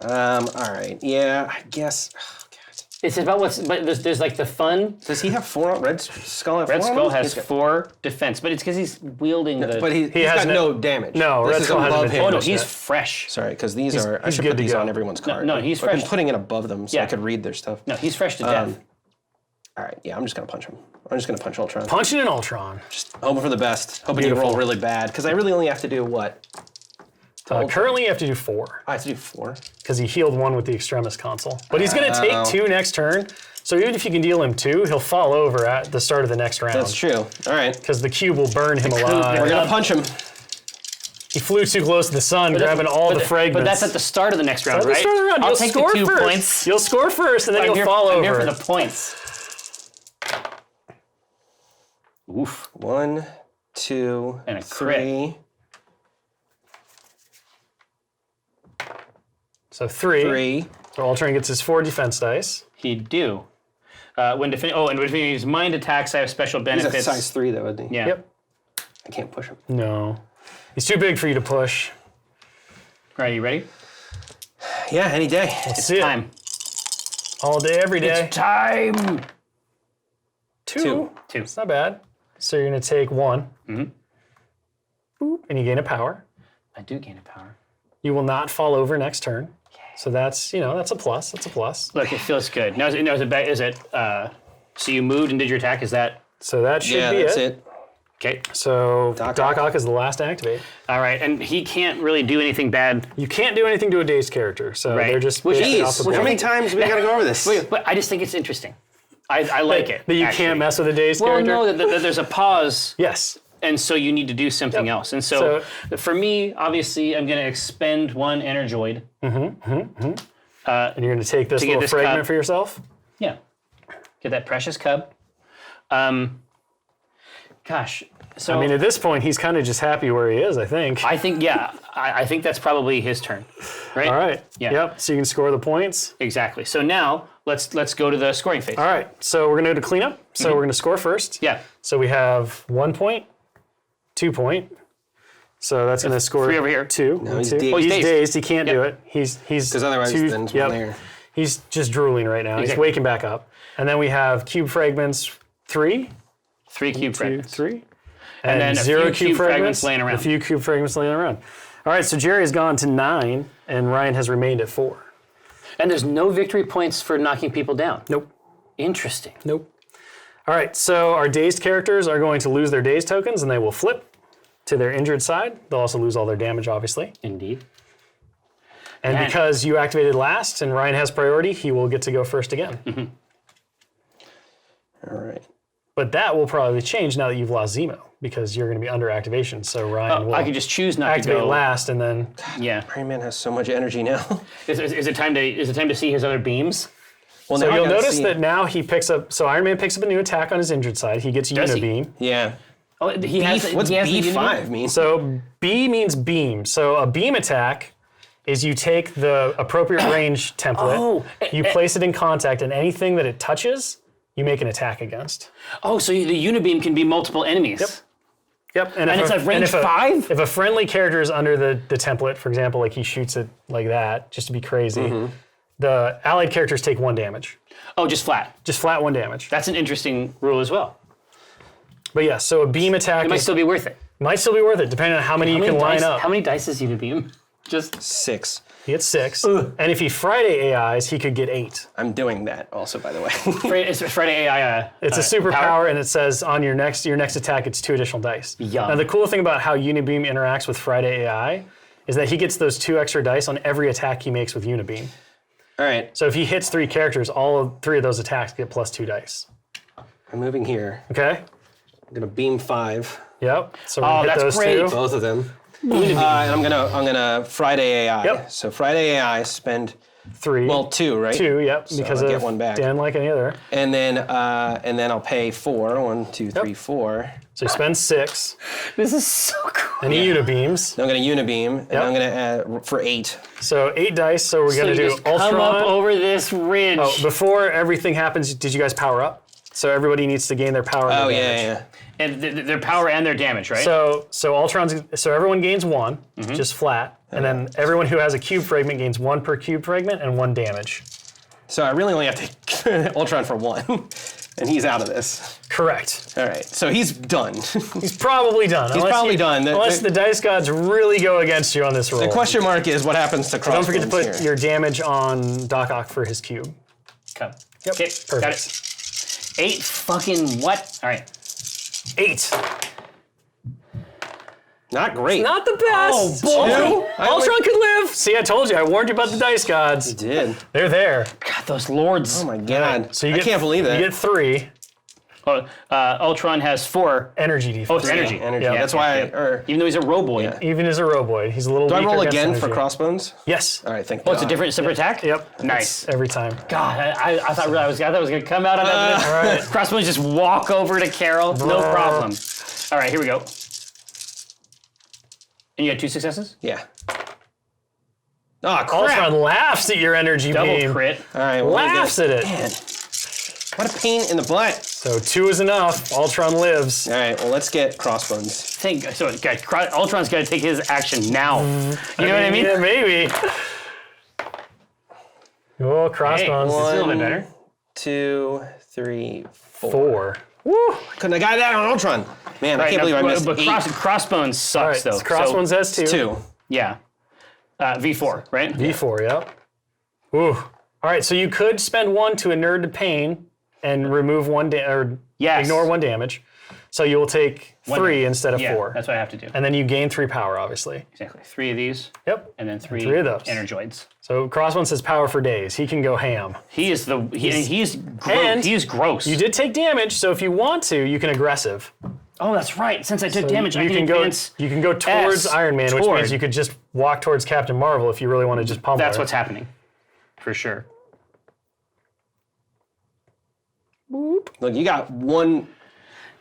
All right. Yeah, I guess. Oh, God. It's about but there's like the fun. Does he have 4? Red Skull have 4? Red Skull has He's got- 4 defense, but it's because he's wielding the. But he's has got no damage. No, This Red is Skull hasn't above been him. Oh no, damaged he's yet. fresh. Sorry, because these are. I should good put to these go. on everyone's card. no, he's I've been fresh. putting it above them so I Yeah. could read their stuff. No, he's fresh to death. All right, yeah, I'm just gonna punch him. I'm just gonna punch Ultron. Punching an Ultron. Just hoping for the best. Hoping you Beautiful. roll really bad because I really only have to do what? Currently, you have to do 4 I have to do 4. because he healed 1 with the Extremis console. But he's going to take 2 next turn. So even if you can deal him 2, he'll fall over at the start of the next round. That's true. All right, Because the cube will burn him alive. we're gonna punch him. He flew too close to the sun, grabbing all the fragments. But that's at the start of the next round, At the right? start of the round. I'll You'll take score the 2 first. points. You'll score first, and then I'm you'll fall I'm over. here for the points. Oof. 1, 2, And a crit. 3. So 3. 3. So Ultron gets his 4 defense dice. He'd do. When defending his mind attacks, I have special He's benefits. at size 3 though, isn't he? Yeah. Yep. I can't push him. No. He's too big for you to push. All right, you ready? Yeah, any day. Let's It's see time. it. All day, every day. It's time. 2. 2. It's not bad. So you're going to take 1. Boop, and you gain a power. I do gain a power. You will not fall over next turn. So that's, that's a plus. That's a plus. Look, it feels good. Now, is it? So you moved and did your attack? Is that So that should Yeah, be that's it. it. okay? So Doc Doc Ock. Ock is the last to activate. All right, and he can't really do anything bad. You can't do anything to a dazed character, so Right. they're just Which basically is- off the which board. How many times we gotta go over this? But I just think it's interesting. I like it. That you actually. can't mess with a dazed Well, character? no, that there's a pause, Yes. and so you need to do something else. And so for me, obviously, I'm going to expend 1 Energioid. And you're going to take this little fragment for yourself? Yeah. Get that precious cub. Gosh. So I mean, at this point, he's kind of just happy where he is, I think. I think, I think that's probably his turn, right? All right. Yeah. Yep. So you can score the points. Exactly. So now let's go to the scoring phase. All right. So we're going to go to cleanup. So we're going to score first. Yeah. So we have 1 point, 2 point. So that's going to score 3 over here. 2. No, he's 2. dazed. Oh, he's Dazed. dazed. He can't do it. He's Because otherwise, then it's one there. He's just drooling right now. He's Exactly. waking back up. And then we have cube fragments 3. 3 cube 2, fragments. 3. And then a 0 few cube fragments laying around. A few cube fragments laying around. All right, so Jerry has gone to 9, and Ryan has remained at 4. And there's no victory points for knocking people down. Nope. Interesting. Nope. All right, so our dazed characters are going to lose their dazed tokens, and they will flip to their injured side. They'll also lose all their damage, obviously. Indeed. And because you activated last and Ryan has priority, he will get to go first again. All right. But that will probably change now that you've lost Zemo, because you're going to be under activation. So Ryan will I can just choose not activate to go last, and then Yeah. Iron Man has so much energy now. Is it time to see his other beams? Well, so now I you'll gotta notice see- that now he picks up. So Iron Man picks up a new attack on his injured side. He gets Does he? Unibeam. Yeah. Oh, he has. What's he has the B5 mean? So B means beam. So a beam attack is you take the appropriate range template, Oh, you place it in contact, and anything that it touches, you make an attack against. Oh, so the Unibeam can be multiple enemies. Yep. And it's a range 5? If a friendly character is under the template, for example, like he shoots it like that, just to be crazy, the allied characters take 1 damage. Oh, just flat. Just flat 1 damage. That's an interesting rule as well. But yeah, so a beam attack It might still be worth it. might still be worth it, depending on how many you can line up. How many dice is Unibeam? Just 6. He gets 6. And if he Friday AIs, he could get 8. I'm doing that also, by the way. It's Friday AI. It's a superpower, and it says on your next attack, it's 2 additional dice. Yum. Now, the cool thing about how Unibeam interacts with Friday AI is that he gets those 2 extra dice on every attack he makes with Unibeam. All right. So if he hits 3 characters, all 3 of those attacks get plus 2 dice. I'm moving here. Okay? I'm gonna beam 5. Yep. So we're gonna hit that's those great. 2. Both of them. And I'm gonna Friday AI. Yep. So Friday AI spend 3. 2, right? 2, yep. Because I'll of get 1 back. Dan like any other. And then I'll pay 4. 1, 2, 3, 4. So he spends 6, This is so cool. and he Unibeams. Then I'm gonna Unibeam, and Yep. I'm gonna add for 8. So 8 dice. So we're So gonna you do just come up Ultron. over this ridge. Oh, before everything happens, did you guys power up? So everybody needs to gain their power. And Oh their yeah, damage. yeah. And their power and their damage, right? So Ultron's. So everyone gains 1, just flat, and then everyone who has a cube fragment gains 1 per cube fragment and 1 damage. So I really only have to Ultron for 1, and he's out of this. Correct. All right, so he's done. He's probably done. He's probably done. Unless the dice gods really go against you on this roll. The question mark is what happens to Don't forget to Crossbones put here. your damage on Doc Ock for his cube. Come. Yep. Okay, Perfect. got it. 8 fucking what? All right. 8. Not great. Not the best. Two? Ultron could live. See, I told you. I warned you about the dice gods. Did. They're there. God, those lords. Oh my god. So you I get, can't believe that. You get 3 Ultron has 4. energy defense. Oh, it's energy. Energy. Yeah. That's why. Even though he's a roboid. Even as a roboid, he's a little. Do I weaker roll against again energy. for Crossbones? Yes. All right, thank Oh, it's a God. different separate attack? Yep. Nice. Every time. God, I thought I was gonna come out of that. All right. Crossbones just walk over to Carol. No problem. All right, here we go. And you had 2 successes? Yeah. Oh crap! Ultron laughs at your energy Double beam. crit. All right, well, Laughs at it. Man, what a pain in the butt. So 2 is enough. Ultron lives. All right, well, let's get Crossbones. Guys, Ultron's got to take his action now. You know what I mean? Yeah, maybe. Oh, crossbones. Hey, this is a little bit better. 2, 3, 4. 4. Woo! Couldn't have got that on Ultron. Man, I can't believe I missed But 8. Crossbones sucks, All right, though. so crossbones has 2. 2. Yeah. V4, right? V4, yep. Ooh. All right, so you could spend 1 to inure to pain and remove 1 or Yes. ignore 1 damage. So you will take 3 instead of Yeah, 4. that's what I have to do. And then you gain 3 power, obviously. Exactly. 3 of these, Yep. and then 3 3 of those. Energioids. So Crossbones has power for days. He can go ham. He's gross. And He's gross. You did take damage, so if you want to, you can aggressive. Oh, that's right. Since I took damage, I can advance. You can go towards Iron Man, which means you could just walk towards Captain Marvel if you really want to just pummel That's her. what's happening, for sure. Look, you got one.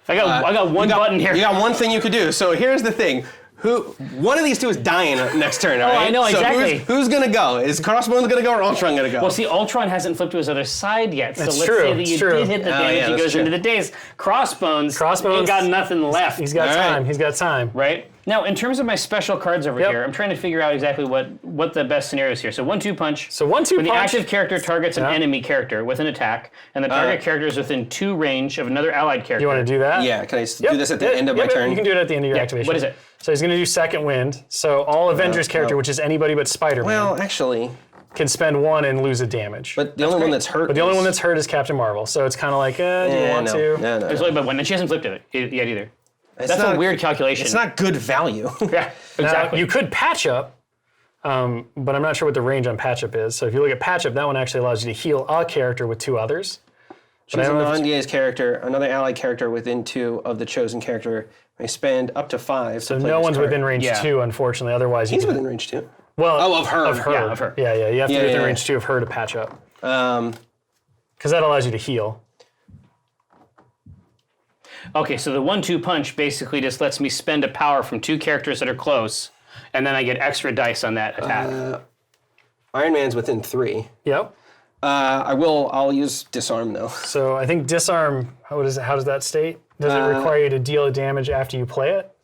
I got one button here. You got one thing you could do. So here's the thing. One of these two is dying next turn, all right? I know, exactly. So who's going to go? Is Crossbones going to go or Ultron going to go? Well, see, Ultron hasn't flipped to his other side yet. So let's say that you did hit the damage, he goes into the daze. Crossbones ain't got nothing left. He's got time. Right. He's got time. Right? Now, in terms of my special cards over here, I'm trying to figure out exactly what the best scenario is here. So 1-2 punch. So 1-2 punch. When the active character targets an enemy character with an attack, and the target character is within 2 range of another allied character. You want to do that? Yeah, can I do this at the end of my turn? You can do it at the end of your activation. What is it? So he's going to do Second Wind. So all Avengers character, which is anybody but Spider-Man. Well, actually, can spend 1 and lose a damage. But the only one that's hurt. But the only one that's hurt is Captain Marvel. So it's kind of like, do you want to? No. There's only but one, and she hasn't flipped it yet either. That's a weird calculation. It's not good value. Yeah, exactly. Now, you could patch up, but I'm not sure what the range on patch up is. So if you look at patch up, that one actually allows you to heal a character with 2 others. Choose a non-DA's character, another allied character within 2 of the chosen character may spend up to 5. So no one's within range 2, unfortunately. Otherwise, he's within range 2. Well, of her. Of her. Yeah, of her. Yeah. You have to be within range 2 of her to patch up. Because that allows you to heal. Okay, so the 1-2 punch basically just lets me spend a power from 2 characters that are close, and then I get extra dice on that attack. Iron Man's within 3. Yep. I'll use disarm though. So I think disarm. How does that state? Does it require you to deal damage after you play it?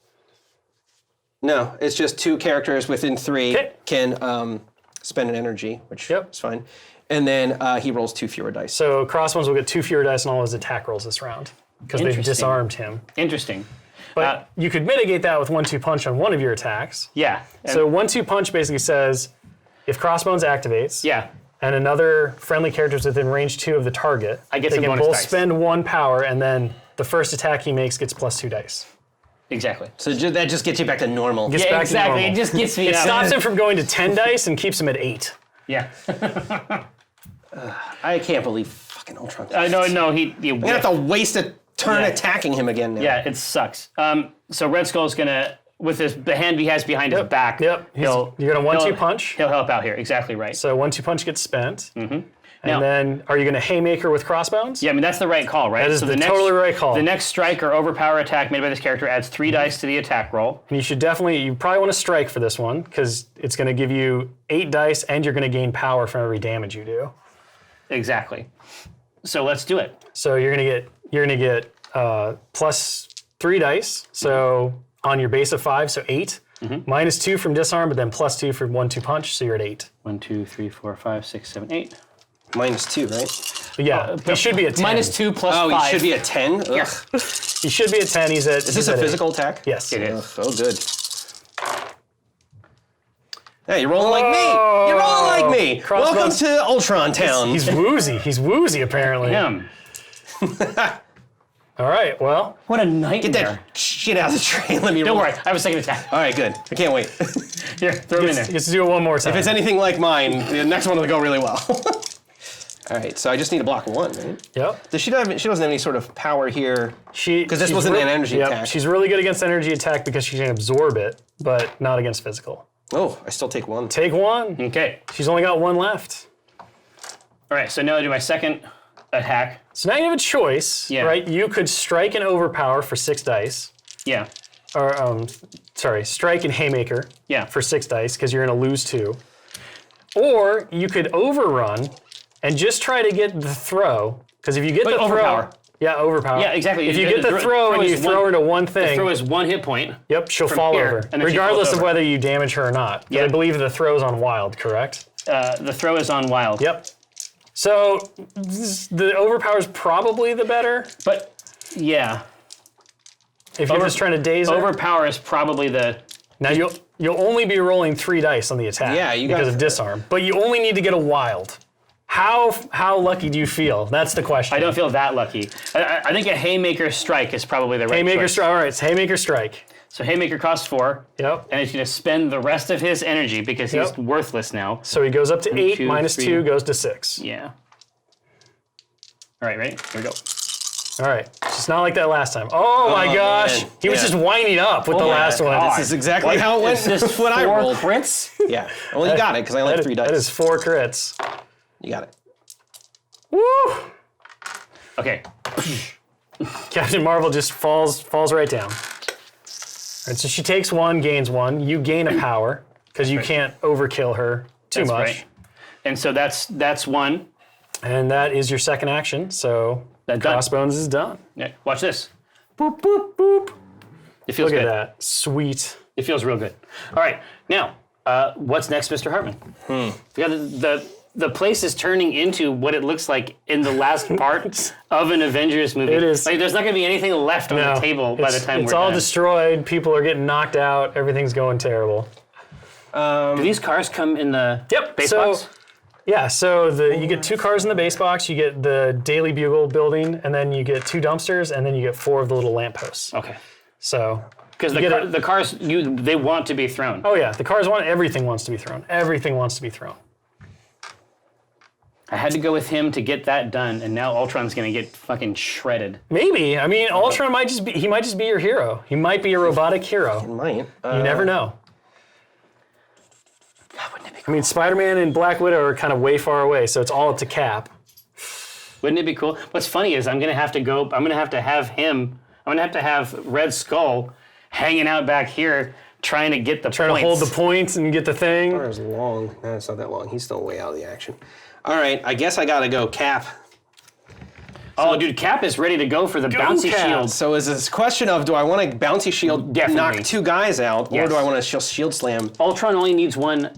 No, it's just 2 characters within 3 can spend an energy, which is fine. And then he rolls 2 fewer dice. So Crossbones will get 2 fewer dice on all his attack rolls this round because they've disarmed him. Interesting. But you could mitigate that with 1-2 punch on one of your attacks. Yeah. So 1-2 punch basically says if Crossbones activates. Yeah. And another friendly character is within range 2 of the target. I get some bonus They can both dice. spend 1 power, and then the first attack he makes gets +2 dice. Exactly. So that just gets you back to normal. Gets back to normal. It just gets me It up. stops him from going to 10 dice and keeps him at 8. Yeah. I can't believe fucking Ultron. No, he I'm gonna have to waste a turn attacking him again now. Yeah, it sucks. So Red Skull's gonna, with the hand he has behind his back, You're gonna 1-2 punch. He'll help out here. Exactly right. So 1-2 punch gets spent. And then, are you going to Haymaker with Crossbones? Yeah, I mean, that's the right call, right? That is totally right call. The next strike or overpower attack made by this character adds 3 dice to the attack roll. And you probably want to strike for this one, because it's going to give you 8 dice, and you're going to gain power from every damage you do. Exactly. So let's do it. So you're going to get +3 dice, so on your base of 5, so 8. -2 from disarm, but then +2 from 1-2 punch, so you're at 8. 1, 2, 3, 4, 5, 6, 7, 8. -2, right? But yeah, he should be at 10. -2 plus 5. Oh, he should be at 10? Yeah. He should be at 10. He's at. Is this a physical attack? Yes. It is. Oh, good. Hey, you're rolling like me. You're rolling like me. Welcome to Ultron Town. He's woozy. He's woozy, apparently. Him. All right, well. What a nightmare. Get that shit out of the train. Let me Don't roll. worry, I have a second attack. All right, good. I can't wait. Here, throw him in there. Let's do it one more time. If it's anything like mine, the next one will go really well. All right, so I just need to block 1, right? Yep. She doesn't have any sort of power here. Because this wasn't an energy attack. She's really good against energy attack because she can absorb it, but not against physical. Oh, I still take 1. Take 1. Okay. She's only got 1 left. All right, so now I do my second attack. So now you have a choice, right? You could strike and overpower for 6 dice. Yeah. Or, strike and Haymaker for 6 dice because you're going to lose 2. Or you could overrun and just try to get the throw. Because if you get the throw... Overpower. Yeah, overpower. Yeah, exactly. If you get the throw and you throw her to one thing... The throw is 1 hit point. Yep, she'll fall here, over. and then she Regardless falls of over. whether you damage her or not. Yeah. I believe the throw's on wild, correct? The throw is on wild. Yep. So the overpower is probably the better. But, yeah. If you're just trying to daze her. Overpower is probably the... Now you'll only be rolling 3 dice on the attack because of disarm. But you only need to get a wild. How lucky do you feel? That's the question. I don't feel that lucky. I think a Haymaker strike is probably the right Haymaker choice. strike. All right, it's Haymaker strike. So Haymaker costs 4. Yep. And he's going to spend the rest of his energy because he's worthless now. So he goes up to 8, 2, minus 3. 2 goes to 6. Yeah. All right, ready? Here we go. All right. It's just not like that last time. Oh my gosh. Man. He was just winding up with the last one. This is exactly how it went. This is when I rolled. crits? Yeah. Well, you got it because I like 3 dice. That is 4 crits. You got it. Woo! Okay. Captain Marvel just falls right down. All right, so she takes 1, gains 1. You gain a power because you can't overkill her too much. Right. And so that's 1. And that is your second action. So Crossbones is done. Yeah. Watch this. Boop, boop, boop. It feels Look good. at that. Sweet. It feels real good. All right. Now, what's next, Mr. Hartman? We got the place is turning into what it looks like in the last part of an Avengers movie. It is. Like, there's not going to be anything left on the table by the time we're done. It's all destroyed. People are getting knocked out. Everything's going terrible. Do these cars come in the base box? Yeah, so you get 2 cars in the base box, you get the Daily Bugle building, and then you get 2 dumpsters, and then you get 4 of the little lampposts. Okay. So because the cars they want to be thrown. Oh yeah, the cars everything wants to be thrown. Everything wants to be thrown. I had to go with him to get that done, and now Ultron's gonna get fucking shredded. Maybe. I mean, Ultron might just be your hero. He might be a robotic hero. Might. You never know. God, wouldn't it be I mean, Spider-Man and Black Widow are kind of way far away, so it's all up to Cap. Wouldn't it be cool? What's funny is I'm gonna have to have Red Skull hanging out back here trying to get the Trying to hold the points and get the thing. It's long. No, it's not that long. He's still way out of the action. All right, I guess I gotta go Cap. Oh, dude, Cap is ready to go for the bouncy Cap. shield. So is this question of do I want to bouncy shield Definitely. knock 2 guys out, or do I want to shield slam? Ultron only needs 1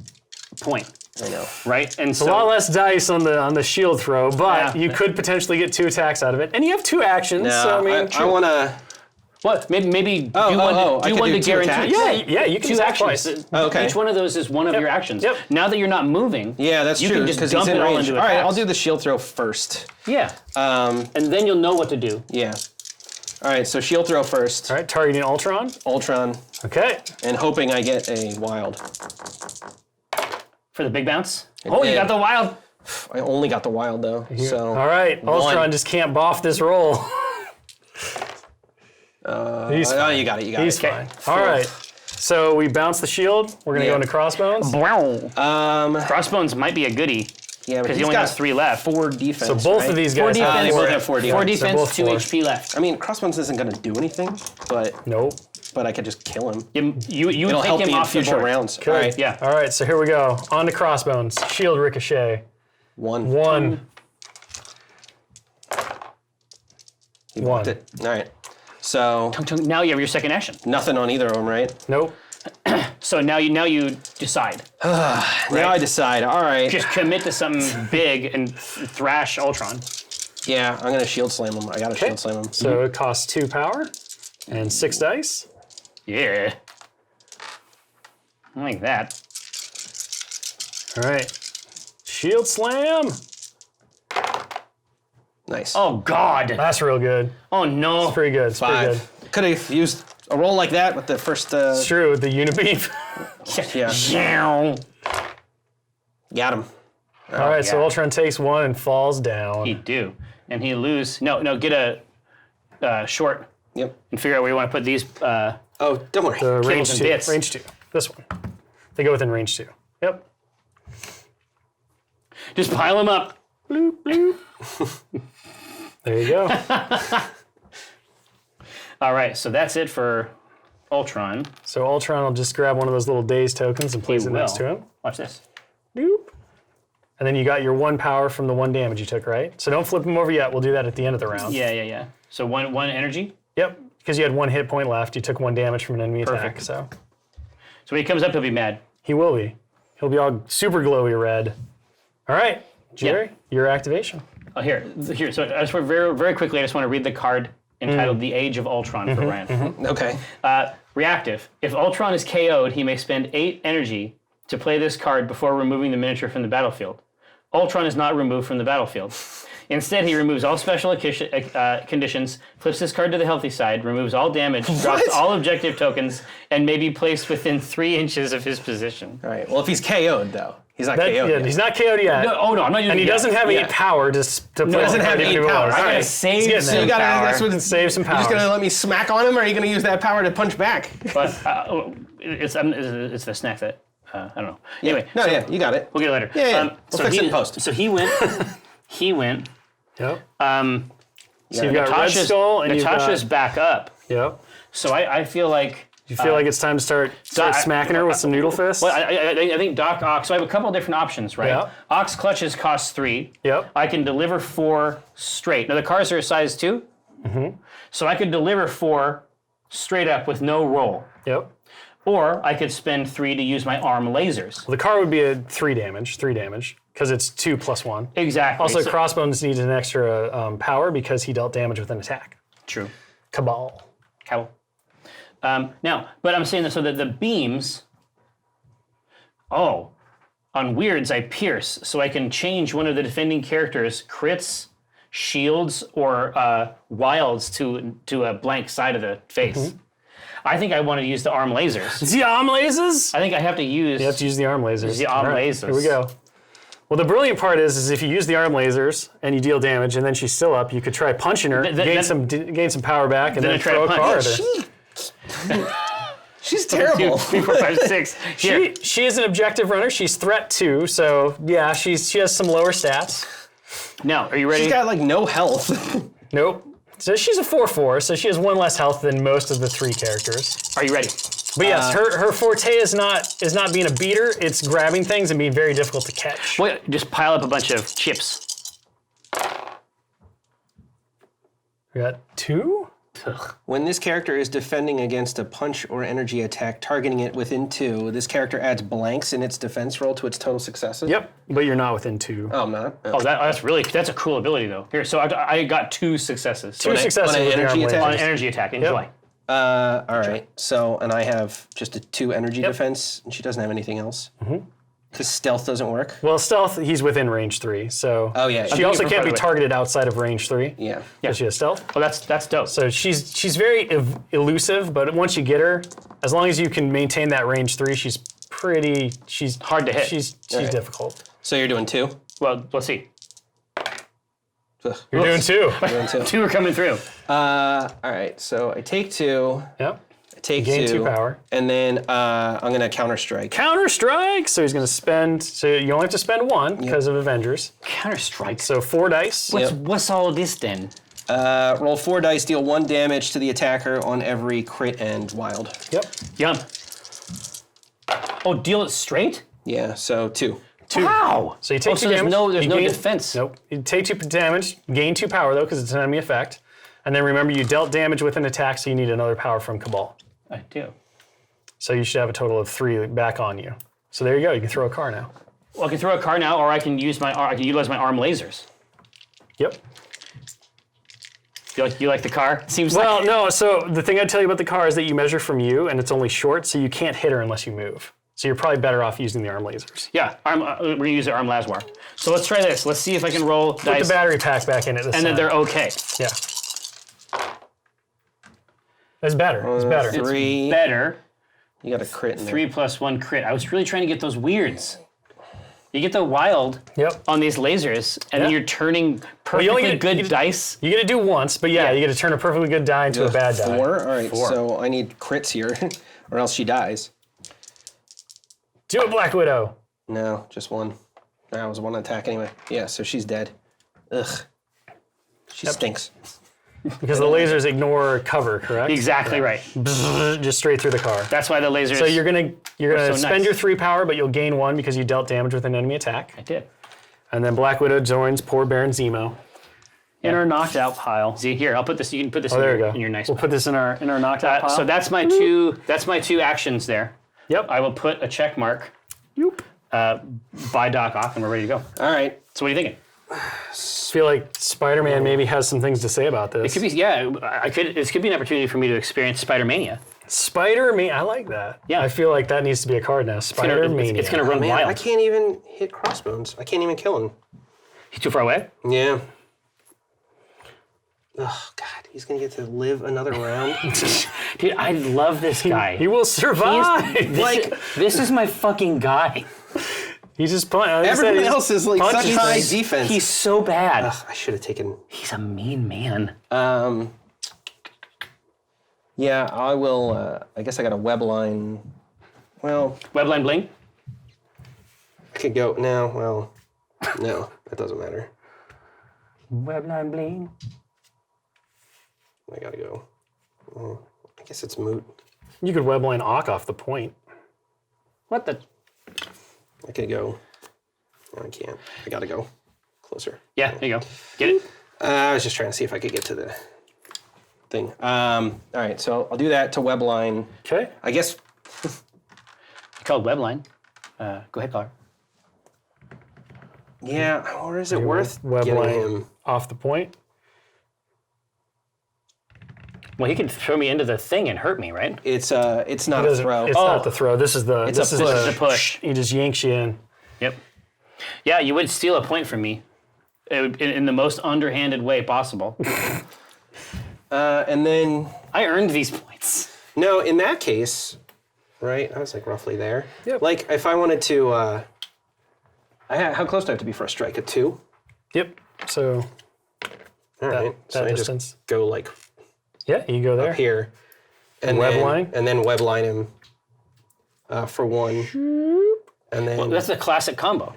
point, I know. right? And A lot less dice on the shield throw, but Yeah. you could potentially get 2 attacks out of it. And you have 2 actions, so I mean... I want to... what? Maybe do I one could to do 2 guarantee. attacks? Yeah, you can 2 do that actions. twice. Okay. Each one of those is one of your actions. Yep. Now that you're not moving, Yeah, that's you true. can just because dump he's in it all range. into All right, attacks. I'll do the shield throw first. Yeah. And then you'll know what to do. Yeah. All right, so shield throw first. All right, targeting Ultron. Ultron, Okay. and hoping I get a wild. For the big bounce. Oh, you did. got the wild. I only got the wild though. So All right, Ultron just can't boff this roll. He's oh, fine. you got it. You got He's it. fine. All right. So we bounce the shield. We're going to go Yeah. into Crossbones. Crossbones might be a goodie Yeah, but because he he's only got has 3 left. 4 defense. So both right? of these 4 guys defense. they both have 4 4 defense. defense, both 2 4. HP left. I mean, Crossbones isn't going to do anything, but Nope. I could just kill him. You It'll take help him me in off the future board. rounds. Good. All right, Yeah. All right, so here we go. On to Crossbones. Shield ricochet. 1. 1. He blocked it. All right. So Now you have your second action. nothing on either of them, right? Nope. So now you decide. Now I decide. All right. Just commit to something big and thrash Ultron. Yeah, I'm gonna shield slam him. I gotta shield slam him. So it costs 2 power and 6 dice. Yeah. I like that. All right. Shield slam. Nice. Oh God. That's real good. Oh no. Pretty good. It's pretty good. 5. Could have used a roll like that with the first. It's true with the Unibeam. Yeah. Got him. All right, so yeah. Ultron takes 1 and falls down. He do, and he lose. No. Get a short Yep. and figure out where you want to put these. Oh, don't worry. The range and 2. bits. Range 2. This one. They go within range 2. Yep. Just pile them up. Bloop, bloop. There you go. All right, so that's it for Ultron. So Ultron will just grab one of those little daze tokens and place He it next will. to him. Watch this. Doop. And then you got your 1 power from the 1 damage you took, right? So don't flip him over yet. We'll do that at the end of the round. Yeah. So one energy. Yep. Because you had 1 hit point left. You took 1 damage from an enemy attack. Perfect. So So when he comes up, he'll be mad. he will be. He'll be all super glowy red. All right, Jerry, your activation. Oh, here. So I just want very, very quickly. I just want to read the card entitled "The Age of Ultron" for Ryan. Okay. Reactive. If Ultron is KO'd, he may spend 8 energy to play this card before removing the miniature from the battlefield. Ultron is not removed from the battlefield. Instead, he removes all special conditions, flips this card to the healthy side, removes all damage, drops all objective tokens, and may be placed within 3 inches of his position. All right. Well, if he's KO'd though, he's not KO'd yet. He's not KO'd yet. No, I'm not using. And he doesn't have 8 power to play. He doesn't have 8 power. I gotta save some power. That's what Save some power. You're just gonna let me smack on him, or are you gonna use that power to punch back? But it's the snack that I don't know. Anyway, you got it. We'll get it later. Yeah. We'll fix it in post. So he went. Yep. So you've got Red Skull and Natasha's back up. Yep. So I feel like. You feel like it's time to start smacking her with some noodle fists? Well, I think Doc Ox. So I have a couple of different options, right? Yep. Ox clutches cost 3. Yep. I can deliver 4 straight. Now the cards are a size 2. Mm-hmm. So I could deliver 4 straight up with no roll. Yep. Or I could spend 3 to use my arm lasers. Well, the car would be a 3 damage, because it's 2 plus 1. Exactly. Also, Crossbones needs an extra power because he dealt damage with an attack. True. Cabal. Now, but I'm saying that so that the beams, on weirds I pierce, so I can change one of the defending characters' crits, shields, or wilds to a blank side of the face. Mm-hmm. I think I want to use the arm lasers. The arm lasers? I think I have to use... You have to use the arm lasers. The arm lasers. Here we go. Well, the brilliant part is if you use the arm lasers and you deal damage and then she's still up, you could try punching her, gain some power back, and then throw a card at her. She's terrible. 2, 3, 4, 5, 6. She is an objective runner. She's threat 2, so yeah, she has some lower stats. Now, are you ready? She's got like no health. Nope. So she's a 4/4, so she has 1 less health than most of the 3 characters. Are you ready? But yes, her forte is not being a beater. It's grabbing things and being very difficult to catch. Well, just pile up a bunch of chips. We got 2. When this character is defending against a punch or energy attack, targeting it within 2, this character adds blanks in its defense roll to its total successes. Yep, but you're not within 2. Oh, I'm not. Oh, that's a cool ability though. Here, so I got 2 successes. 2 successes on an with energy the arm attack? On lasers. an energy attack. Enjoy. All right. So, and I have just a 2 energy defense, and she doesn't have anything else. Because stealth doesn't work. Well, stealth, he's within range 3, so. Oh yeah. She also can't be targeted outside of range 3. Yeah. Because she has stealth. Well, that's dope. So she's very elusive, but once you get her, as long as you can maintain that range 3, she's hard to hit. She's difficult. So you're doing 2. Well, let's see. You're doing 2. Doing 2. 2 are coming through. All right. So I take 2. Yep. Take Gain 2 2 power. And then I'm going to counter strike. Counter strike. So he's going to spend. So you only have to spend 1 because of Avengers. Counter strike. So 4 dice. What's all of this then? Roll 4 dice, deal 1 damage to the attacker on every crit and wild. Yep. Yum. Oh, deal it straight? Yeah. So 2. 2. Wow. So you take 2 damage. There's no defense. Nope. You take 2 damage, gain 2 power though, because it's an enemy effect. And then remember, you dealt damage with an attack, so you need another power from Cabal. I do. So you should have a total of 3 back on you. So there you go. You can throw a car now. Well, I can throw a card now, or I can utilize my arm lasers. Yep. You like the car? Well, no. So the thing I'd tell you about the car is that you measure from you, and it's only short, so you can't hit her unless you move. So you're probably better off using the arm lasers. Yeah, we're gonna use the arm laswar. So let's try this. Let's see if I can roll dice. Put the battery pack back in it this time. And then they're okay. Yeah. It's better. It's better. 3. It's better. You got a crit in there. 3 plus 1 crit. I was really trying to get those weirds. You get the wild on these lasers, and then you're turning perfectly good dice. You get to do once, but you get to turn a perfectly good die into a bad die. 4? All right, so I need crits here, or else she dies. Do it, Black Widow. No, just 1. That was 1 attack anyway. Yeah, so she's dead. Ugh. She stinks. Because the lasers ignore cover, correct? Exactly right. Just straight through the car. That's why the lasers. So you're gonna so spend nice. your 3 power, but you'll gain 1 because you dealt damage with an enemy attack. I did. And then Black Widow joins poor Baron Zemo. In our knocked out pile. See here, I'll put this. You can put this in your nice. We'll put this in our knocked out pile. So that's my 2. That's my 2 actions there. Yep. I will put a check mark. By Doc Ock, and we're ready to go. All right. So what are you thinking? I feel like Spider-Man maybe has some things to say about this. It could be, this could be an opportunity for me to experience Spider-Mania. Spider-Man, I like that. Yeah. I feel like that needs to be a card now. Spider-Mania. It's going to run Man, wild. I can't even hit Crossbones. I can't even kill him. He's too far away? Yeah. Oh, God. He's going to get to live another round. Dude, I love this guy. He will survive. This is my fucking guy. He's just playing. Everyone else is like such high defense. He's so bad. Ugh, I should have taken... He's a mean man. Yeah, I will... I guess I got a web line. Well... Webline bling? I could go... No, well... No, that doesn't matter. Webline bling. I gotta go. I guess it's moot. You could webline Ock off the point. What the... I could go. No, I can't. I gotta go closer. Yeah, there you go. Get it? I was just trying to see if I could get to the thing. All right, so I'll do that to webline. Okay. I guess... It's called webline. Go ahead, caller. Yeah, or is it worth Webline getting him? Off the point? Well, he could throw me into the thing and hurt me, right? It's not a throw. It's not the throw. This is the the push. He just yanks you in. Yep. Yeah, you would steal a point from me in the most underhanded way possible. And then... I earned these points. No, in that case, right, I was like roughly there. Yep. Like, if I wanted to... how close do I have to be for a strike? A 2? Yep. So All right. So that I distance. just go like Yeah, you go there. up here. And web then, line? And then web line him for 1. And then... That's a classic combo.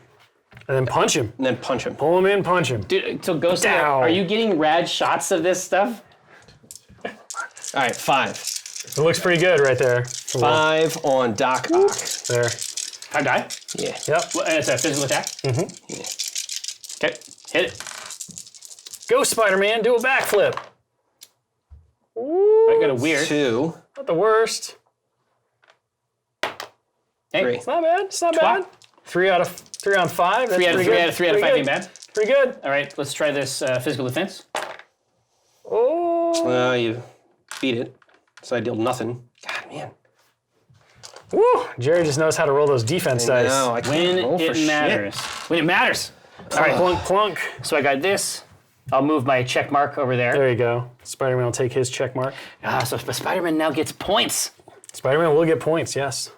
And then punch him. And then punch him. Pull him in, punch him. Dude, so Ghost, Dow. are you getting rad shots of this stuff? All right, 5. It looks pretty good right there. 5 on Doc Ock. There. I die? Yeah. Yep. Well, and it's a physical attack? Yeah. Okay, hit it. Go, Spider-Man. Do a backflip. I got a weird. 2. Not the worst. Hey, 3. It's not bad. It's not Twat. bad. 3 out of 5. That's Three out of pretty good. 3 out of 5 ain't bad. Pretty good. All right, let's try this physical defense. Oh. Well, you beat it. So I deal nothing. God, man. Woo. Jerry just knows how to roll those defense dice. No, I can't roll When for it shit. matters. When it matters. All right, Plunk, plunk. so I got this. I'll move my check mark over there. There you go. Spider-Man will take his check mark. So Spider-Man now gets points. Spider-Man will get points, yes.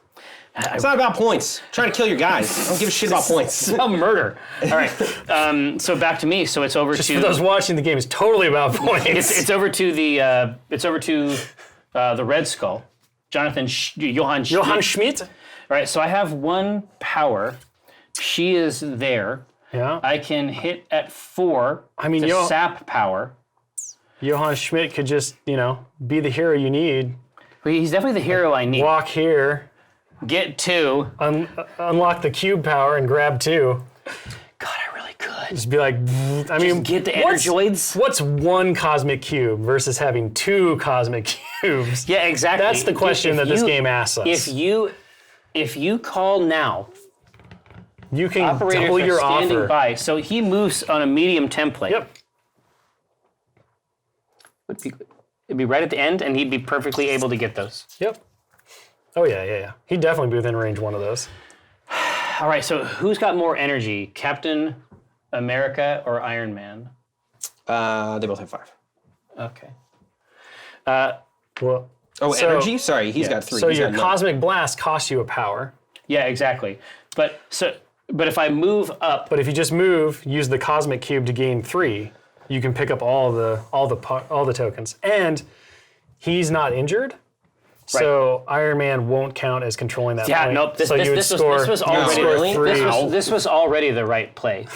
It's not about points. I'm trying to kill your guys. I don't give a shit about points. It's about murder. All right. So back to me. So it's over Just to for those watching the game, it's totally about points. it's over to the Red Skull, Johann Schmidt. Johann Schmidt? All right. So I have 1 power. She is there. Yeah. I can hit at 4 I mean, to sap power. Johann Schmidt could just, be the hero you need. He's definitely the hero I need. Walk here, Get 2. unlock the cube power, and grab 2. God, I really could. Just be like, I mean, Get the what's- Energoids. What's 1 cosmic cube versus having 2 cosmic cubes? Yeah, exactly. That's the question that this you- game asks us. If you call now, You can operators double are your standing offer. by. So he moves on a medium template. Yep. It'd be right at the end, and he'd be perfectly able to get those. Yep. Oh, yeah. He'd definitely be within range 1 of those. All right, so who's got more energy, Captain America or Iron Man? They both have 5. Okay. Well, Oh, So- energy? Sorry, he's got 3. so He's your got none. cosmic blast costs you a power. Yeah, exactly. But if I move up, But if you just move, use the cosmic cube to gain 3, you can pick up all the tokens. And he's not injured, so Iron Man won't count as controlling that point. nope. This so you would was score, already really? this was already the right play.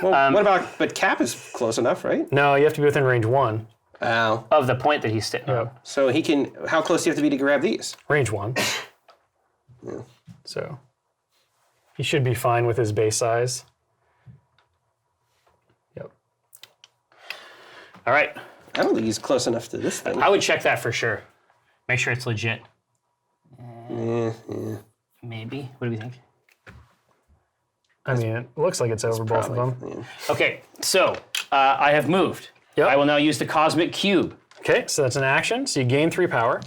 Well, what about... But Cap is close enough, right? No, you have to be within range 1. Oh. Of the point that he's sitting on. So he can... How close do you have to be to grab these? Range 1. So he should be fine with his base size. Yep. All right. I don't think he's close enough to this thing. I would check that for sure. Make sure it's legit. Maybe. What do we think? I mean, it looks like it's over both of them. Yeah. Okay, so I have moved. Yep. I will now use the Cosmic Cube. Okay, so that's an action. So you gain 3 power.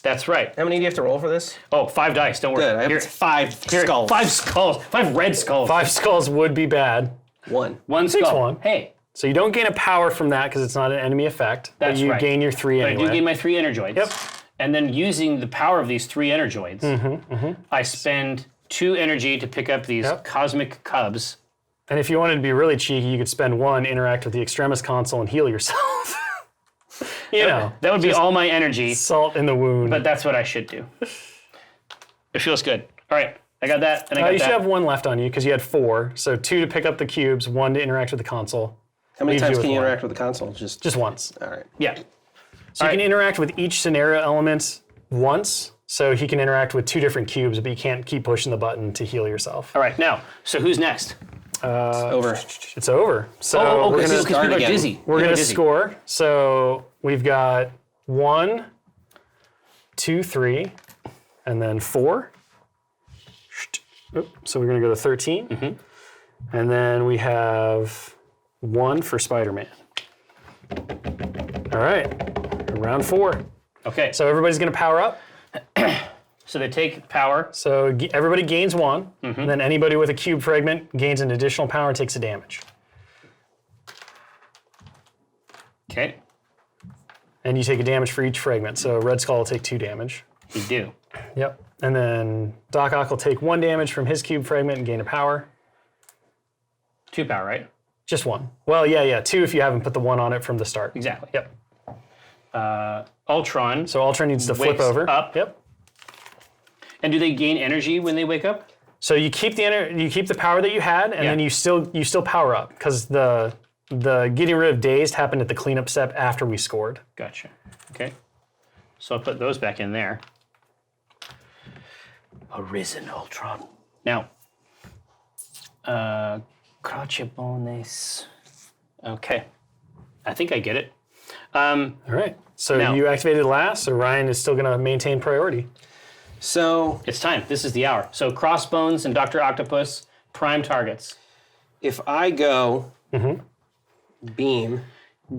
That's right. How many do you have to roll for this? Oh, 5 dice. Don't worry. Good. I have Here- 5 here, skulls. 5 skulls. 5 red skulls. 5 skulls would be bad. 1. 1 skull. 1. Hey, So you don't gain a power from that because it's not an enemy effect. That's but you right. gain your 3 anyway. I do gain my 3 Energioids. Yep. And then using the power of these 3 Energioids, I spend 2 energy to pick up these cosmic cubs. And if you wanted to be really cheeky, you could spend 1, interact with the Extremis console, and heal yourself. you know. That would be all my energy. Salt in the wound. But that's what I should do. It feels good. All right, I got that, and I got that. You should have 1 left on you because you had 4. So 2 to pick up the cubes, 1 to interact with the console. How many times can you interact with the console? Just once. All right. Yeah. So you can interact with each scenario element once. So he can interact with 2 different cubes, but you can't keep pushing the button to heal yourself. All right, now, so who's next? It's over. It's over. So Oh, we're because gonna, people are dizzy. we're gonna score. So we've got 1, 2, 3, and then 4. So we're gonna go to 13. And then we have 1 for Spider-Man. All right, round 4. Okay, So everybody's gonna power up. so they take power. So everybody gains 1, and then anybody with a cube fragment gains an additional power and takes a damage. Okay, And you take a damage for each fragment. So Red Skull will take 2 damage. you do. Yep. And then Doc Ock will take 1 damage from his cube fragment and gain a power. 2 power, right? Just 1. Well, yeah, 2 if you haven't put the 1 on it from the start. Exactly. Yep. Ultron. So Ultron needs to flip wakes over. up. Yep. And do they gain energy when they wake up? So you keep the power that you had, and then you still power up because the getting rid of dazed happened at the cleanup step after we scored. Gotcha. Okay. So I'll put those back in there. Arisen Ultron. Now, Crochebones. Okay. I think I get it. All right. So Now- you activated last, so Ryan is still going to maintain priority. So It's time. This is the hour. So Crossbones and Dr. Octopus, prime targets. if I go beam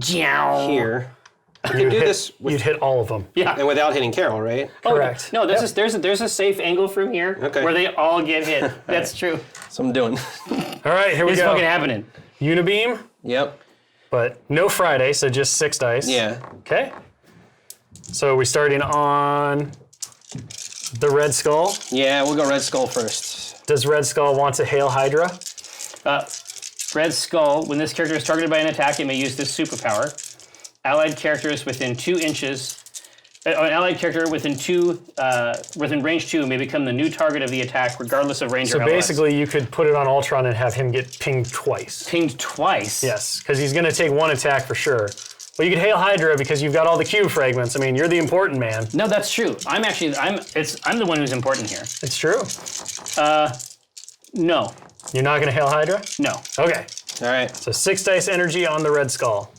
here, I can do this You'd hit all of them. Yeah. and without hitting Carol, right? Correct. No, there's a safe angle from here where they all get hit. That's true. So I'm doing. All right, here we It's go. fucking happening. Unibeam, Yep. but no Friday, so just 6 dice. Yeah. Okay. So we're starting on the Red Skull. Yeah, we'll go Red Skull first. Does Red Skull want to hail Hydra? Red Skull, when this character is targeted by an attack, it may use this superpower. Allied characters within 2 inches. An allied character within range 2 may become the new target of the attack, regardless of range or So LS. basically, you could put it on Ultron and have him get pinged twice. Pinged twice. Yes, because he's going to take 1 attack for sure. But you could hail Hydra because you've got all the cube fragments. I mean, you're the important man. No, that's true. I'm the one who's important here. It's true. No. You're not going to hail Hydra? No. Okay. All right. So 6 dice energy on the Red Skull.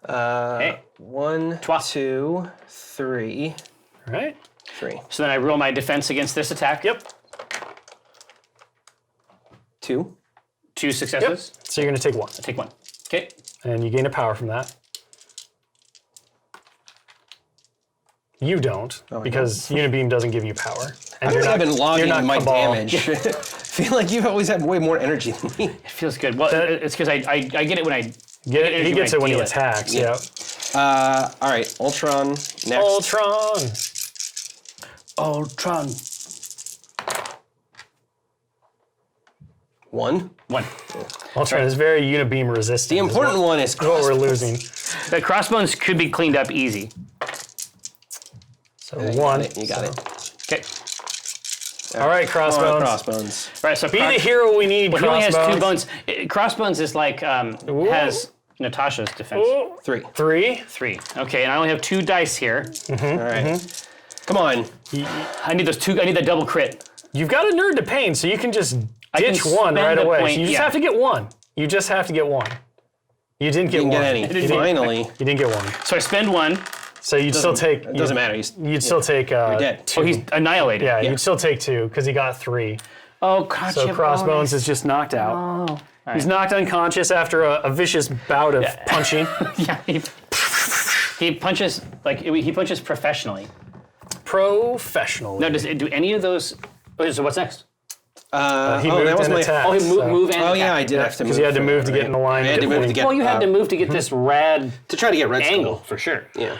Hey. 1, 2, 3. All right. 3. So then I roll my defense against this attack. Yep. 2. 2 successes. So you're going to take 1. Take 1. Okay. And you gain a power from that. You don't, because Unibeam doesn't give you power. And I've been logging you're not my Cabal. damage. I feel like you've always had way more energy than me. It feels good. Well, it's because I get it when I Get it, he gets it when he deal attacks. Yeah. Yep. All right, Ultron next. Ultron. Ultron. 1. 1. Ultron is very Unibeam resistant. The important one is what we're losing. The crossbones could be cleaned up easy. So 1. You got it. Okay. All right, Crossbones. Crossbones. All right. So Be the hero we need, Well, he only Crossbones. has 2 bones. Crossbones is like has Natasha's defense. Ooh. 3. 3. 3. Okay, and I only have 2 dice here. All right. Come on. I need those 2. I need that double crit. You've got a nerd to pain, so you can just can ditch 1 spend right the away. point, So you just yeah. have to get 1. You just have to get 1. You didn't get Didn't 1. get any. I didn't- Finally. You didn't get 1. So I spend 1. So you'd still take. It doesn't matter. You'd still take. dead. 2. Oh, he's annihilated. Yeah, you'd still take 2 because he got 3. Oh, gotcha. So Crossbones is just knocked out. Oh. He's knocked unconscious after a vicious bout of punching. Yeah. He punches he punches professionally. Professionally. Now, do any of those? Okay, so what's next? moved and attacked. Oh, he move and Oh yeah, attack. I did have to move. Because you had to move to get in the line. I had to move to get. Well, you had to move to get this rad to try to get red angle skull. for sure. Yeah.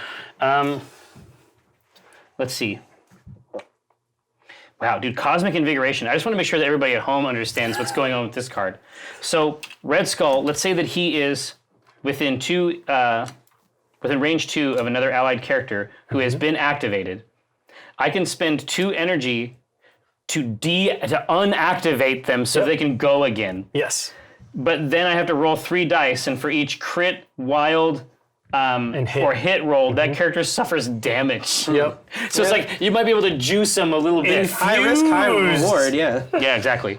Let's see. Wow, dude, Cosmic Invigoration. I just want to make sure that everybody at home understands what's going on with this card. So, Red Skull, let's say that he is within range 2 of another allied character who has been activated. I can spend 2 energy to unactivate them so they can go again. Yes. But then I have to roll 3 dice, and for each crit, wild, or hit roll, that character suffers damage. Yep. So it's like you might be able to juice them a little bit. High risk, high reward. Yeah. Yeah, exactly.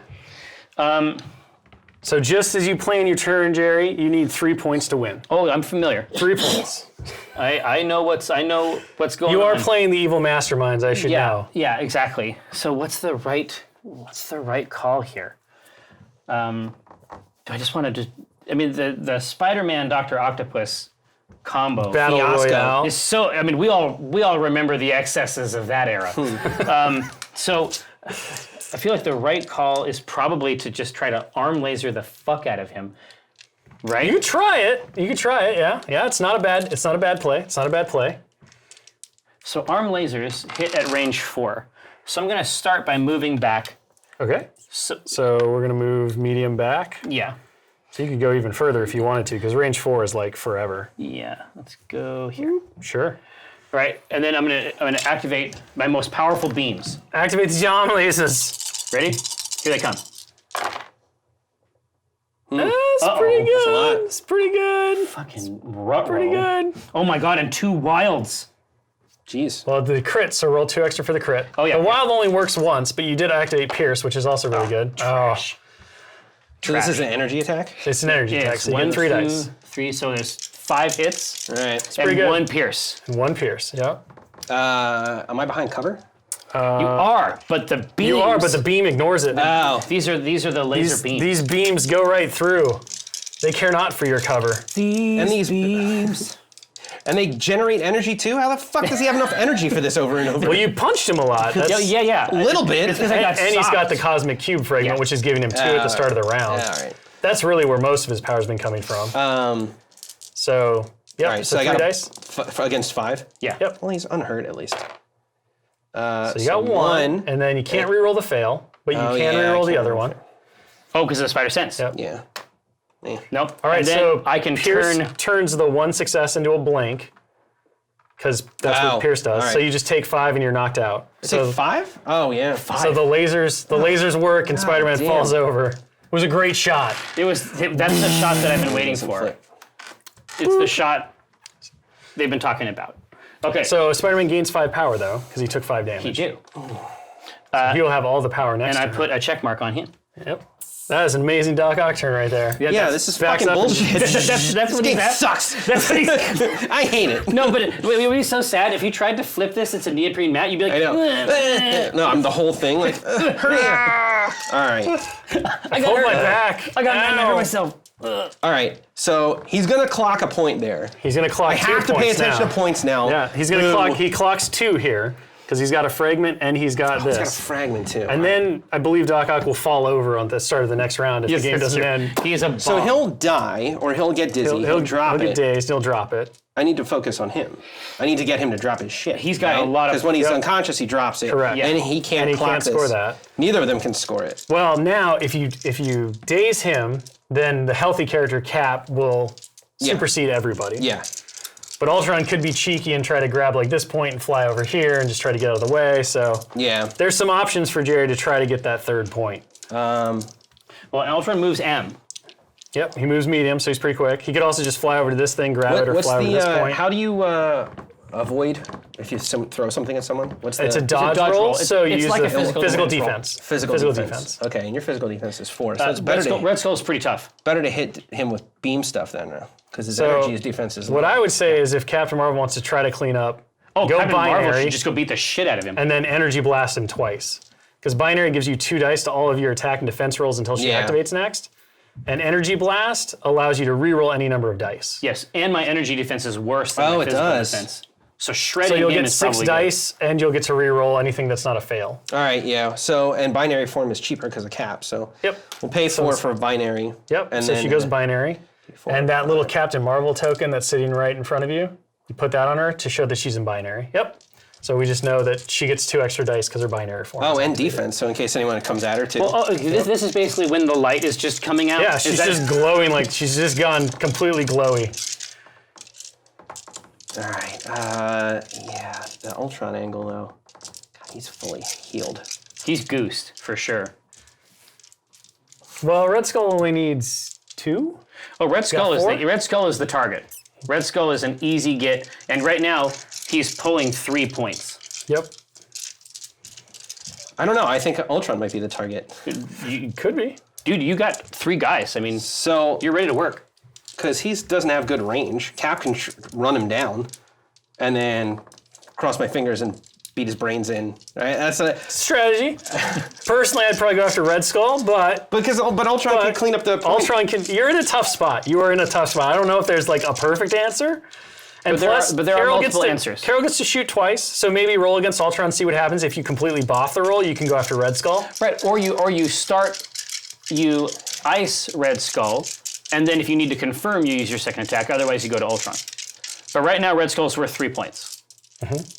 So just as you plan your turn, Jerry, you need 3 points to win. Oh, I'm familiar. 3 points. I know what's going on. You are playing the evil masterminds, I should know. Yeah, exactly. So what's the right call here? Do I just want to the Spider-Man Dr. Octopus combo Battle Fiasco. Royale. is so. I mean, we all remember the excesses of that era. So I feel like the right call is probably to just try to arm laser the fuck out of him. Right? You could try it. Yeah. Yeah, it's not a bad play. So arm lasers hit at range 4. So I'm going to start by moving back. Okay. So we're gonna move medium back. Yeah. So you could go even further if you wanted to, because range 4 is like forever. Yeah. Let's go here. Sure. Right, and then I'm gonna activate my most powerful beams. Activate the arm lasers. Ready? Here they come. That's pretty That's a lot. good. It's pretty good. Fucking rut Pretty good. Oh my god, and 2 wilds. Jeez. Well, the crit, so roll 2 extra for the crit. Oh, yeah. The wild only works once, but you did activate Pierce, which is also really good. Trash. So this is an energy attack? It's an energy attack, It's so you get 3 dice. 3, so there's 5 hits. All right. And good. 1 pierce. And 1 Pierce, yep. Am I behind cover? You are, but the beams. You are, but the beam ignores it. Oh. These are the laser beams. These beams go right through. They care not for your cover. These beams. And they generate energy too? How the fuck does he have enough energy for this over and over? Well, you punched him a lot. That's, yeah. A little bit. It's 'cause I got and he's got the socked. cosmic cube fragment, Yeah. which is giving him 2 at the start of the round. All right. That's really where most of his power's been coming from. So, yeah, All right, so I 3 got dice. against 5? Yeah. Yep. Well, he's unhurt at least. So you got 1, and then you can't reroll the fail, but you Oh, can yeah, I reroll the can't other reroll one. Oh, because of the spider sense. Yep. Yeah. Nope. All right, and then so I can Pierce turn. turns the 1 success into a blank, because that's Wow. what Pierce does. All right. So you just take 5 and you're knocked out. So 5? Oh, yeah. So the lasers work and Spider-Man damn. falls over. It was a great shot. That's the shot that I've been waiting for. It's the shot they've been talking about. Okay. So Spider-Man gains 5 power though, because he took 5 he damage. do. He'll have all the power next And I turn. put a check mark on him. Yep. That is an amazing Doc Ock turn right there. Yeah, this is backs fucking up and- bullshit. That's what This he's game at. sucks. That's what he's. I hate it. No, but it would be so sad if you tried to flip this. It's a neoprene mat. You'd be like, I know. No, I'm the whole thing. Like, hurry up. All right. Hold my back. I got Ow. nightmare myself. All right. So he's going to clock a point there. He's gonna clock I 2 have to pay points attention now. to points now. Yeah, he's gonna Boo. clock. He clocks 2 here because he's got a fragment and he's got He's got a this. fragment too. And then I believe Doc Ock will fall over on the start of the next round if the game doesn't end. He is a bomb. So he'll die or he'll get dizzy. He'll drop he'll it. get dazed. He'll drop it. I need to focus on him. I need to get him to drop his shit. He's got a lot of- Because when he's Yep. unconscious, he drops it. Correct. And he can't And he clock can't this. score that. Neither of them can score it. Well, now if you daze him, then the healthy character Cap will supersede everybody. Yeah. But Ultron could be cheeky and try to grab like this point and fly over here and just try to get out of the way. So Yeah. there's some options for Jerry to try to get that 3rd point. Well, Ultron moves M. Yep, he moves medium, so he's pretty quick. He could also just fly over to this thing, grab it, or What's fly over to this the? point. How do you avoid if you throw something at someone? What's the? It's a dodge dodge roll, roll. so you It's use like the a physical defense roll. defense. Physical defense. Okay, and your physical defense is 4, so it's better Red Skull's pretty tough. better to hit him with beam stuff then, because his So, energy, his defense is. What low. I would say is if Captain Marvel wants to try to clean up, go Captain Marvel binary, should just go beat the shit out of him. and then energy blast him twice. Because binary gives you 2 dice to all of your attack and defense rolls until she Yeah. activates next. And energy blast allows you to reroll any number of dice. Yes, and my energy defense is worse than Oh, my it physical does. defense. So shredding So you'll him get is 6 probably dice, and you'll get to re-roll anything that's not a fail. All right, yeah. So, and binary form is cheaper because of cap. So we'll pay 4 for binary. Yep, And so then, she goes binary. 4, And that little Captain Marvel token that's sitting right in front of you, you put that on her to show that she's in binary. Yep. So we just know that she gets 2 extra dice because her binary form. Oh, and defense. So in case anyone comes at her too. Well, this is basically when the light is just coming out. Yeah, she's just glowing, like she's just gone completely glowy. All right. Yeah, the Ultron angle though. God, he's fully healed. He's goosed for sure. Well, Red Skull only needs 2. Oh, Red Skull is 4? Red Skull is the target. Red Skull is an easy get, and right now he's pulling 3 points. Yep. I don't know. I think Ultron might be the target. Could be. Dude, you got 3 guys. I mean, So you're ready to work. because he doesn't have good range, Cap can run him down, and then cross my fingers and beat his brains in. Right? That's a Strategy. Personally, I'd probably go after Red Skull, but Ultron can clean up the point. Ultron can. You're in a tough spot. You are in a tough spot. I don't know if there's like a perfect answer. And there plus, are Carol multiple gets answers. Carol gets to shoot twice, so maybe roll against Ultron, see what happens. If you completely boff the roll, you can go after Red Skull. Right, or you ice Red Skull, and then if you need to confirm, you use your second attack. Otherwise, you go to Ultron. But right now, Red Skull's worth 3 points,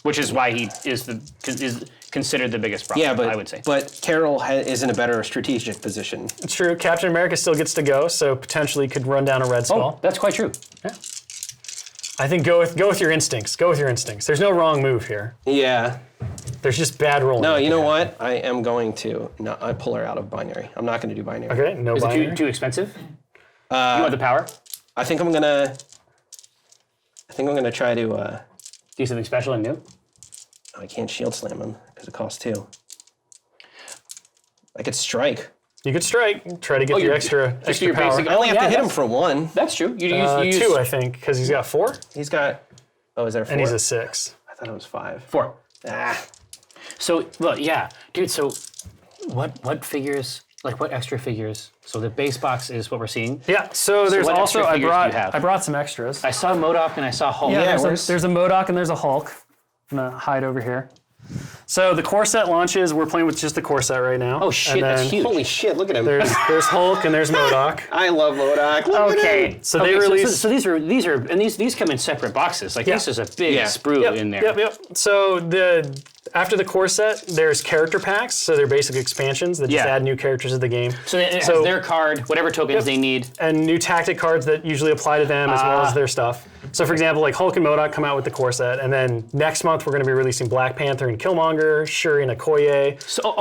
which is why he is considered the biggest problem. Yeah, I would say. But Carol is in a better strategic position. It's true. Captain America still gets to go, so potentially could run down a Red Skull. Oh, that's quite true. Yeah. I think go with your instincts. Go with your instincts. There's no wrong move here. Yeah. There's just bad rolling. No, you know what? I am going to I pull her out of binary. I'm not going to do binary. Okay, no Is binary. it too expensive? You want the power? I think I'm gonna try to. Do something special and new? I can't shield slam him because it costs 2. I could strike. You could strike. Try to get the extra your power. basic- I only have to hit him that's- for 1. That's true. You use 2, I think, because he's got 4, He's got. Oh, is there 4? and he's a 6. I thought it was 5. 4. Ah. So, well, yeah, dude. So, what figures? Like, what extra figures? So the base box is what we're seeing. Yeah. So there's what also extra figures do you have? I brought some extras. I saw MODOK and I saw Hulk. Yeah, where's- there's a MODOK and there's a Hulk. I'm gonna hide over here. So the core set launches. We're playing with just the core set right now. Oh shit, And that's then huge. Holy shit! Look at him. There's Hulk and there's MODOK. I love MODOK. Look at Okay, him. So they released. So these are and these come in separate boxes. Like this is a big sprue in there. Yep. So after the core set, there's character packs. So they're basic expansions that just add new characters to the game. So it has their card, whatever tokens they need. And new tactic cards that usually apply to them as well as their stuff. So for example, like Hulk and MODOK come out with the core set, and then next month we're going to be releasing Black Panther and Killmonger, Shuri and Okoye,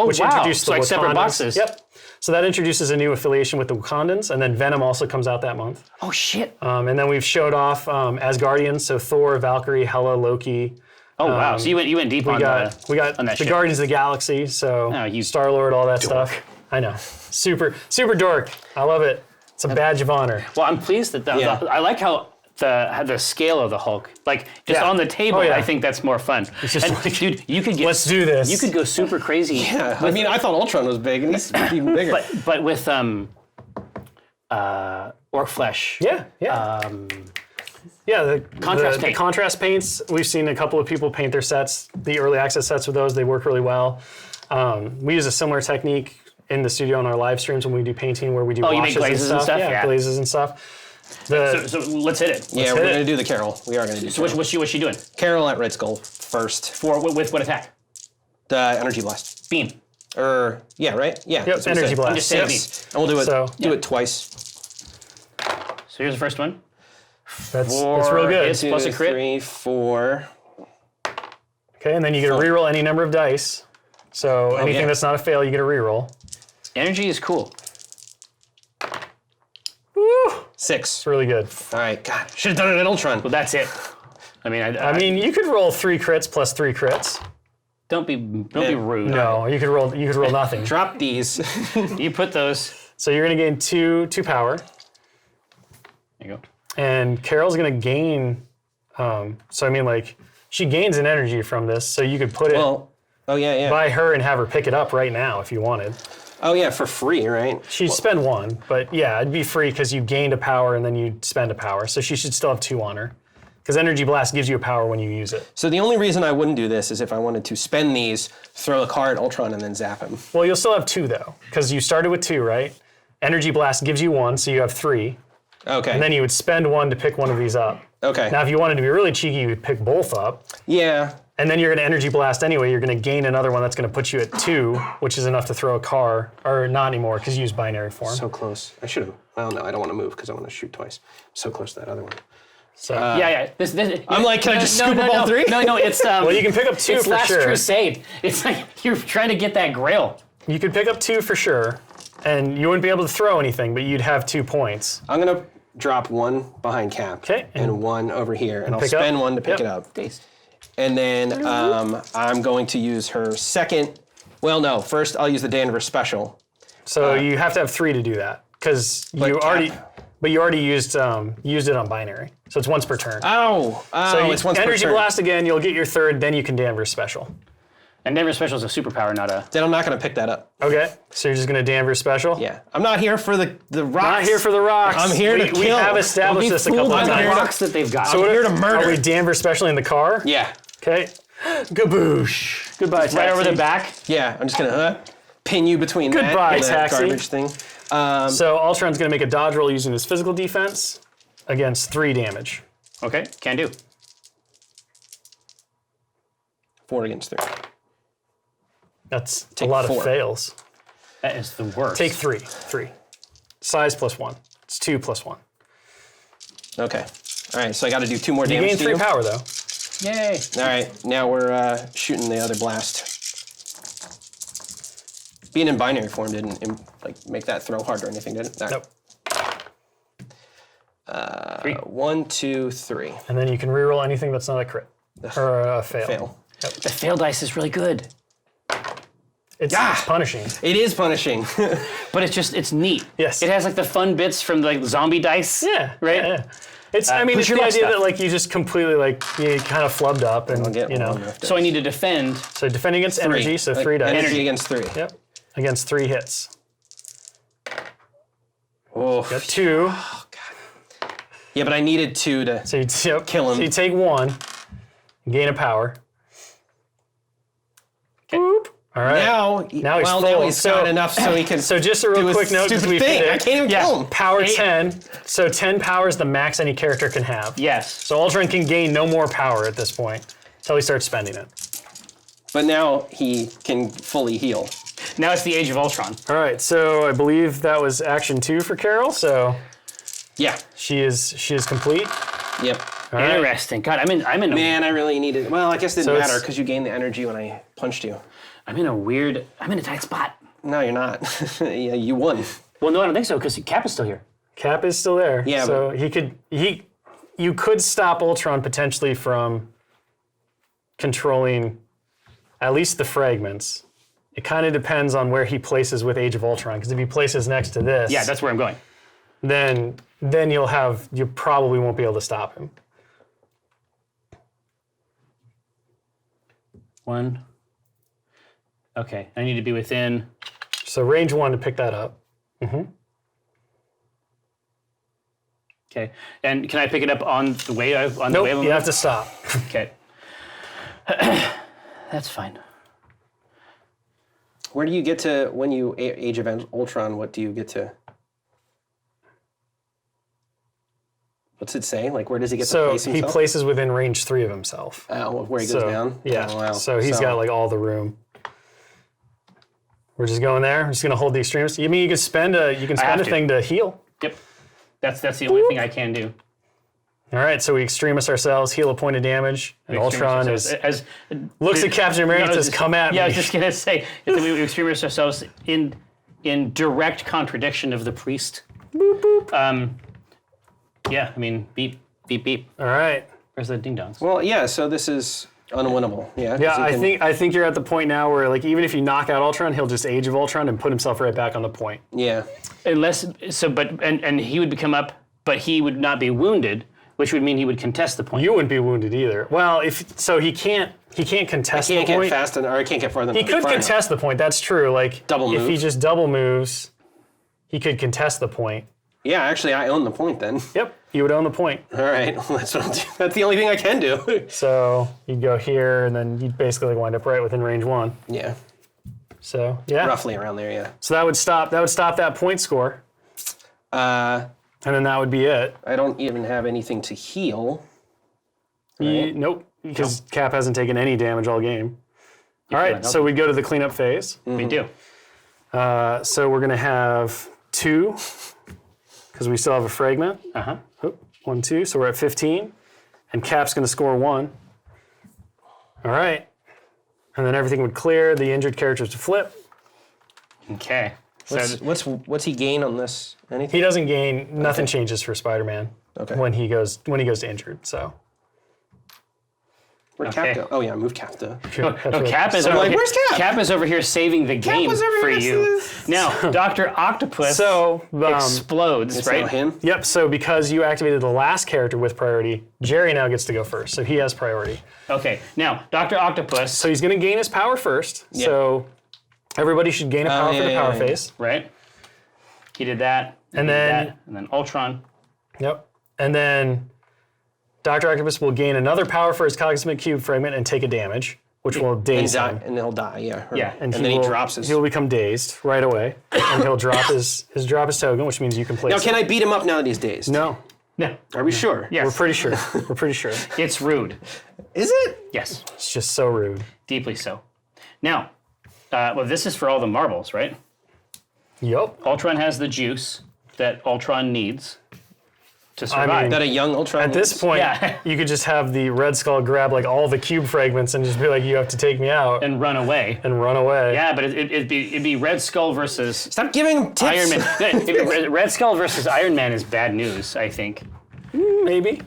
which introduces So the like separate Wakandans. boxes. Yep. So that introduces a new affiliation with the Wakandans, and then Venom also comes out that month. Oh shit. And then we've showed off Asgardians, so Thor, Valkyrie, Hela, Loki. Oh wow. So you went deep on We got on that the shit. Guardians of the Galaxy, so you Star-Lord, all that stuff. I know. Super dork. I love it. It's a badge of honor. Well, I'm pleased that I like how the scale of the Hulk, like just Yeah. on the table. Oh, yeah. I think that's more fun. just And, like, dude, you could get. let's do this. You could go super crazy. Yeah. I mean, I thought Ultron was big, and he's even bigger. But with orc flesh. Yeah. The paint. contrast paints. We've seen a couple of people paint their sets. The early access sets with those, they work really well. We use a similar technique in the studio on our live streams when we do painting, where we do you make washes glazes and stuff? Yeah, Yeah. glazes and stuff. So let's hit it. Yeah, we're going to do the Carol. We are going to do So Carol. what's she doing? Carol at Red Skull first. With what attack? The Energy Blast. Beam. Yeah, right? Yeah. Yep, that's what we Energy said. Blast. I'm just saying Yep. beam. And we'll do it. So- do it twice. So here's the first one. That's Four real good. hits. Plus a 2, crit. 3, 4. Okay, and then you get to reroll any number of dice. So anything yeah. that's not a fail, you get a reroll. Energy is cool. Woo! 6. It's really good. All right. God, should have done it at Ultron. Well, that's it. I mean, I mean, you could roll 3 crits plus 3 crits. don't be rude. No, you could roll nothing. Drop these. You put those. So you're gonna gain 2 power, There you go. and Carol's gonna gain. So I mean, like, she gains an energy from this, so you could put it oh yeah. by her and have her pick it up right now if you wanted. Oh yeah, for free, right? She'd spend 1, but yeah, it'd be free because you gained a power and then you'd spend a power, so she should still have 2 on her. Because Energy Blast gives you a power when you use it. So the only reason I wouldn't do this is if I wanted to spend these, throw a card at Ultron, and then zap him. Well, you'll still have 2 though, because you started with 2, right? Energy Blast gives you 1, so you have 3. Okay. And then you would spend 1 to pick one of these up. Okay. Now, if you wanted to be really cheeky, you would pick both up. Yeah. And then you're going to Energy Blast anyway. You're going to gain another one that's going to put you at 2, which is enough to throw a car, or not anymore, because you use binary form. So close. I should have. Well, no, I don't want to move because I want to shoot twice. So close to that other one. So Yeah. I'm like, can I just scoop up all 3? No, it's well, you can pick up 2 it's for Last sure. Crusade. It's like you're trying to get that grail. You could pick up 2 for sure, and you wouldn't be able to throw anything, but you'd have 2 points. I'm going to drop 1 behind Cap. Okay. And 1 over here. And I'll pick spend up. 1 to pick Yep. it up. Taste. And then I'm going to use her second. Well, no. First, I'll use the Danvers special. So you have to have 3 to do that, because you already used it on binary. So it's once per turn. Oh, So it's once per Energy turn. Blast again, you'll get your 3rd, then you can Danvers special. And Denver Special is a superpower, not a... Then I'm not going to pick that up. Okay, so you're just going to Danvers special? Yeah. I'm not here for the rocks. Not here for the rocks. I'm here to We kill. have established this a couple Fooled of by the times. rocks that they've got. I'm here to murder. Are we Danvers special in the car? Yeah. Okay. Gaboosh. Goodbye, right over taxi. the back. Yeah. I'm just going to pin you between Goodbye, that and that taxi. garbage thing. So Ultron's going to make a dodge roll using his physical defense against 3 damage. Okay, can do. 4 against 3. That's Take a lot 4. of fails. That is the worst. Take 3. 3. Size plus 1. It's 2 plus 1. Okay. All right. So I got to do 2 more You damage gain to 3 you. power though. Yay. All right. Now we're shooting the other blast. Being in binary form didn't make that throw hard or anything, did it? All right. Nope. 3. 1, 2, 3. And then you can reroll anything that's not a crit or a fail. Fail. The fail dice is really good. It's punishing. It is punishing. But it's neat. Yes. It has like the fun bits from the zombie dice. Yeah. Right? Yeah. It's I mean push it's your the luck idea stuff. that like you just completely you kind of flubbed up and I'll get you know. one left. So I need to defend. So defend against energy, so 3 dice. Energy against 3. Yep. Against 3 hits. Oh. Got 2. Yeah, but I needed 2 to. So you Kill him. So you take 1, gain a power. Boop. All right. Now he's now full. he's got enough so he can. So just a do real his quick note, because stupid we thing. I forget. can't even kill him. Power 10. So 10 power is the max any character can have. Yes. So Ultron can gain no more power at this point until he starts spending it. But now he can fully heal. Now it's the Age of Ultron. All right. So I believe that was action 2 for Carol. So Yeah. she is complete. Yep. All right. Interesting. God, I'm in a Man, I really needed. Well, I guess it So didn't it's- matter because you gained the energy when I punched you. I'm in a tight spot. No, you're not. Yeah, you won. Well, no, I don't think so, because Cap is still here. Cap is still there. Yeah, So you could stop Ultron potentially from controlling at least the fragments. It kind of depends on where he places with Age of Ultron, because if he places next to this, Yeah, that's where I'm going. then you probably won't be able to stop him. 1. Okay, I need to be within. So range 1 to pick that up. Okay, and can I pick it up on the way the Nope, way I'm you have to stop. Okay. That's fine. Where do you get to when you Age of Ultron? What do you get to? What's it say? Like, where does he get to So place he himself? places within range 3 of himself. Where he goes down? Yeah. Oh, wow. So he's got like all the room. We're just going there. We're just going to hold the extremist. You mean you can spend a have to. thing to heal? Yep. That's the only thing I can do. All right. So we extremist ourselves, heal a point of damage, and Ultron looks at Captain America and says, "Come at me." Yeah, I was just gonna say we extremist ourselves in direct contradiction of the priest. Boop boop. Yeah, I mean beep beep beep. All right. Where's the ding dongs? Well, yeah. So this is unwinnable. Yeah. 'cause Yeah, he can- I think you're at the point now where like even if you knock out Ultron, he'll just Age of Ultron and put himself right back on the point. Yeah. Unless and he would come up, but he would not be wounded, which would mean he would contest the point. You wouldn't be wounded either. Well, he can't contest He can't the get point. fast enough, or he can't get farther. He could contest the point. That's true. Like Double if move. he just double moves, he could contest the point. Yeah, actually, I own the point then. Yep, you would own the point. All right, that's what I'll do. That's the only thing I can do. So you'd go here, and then you'd basically wind up right within range 1. Yeah. So yeah, Roughly around there, yeah. so that would stop that point score, and then that would be it. I don't even have anything to heal. Right. Nope, because Cap hasn't taken any damage all game. All right, so we go to the cleanup phase. We do. So we're gonna have 2, because we still have a fragment. 1, 2, so we're at 15, and Cap's gonna score 1. All right, and then everything would clear. The injured characters to flip. Okay. So What's he gain on this? Anything? He doesn't gain. Nothing changes for Spider-Man when he goes to injured. So. Where'd Cap go? Oh yeah, move Cap to. Cap is over here. Where's Cap? Cap is over here saving the game for you. Now, Dr. Octopus explodes, It's right? now him. Yep. So because you activated the last character with priority, Jerry now gets to go first. So he has priority. Okay. Now, Dr. Octopus. So he's going to gain his power first. Yeah. So everybody should gain a power for the power yeah. phase. Right. He did that. And then Ultron. Yep. And then Dr. Octopus will gain another power for his cosmic cube fragment and take a damage, which will daze him. And he'll die, yeah. Yeah. And then he drops his... He'll become dazed right away, and he'll drop his token, which means you can place. Now, can I beat him up now that he's dazed? No, No. Are we sure? Yes. we're pretty sure. We're pretty sure. It's rude. Is it? Yes. It's just so rude. Deeply so. Now, well, this is for all the marbles, right? Yup. Ultron has the juice that Ultron needs to survive. I mean, That a young Ultron At this point, Yeah. you could just have the Red Skull grab like all the cube fragments and just be like, "You have to take me out," and run away. and run away. Yeah, but it'd be Red Skull versus Stop giving him tips. Iron Man. Red Skull versus Iron Man is bad news, I think. Maybe.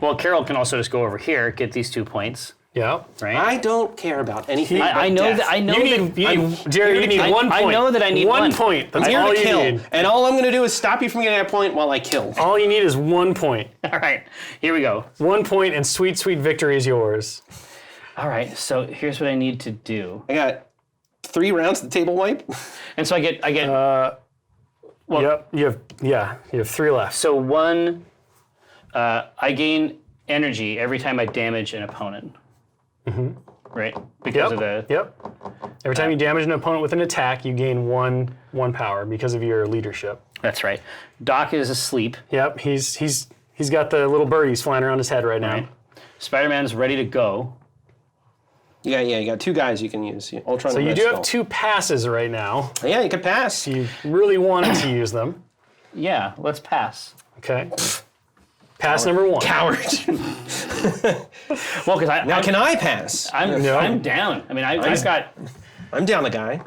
Well, Carol can also just go over here, get these 2 points, Yeah. right? I don't care about anything. I know death. that. I know You that. need, Jerry, you need 1 point. I know that I need one. 1 point. That's I'm here all to you kill, need. and all I'm going to do is stop you from getting a point while I kill. All you need is 1 point. All right, here we go. 1 point, and sweet, sweet victory is yours. All right, so here's what I need to do. I got 3 rounds of the table wipe. And so I get. Well, Yep. You have 3 left. So 1, I gain energy every time I damage an opponent. Right? Because of the. Yep. Every time you damage an opponent with an attack, you gain one power because of your leadership. That's right. Doc is asleep. Yep. He's got the little birdies flying around his head right now. Right. Spider-Man's ready to go. Yeah, you got 2 guys you can use. Ultron So and you Red do Skull. have 2 passes right now. Yeah, you can pass. You really wanted to use them. Yeah, let's pass. Okay. Pass number 1. Coward. Well, because Now, can I pass? I'm down. I mean, I've got. I'm down the guy.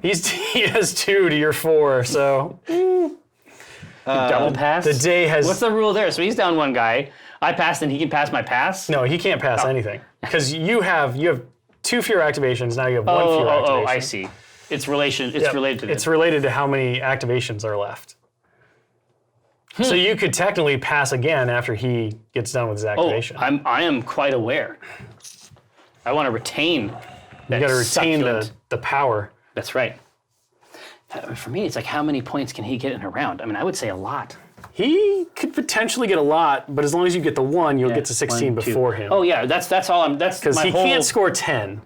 He has 2 to your 4, so Double pass? the day has. What's the rule there? So he's down 1 guy. I passed and he can pass my pass? No, he can't pass anything because you have 2 fewer activations. Now you have 1 fewer activation. Oh, I see. It's related to this. It's related to how many activations are left. So you could technically pass again after he gets done with his activation. I am quite aware. I want to retain that You got to retain succulent. the power. That's right. For me, it's like how many points can he get in a round? I mean, I would say a lot. He could potentially get a lot, but as long as you get the 1, you'll get to 16 1, 2. before him. Oh yeah, that's all I'm. That's because my he whole, can't score 10.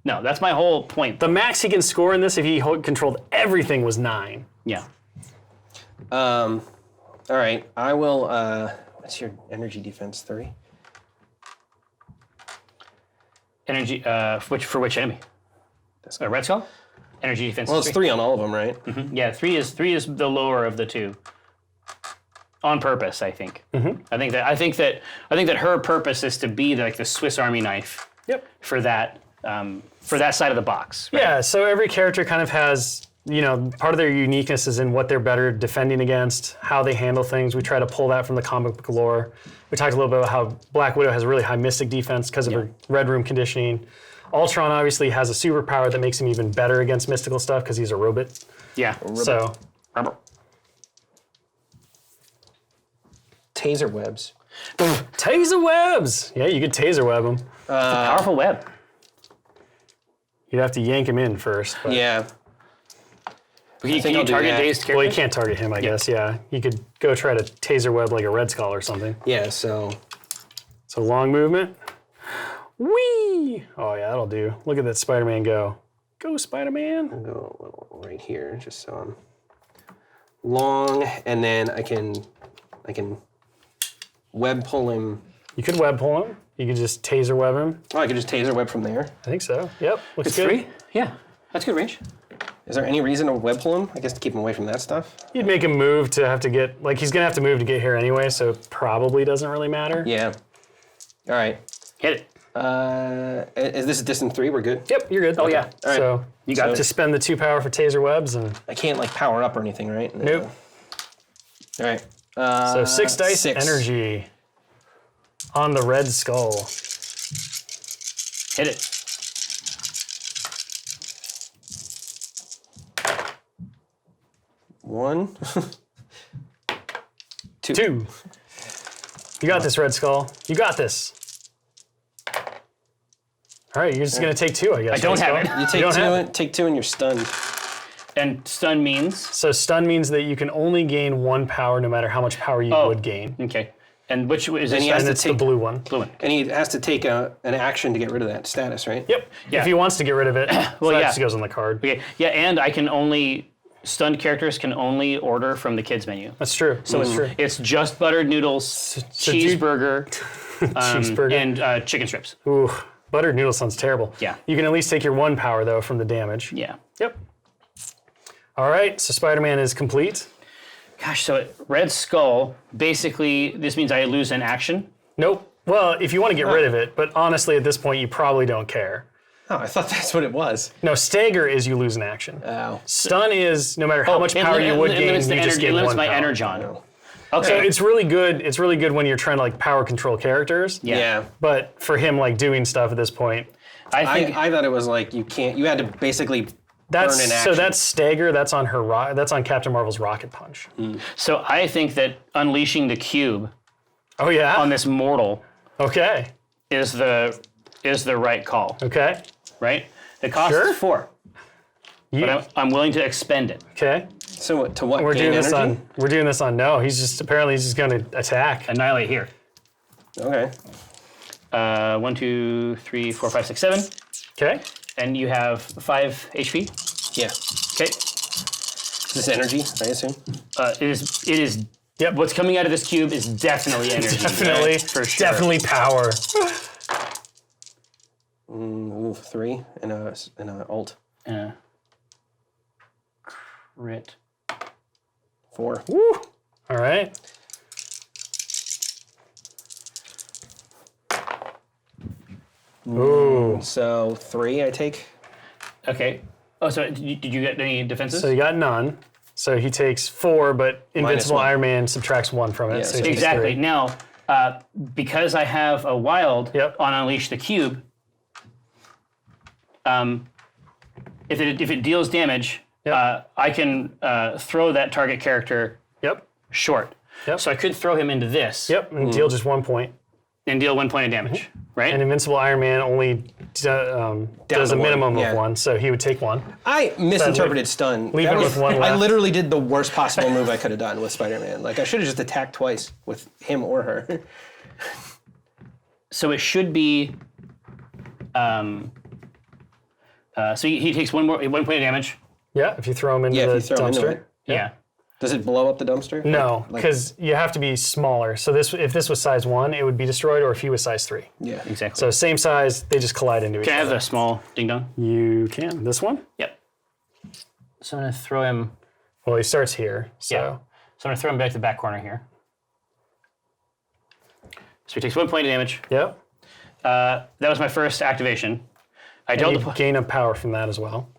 No, that's my whole point. The max he can score in this, if he controlled everything, was 9. Yeah. All right, I will. What's your energy defense? 3. Energy. For which enemy? Red Skull. Energy defense. Well, it's 3 on all of them, right? Yeah, 3 is the lower of the 2. On purpose, I think. I think that her purpose is to be like the Swiss Army knife. Yep. For that side of the box. Right? Yeah, so every character kind of has, part of their uniqueness is in what they're better defending against, how they handle things. We try to pull that from the comic book lore. We talked a little bit about how Black Widow has a really high mystic defense because of her Red Room conditioning. Ultron obviously has a superpower that makes him even better against mystical stuff because he's a robot. Yeah. So, Taser webs. taser webs! Yeah, you could taser web him. It's a powerful web. You'd have to yank him in first. But. Yeah. Can you target dazed characters? Well, you can't target him, I guess. Yeah, you could go try to taser web like a Red Skull or something. Yeah. So long movement. Whee! Oh yeah, that'll do. Look at that Spider-Man go. Go, Spider-Man. I'll go a little right here, just so I'm long, and then I can web pull him. You could web pull him. You could just taser web him. Oh, I could just taser web from there. I think so. Yep. Looks It's good. 3? Yeah, that's good range. Is there any reason to web pull him? I guess to keep him away from that stuff. You'd make him move to have to get, like, he's gonna have to move to get here anyway, so it probably doesn't really matter. Yeah. All right. Hit it. Is this a distance 3? We're good. Yep, you're good. Oh, yeah. All right. So You got just this. spend the 2 power for taser webs and I can't like power up or anything, right? nope. All right. So 6 dice 6. energy on the Red Skull. Hit it. One. 2. 2. You got this, Red Skull. You got this. All right, you're just gonna take 2, I guess. I don't Red have Skull. it. You take don't 2. have And, take 2, and you're stunned. And stun means? So stun means that you can only gain 1 power no matter how much power you would gain. Okay. And which is And this? he has And to it's the take blue one. Blue one. And he has to take an action to get rid of that status, right? Yep. Yeah. If he wants to get rid of it, well, Well, that yeah. just goes on the card. Okay. Yeah, and I can only stunned characters can only order from the kids menu. That's true. So it's true. It's just buttered noodles, so do you- cheeseburger, Cheeseburger. and chicken strips. Ooh, buttered noodle sounds terrible. Yeah. You can at least take your 1 power though from the damage. Yeah. Yep. All right. So Spider-Man is complete. Gosh, so Red Skull, basically, this means I lose an action. Nope. Well, if you want to get rid of it, but honestly, at this point, you probably don't care. Oh, I thought that's what it was. No, stagger is you lose an action. Oh. Stun is no matter how much power you would gain, you just It gain limits 1 my power. energon. No. Okay. So it's really good. It's really good when you're trying to like power control characters. Yeah. But for him, like doing stuff at this point, I think I thought it was like you had to basically burn an action. so that's stagger. That's on her. That's on Captain Marvel's rocket punch. so. I think that unleashing the cube Oh yeah. on this mortal Okay. is the right call. Okay. Right? It costs Sure. 4, but I'm willing to expend it. Okay. So to what? We're gain doing this energy? on. We're doing this on. No, he's just going to attack. Annihilate here. Okay. 1, 2, 3, 4, 5, 6, 7, Okay. and you have 5 HP. Yeah. Okay. Is this energy, I assume? It is. Yep. What's coming out of this cube is definitely energy. Definitely. right? For sure. Definitely power. Ooh, 3 and a alt. Crit. 4. Woo. All right. Ooh. So 3 I take. Okay. Oh, so did you get any defenses? So you got none. So he takes 4, but Invincible 1. Iron Man subtracts 1 from it. Yeah, so so he takes exactly. 3. Now, because I have a wild Yep. on Unleash the Cube, if it deals damage, Yep. I can throw that target character Yep. short. Yep. So I could throw him into this Yep. And deal just 1 point. and deal 1 point of damage, right? And Invincible Iron Man only does a to 1, minimum yeah. of 1, so he would take 1. I misinterpreted stun. leave That him was- with 1 I left. literally did the worst possible move I could have done with Spider-Man. Like I should have just attacked twice with him or her. So it should be. So he takes 1 point of damage. Yeah, if you throw him into Yeah, the if you throw him dumpster. into it. Yeah. Does it blow up the dumpster? No, Like- because you have to be smaller. So if this was size 1, it would be destroyed, or if he was size 3. Yeah. Exactly. So same size, they just collide into each Can I have other. the small ding dong? You can. This one? Yep. So I'm gonna throw him. Well, he starts here, so. Yeah. So I'm gonna throw him back to the back corner here. So he takes 1 point of damage. Yep. That was my first activation. I dealt You gain a power from that as well.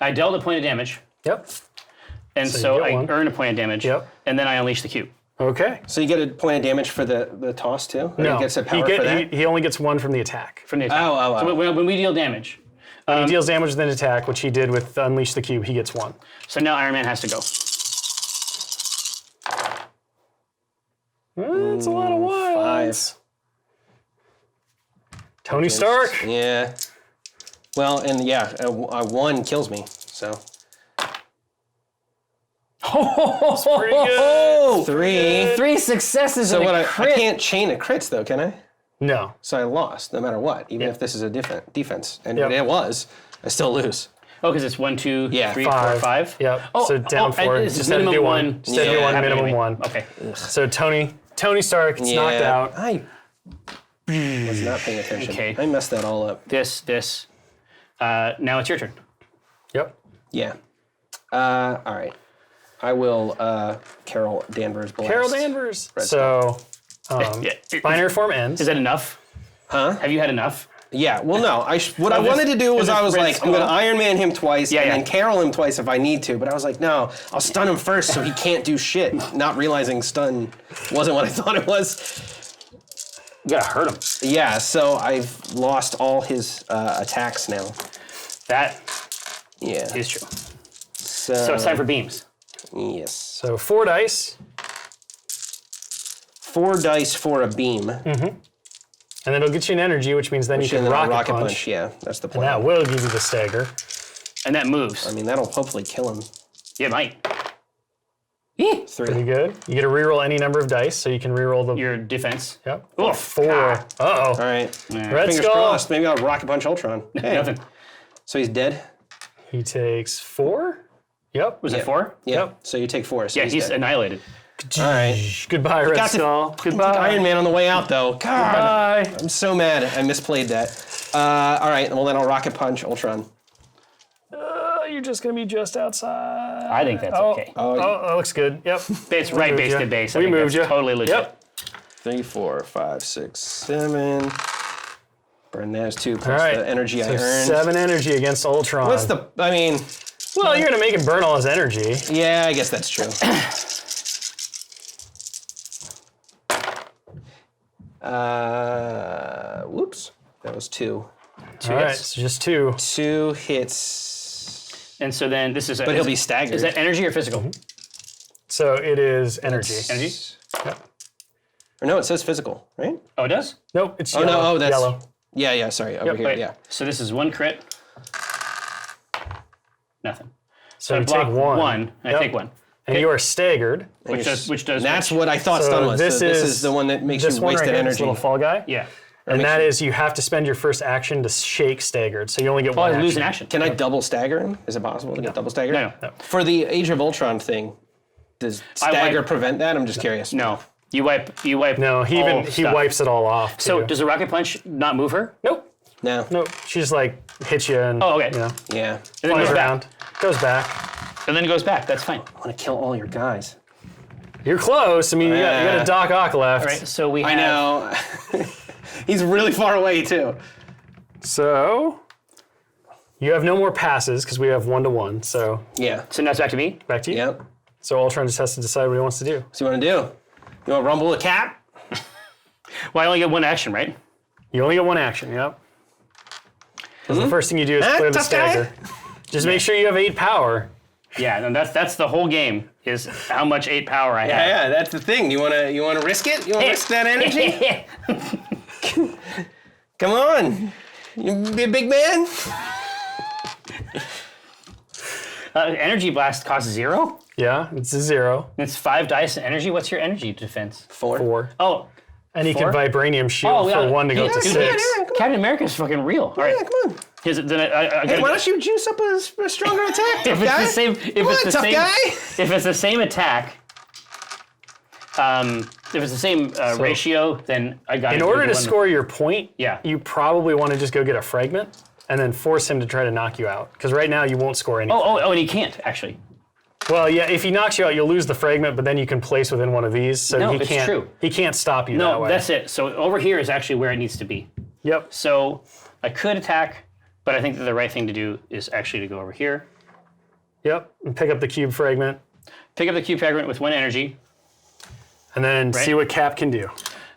I dealt a point of damage, Yep. and So so you get I one. earn a point of damage. Yep. And then I unleash the cube. Okay. So you get a point of damage for the toss too? Or No, he gets a power for that? he only gets 1 from the attack. From the attack. Oh. So when we deal damage, When he deals damage with an attack, which he did with Unleash the Cube, he gets 1. so now Iron Man has to go. That's a lot of wilds. 5. Tony Stark. Yeah. Well, and yeah, a 1 kills me. So Pretty good. Oh, 3. 3 successes So and what? a I crit. can't chain a crits though, can I? No. So I lost no matter what, even if this is a defense, and Yep. it was, I still lose. Oh, because it's 1, 2, Yeah, 3, 4, 5. Yep. so down 4. It's Just had to minimum do 1. Instead of do Yeah. one, minimum Anyway. 1. Okay. So Tony Stark gets knocked out. I was not paying attention. Okay. I messed that all up. This. Now it's your turn. Yep. Yeah. All right. I will Carol Danvers blast. Carol Danvers. Red So Yeah. binary form ends. Is that enough? Huh? Have you had enough? Yeah. Well, no. What I this- wanted to do was is I this was Red like, I'm going to Skull? Iron Man him twice Yeah, and yeah. then Carol him twice if I need to. But I was like, no, I'll stun him first so he can't do shit. Not realizing stun wasn't what I thought it was. You gotta hurt him. Yeah. So I've lost all his attacks now. That Yeah. is true. So So it's time for beams. yes. So 4 dice, 4 dice for a beam. and then it'll get you an energy, which means then you can And then a rocket punch. Yeah, that's the And plan. that will give you the stagger. And that moves. I mean, that'll hopefully kill him. Yeah, it might. 3. 3. Pretty good. You get to reroll any number of dice, so you can reroll the. Your defense. Yep. Oh, 4. ah. Uh-oh. All right. Red Fingers Skull. crossed. Maybe I'll rocket punch Ultron. Hey. Nothing. So he's dead? He takes 4. Yep. Was it 4? Yeah. Yep. So you take 4. So Yeah, he's dead. annihilated. All right. Goodbye, Red Got to- Skull. Goodbye. Iron Man on the way out, though. God. Bye. I'm so mad. I misplayed that. All right. Well, then I'll rocket punch Ultron. You're just gonna be just outside. I think that's okay. Oh, that looks good. Yep. It's right moved base ya. to base. I We think moved that's ya. totally legit. Yep. 3, 4, 5, 6, 7. Burn those 2 plus All right. the energy I So earned. 7 energy against Ultron. What's the? I mean, Well, you're gonna make him burn all his energy. yeah, I guess that's true. Whoops. That was 2. Two All right, hits. so just 2. 2 hits. And so then this is. But he'll be staggered. Is that energy or physical? So it is energy. Energy? Yep. Or no, it says physical, right? Oh, it does. Nope, it's Oh yellow. no, oh that's yellow. Yeah, sorry, over here, Wait. yeah. So this is 1 crit. Nothing. So I you block take 1. and I Yep. take 1. And you are staggered. Which does. That's which? what I thought So stun was. this So this is is the one that makes This you one wasted right here, this energy. little fall guy. Yeah. And that is you have to spend your first action to shake staggered. So you only get Oh, one I lose action. an action. Can I double stagger him? Is it possible to get double stagger? No. For the Age of Ultron thing, does stagger prevent that? I'm just curious. No. You wipe. No, he all stuff. wipes it all off. So too. does a rocket punch not move her? nope. No. Nope. She just like hits you and Oh, okay. you know, Yeah. And then flies goes back. around. Goes back. And then it goes back. That's fine. I want to kill all your guys. You're close. I mean, you got a Doc Ock left. All right. So we have. I know. He's really far away too. So you have no more passes because we have 1-to-1. So Yeah. So now it's back to me. back to you. Yep. So Ultron just has to decide what he wants to do. So you want to do? You want to rumble a cat? Well, I only get 1 action, right? You only get 1 action. Yep. Because the first thing you do is clear the tough guy. stagger. Just make sure you have 8 power. Yeah. And that's the whole game is how much 8 power I have. Yeah, that's the thing. You want to risk it? You want to risk that energy? Come on. You be a big man? Energy blast costs 0. Yeah, it's a 0. It's 5 dice energy. What's your energy defense? 4. 4. Oh. And you 4? can vibranium shield yeah. for 1 to go to Dude, 6. Captain America's fucking real. All right. Yeah, come on. Then I Hey, gotta- why don't you juice up a stronger attack, tough if it's guy? the same, if Come it's on, the tough same, guy. if it's the same attack, if it's the same ratio, then I got. In order to score your point, Yeah. you probably want to just go get a fragment and then force him to try to knock you out. Because right now you won't score anything. Oh, and he can't actually. Well, yeah, if he knocks you out, you'll lose the fragment, but then you can place within one of these. So No, he it's can't. true. He can't stop you that No, way. that's it. So over here is actually where it needs to be. Yep. So I could attack, but I think that the right thing to do is actually to go over here, Yep. And pick up the cube fragment, pick up the cube fragment with 1 energy, and then see what Cap can do.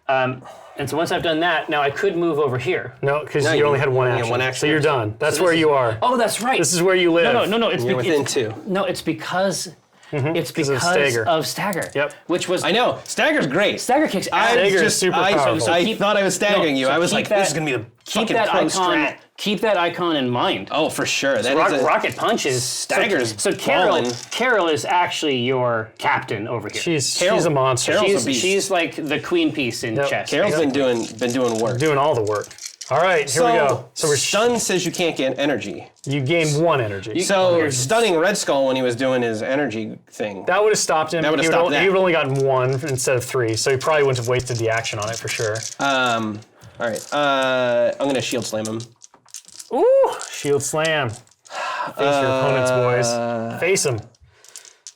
and so once I've done that, now I could move over here. No, because No, you you only had one only had action. one action. So you're done. That's this where is- you are. Oh, that's right. This is where you live. No. It's You're within 2. No, it's because It's because of stagger. Yep. Which was I know. Stagger's great. Stagger kicks ass. Stagger is super powerful. I thought I was staggering you. so I was keep like, that- this is going to be the keep fucking that pro icon. strat. Keep that icon in mind. Oh, for sure. That is a, Rocket Punch is Stagger's So ballin'. Carol is actually your captain over here. She's a monster. Carol's a beast. She's like the queen piece in chess. Carol's been doing work. doing all the work. All right, here we go. So we're stun says you can't get energy. You gain 1 energy. So stunning Red Skull when he was doing his energy thing. That would have stopped him. That would have stopped that. He would have only gotten 1 instead of 3, so he probably wouldn't have wasted the action on it for sure. All right. I'm gonna shield slam him. Ooh, shield slam. Face your opponents, boys. Face them.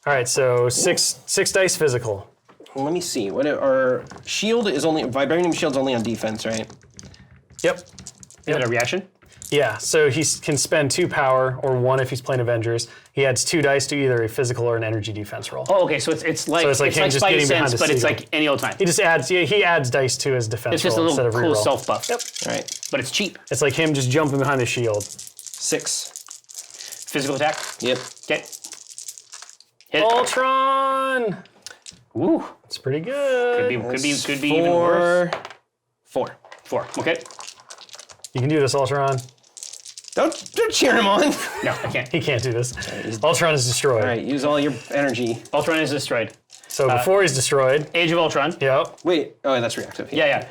All right, so six dice physical. Let me see. What our shield is only vibranium shield's only on defense, right? Yep. Is it a reaction? Yeah, so he can spend 2 power or 1 if he's playing Avengers. He adds 2 dice to either a physical or an energy defense roll. Oh, okay. So it's like him just getting behind the but it's seagull. like any old time. He adds dice to his defense It's just a roll instead little of cool reroll. self buff. Yep. All right. But it's cheap. It's like him just jumping behind the shield. 6. Physical attack. Yep. Okay. Hit. Ultron! Woo. It's pretty good. Could be even worse. 4. 4. Okay. You can do this, Ultron. Don't cheer him on. No, I can't. He can't do this. Ultron is destroyed. All right. Use all your energy. Ultron is destroyed. So before he's destroyed. Age of Ultron. Yep. Wait. Oh, that's reactive. Yeah.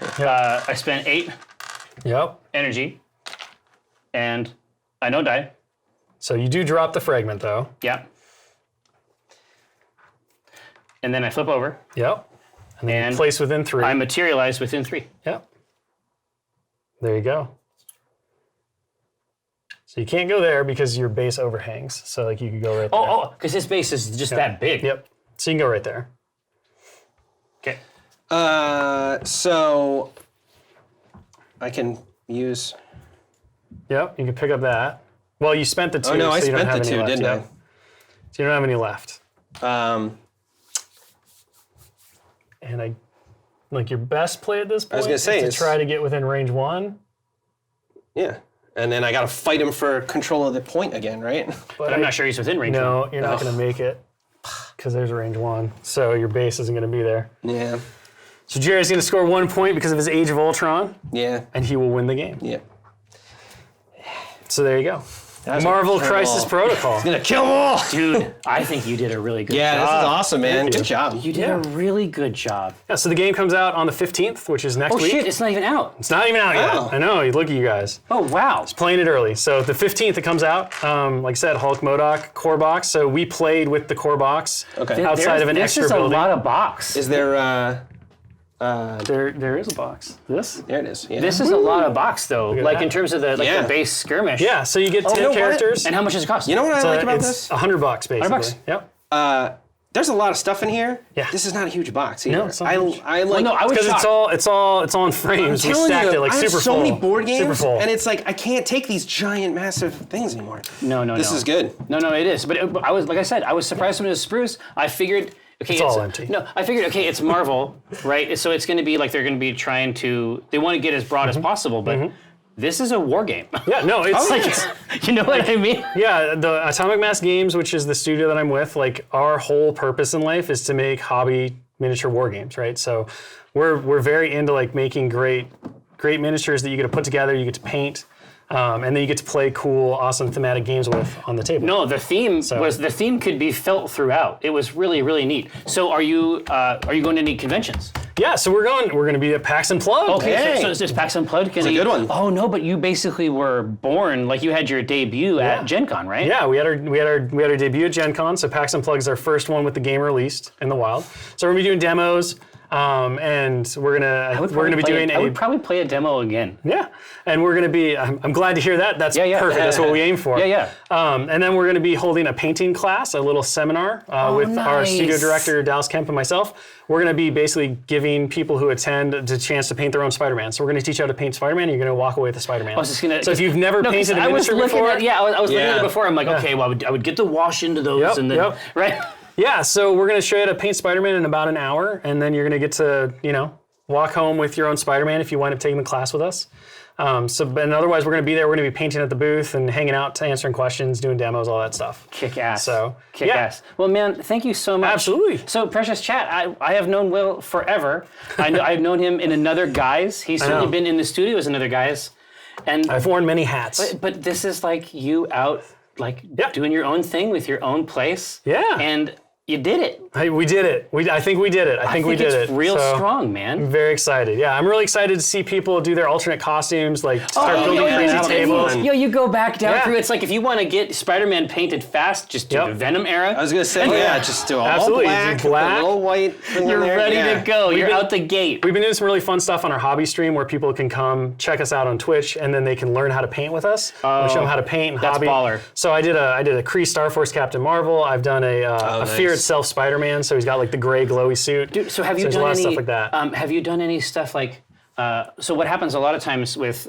I spent 8 Yep. energy, and I don't die. So you do drop the fragment, though. Yeah. And then I flip over. Yep. And then And you place within 3. I materialize within 3. Yep. There you go. So you can't go there because your base overhangs. So like you could go right there. Oh, because his base is just that big. Yep. So you can go right there. Okay. So I can use. Yep. You can pick up that. Well, you spent the 2. Oh no, I so you don't spent have the any 2, left. didn't Yep. So you don't have any left. I? And like your best play at this point I was gonna say is is- to try to get within range 1. Yeah. And then I gotta fight him for control of the point again, right? But I'm not sure he's within range. No, you're not going to make it because there's a range 1. So your base isn't going to be there. Yeah. So Jerry's going to score 1 point because of his Age of Ultron, Yeah. and he will win the game. Yeah. So there you go. That's Marvel gonna Crisis kill 'em all. Protocol. Gonna kill them all. Dude, I think you did a really good Yeah, job. this is awesome, man. Good job. You did a really good job. Yeah, so the game comes out on the 15th, which is next Oh week. shit, it's not even out. It's not even out Wow. yet. I know. Look at you guys. Oh wow. Playing it early. So the 15th it comes out. Like I said, Hulk MODOK core box. So we played with the core box Okay. outside of an extra This is building. a lot of box. Is there? There is a box. This? There it is. Yeah. This is a lot of box though. at Like that. in terms of the Yeah. the base skirmish. Yeah. So you get 10 you know what? characters. And how much does it cost? You know what I So like about it's this? $100 basically. $100? Yep. There's a lot of stuff in here. Yeah. This is not a huge box either. No, it's not huge. I like. Well, no, I was Because shocked. it's all in frames. We telling stacked you, it like I have super so full. many board games, Super full. and it's like I can't take these giant, massive things anymore. No. This is good. No, it is. But I was, like I said, I was surprised when it was Spruce. I figured, okay, It's all empty. No, I figured, okay, it's Marvel, right? So it's going to be like they're going to be trying to. They want to get as broad as possible, but this is a war game. Yeah, no, it's like, you know what I mean? yeah, the Atomic Mass Games, which is the studio that I'm with, like our whole purpose in life is to make hobby miniature war games, right? So we're very into like making great miniatures that you get to put together, you get to paint, and then you get to play cool, awesome thematic games with on the table. No, the theme could be felt throughout. It was really, really neat. So are you going to any conventions? Yeah, so we're going to be at PAX Unplugged. Okay, Hey. so is PAX Unplugged? It's a good one. Oh no, but you basically were born like you had your debut at Gen Con, right? Yeah, we had our debut at Gen Con, so PAX Unplugged is our first one with the game released in the wild. So we're gonna be doing demos, and we're gonna be doing I would probably play a demo again. yeah, and we're gonna be. I'm glad to hear that. That's Yeah. perfect. That's what we aim for. Yeah. And then we're gonna be holding a painting class, a little seminar with our studio nice. director Dallas Kemp and myself. We're gonna be basically giving people who attend the chance to paint their own Spider-Man. So we're gonna teach you how to paint Spider-Man, and you're gonna walk away with a Spider-Man. So if you've never painted a I was miniature looking before, at I was looking at it Yeah. before. I'm like, okay, well, I would get to wash into those Yep, and then yep. right. yeah, so we're gonna show you how to paint Spider-Man in about an hour, and then you're gonna get to walk home with your own Spider-Man if you wind up taking the class with us. And otherwise, we're going to be there. We're going to be painting at the booth and hanging out, answering questions, doing demos, all that stuff. Kick ass. So, Kick ass. Well, man, thank you so much. Absolutely. So, Precious Chat, I have known Will forever. I've known him in another guise. He's certainly been in the studio as another guise. And I've worn many hats. But this is like you out, like doing your own thing with your own place. Yeah. And you did it. Hey, we did it. I think we did it. I think we did it's it. real strong, man. I'm very excited. Yeah, I'm really excited to see people do their alternate costumes, like start building crazy tables. Yo, you go back down through. It's like if you want to get Spider-Man painted fast, just do the Venom era. I was gonna say, just do all Absolutely. black, Do black. the little white thing You're on there. ready to go. You're out the gate. We've been doing some really fun stuff on our hobby stream where people can come check us out on Twitch, and then they can learn how to paint with us. We show them how to paint and that's hobby. baller. So I did a Kree Star Force Captain Marvel. I've done a Fear Itself Spider-Man. So he's got like the gray glowy suit. Dude, so have you there's done a lot any of stuff like that? Have you done any stuff like? So what happens a lot of times with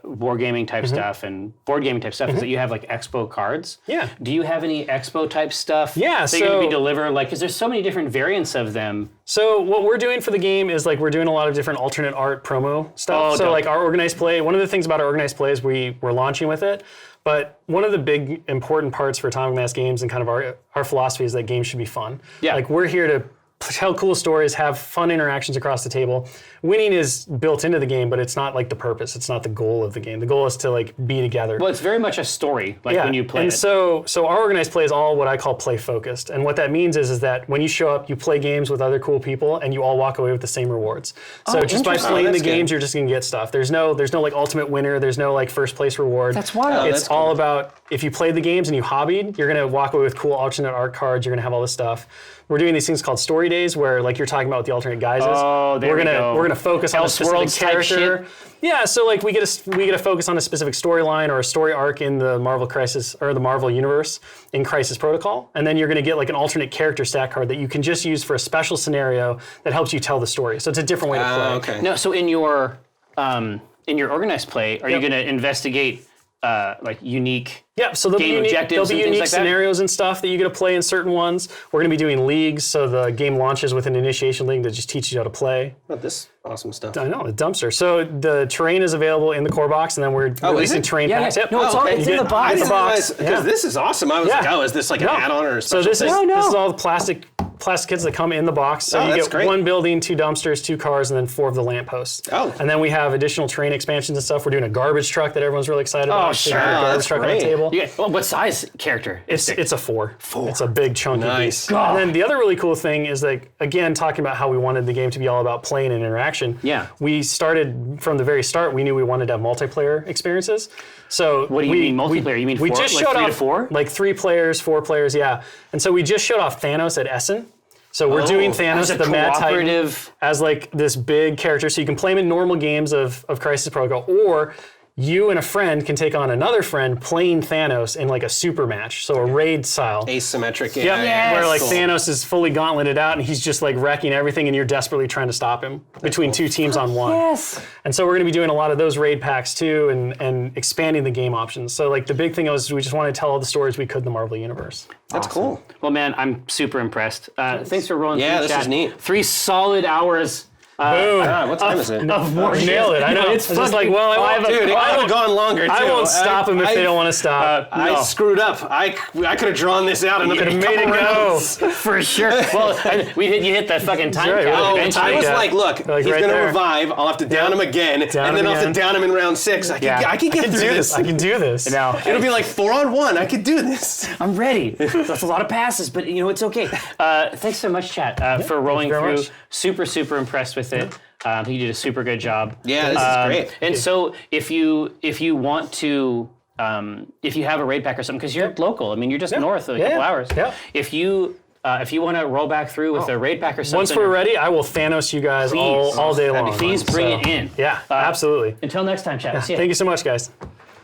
board gaming type stuff and board gaming type stuff is that you have like expo cards. Yeah. Do you have any expo type stuff? Yeah, that you're going to be delivering? Like, because there's so many different variants of them. So what we're doing for the game is like we're doing a lot of different alternate art promo stuff. So like our organized play, one of the things about our organized play is we're launching with it. But one of the big important parts for Atomic Mass Games and kind of our philosophy is that games should be fun. Yeah. Like we're here to tell cool stories, have fun interactions across the table. Winning is built into the game, but it's not like the purpose. It's not the goal of the game. The goal is to like be together. Well, it's very much a story, like when you play and it. so our organized play is all what I call play focused. And what that means is that when you show up, you play games with other cool people, and you all walk away with the same rewards. So just by playing the games, you're just gonna get stuff. There's no like ultimate winner. There's no like first place reward. That's wild. It's all about if you played the games and you hobbied, you're gonna walk away with cool alternate art cards. You're gonna have all this stuff. We're doing these things called story days, where like you're talking about with the alternate guises. Oh, there we're we gonna go. we're gonna focus on a specific character. Yeah, so like we get a focus on a specific storyline or a story arc in the Marvel Crisis or the Marvel universe in Crisis Protocol, and then you're going to get like an alternate character stack card that you can just use for a special scenario that helps you tell the story. So it's a different way to play. Okay. No, so in your organized play, are you going to investigate like unique? Yeah, so there'll game be objectives and unique things like that? scenarios and stuff that you get to play in certain ones. We're going to be doing leagues, so the game launches with an initiation league that just teaches you how to play. What this awesome stuff? I know, the dumpster. So the terrain is available in the core box, and then we're releasing terrain packs. Yep. No, it's in the box. In the box. Because this is awesome. I was like, oh, is this like an add-on or a special So this thing? is all the plastic kits that come in the box. So you that's get great. 1 building, 2 dumpsters, 2 cars, and then 4 of the lampposts. Oh. And then we have additional terrain expansions and stuff. We're doing a garbage truck that everyone's really excited about. sure. So we have a garbage That's truck on the great. table. Well, what size character? It's a 4. It's a big chunky Nice. beast. And then the other really cool thing is like, again, talking about how we wanted the game to be all about playing and interaction. Yeah. We started from the very start, we knew we wanted to have multiplayer experiences. So What do you mean multiplayer? You mean we four? just Like showed 3 to off 4? like 3 players, 4 players, yeah. And so we just showed off Thanos at Essen. So we're doing Thanos as a the Mad Titan cooperative- as like this big character. So you can play him in normal games of Crisis Protocol, or you and a friend can take on another friend playing Thanos in like a super match, so a raid style. Asymmetric. Yep. Where like Thanos is fully gauntleted out and he's just like wrecking everything, and you're desperately trying to stop him between 2 teams on one. Yes. And so we're going to be doing a lot of those raid packs too, and expanding the game options. So like the big thing was we just want to tell all the stories we could in the Marvel universe. That's cool. Well, man, I'm super impressed. Thanks for rolling through Yeah, the this chat. is neat. 3 solid hours. Boom. What time is it? Of war Nailed it. I know. It's It's just like, fucking well, I won't, Dude, it could have gone longer, too. I won't stop them if they don't want to stop. I screwed up. I could have drawn this out another Could have made it go. for sure. Well, you hit that fucking time right. count Oh, eventually. I was Yeah. like, look, Like he's right going to there. revive. I'll have to down him again. And Down then him I'll have to again. down him in round 6. I can get through this. I can do this. Now, It'll be like 4-on-1. I could do this. I'm ready. That's a lot of passes, but it's okay. Thanks so much, chat, for rolling very through. much. Super impressed with it. I think you did a super good job. Yeah, this is great. And so if you want to, if you have a raid pack or something, because you're local, I mean, you're just north of a couple hours. Yeah. If you want to roll back through with a raid pack or something. Once we're ready, I will Thanos you guys all day long. Please bring it in. Yeah, absolutely. Until next time, chat. See ya. Thank you so much, guys.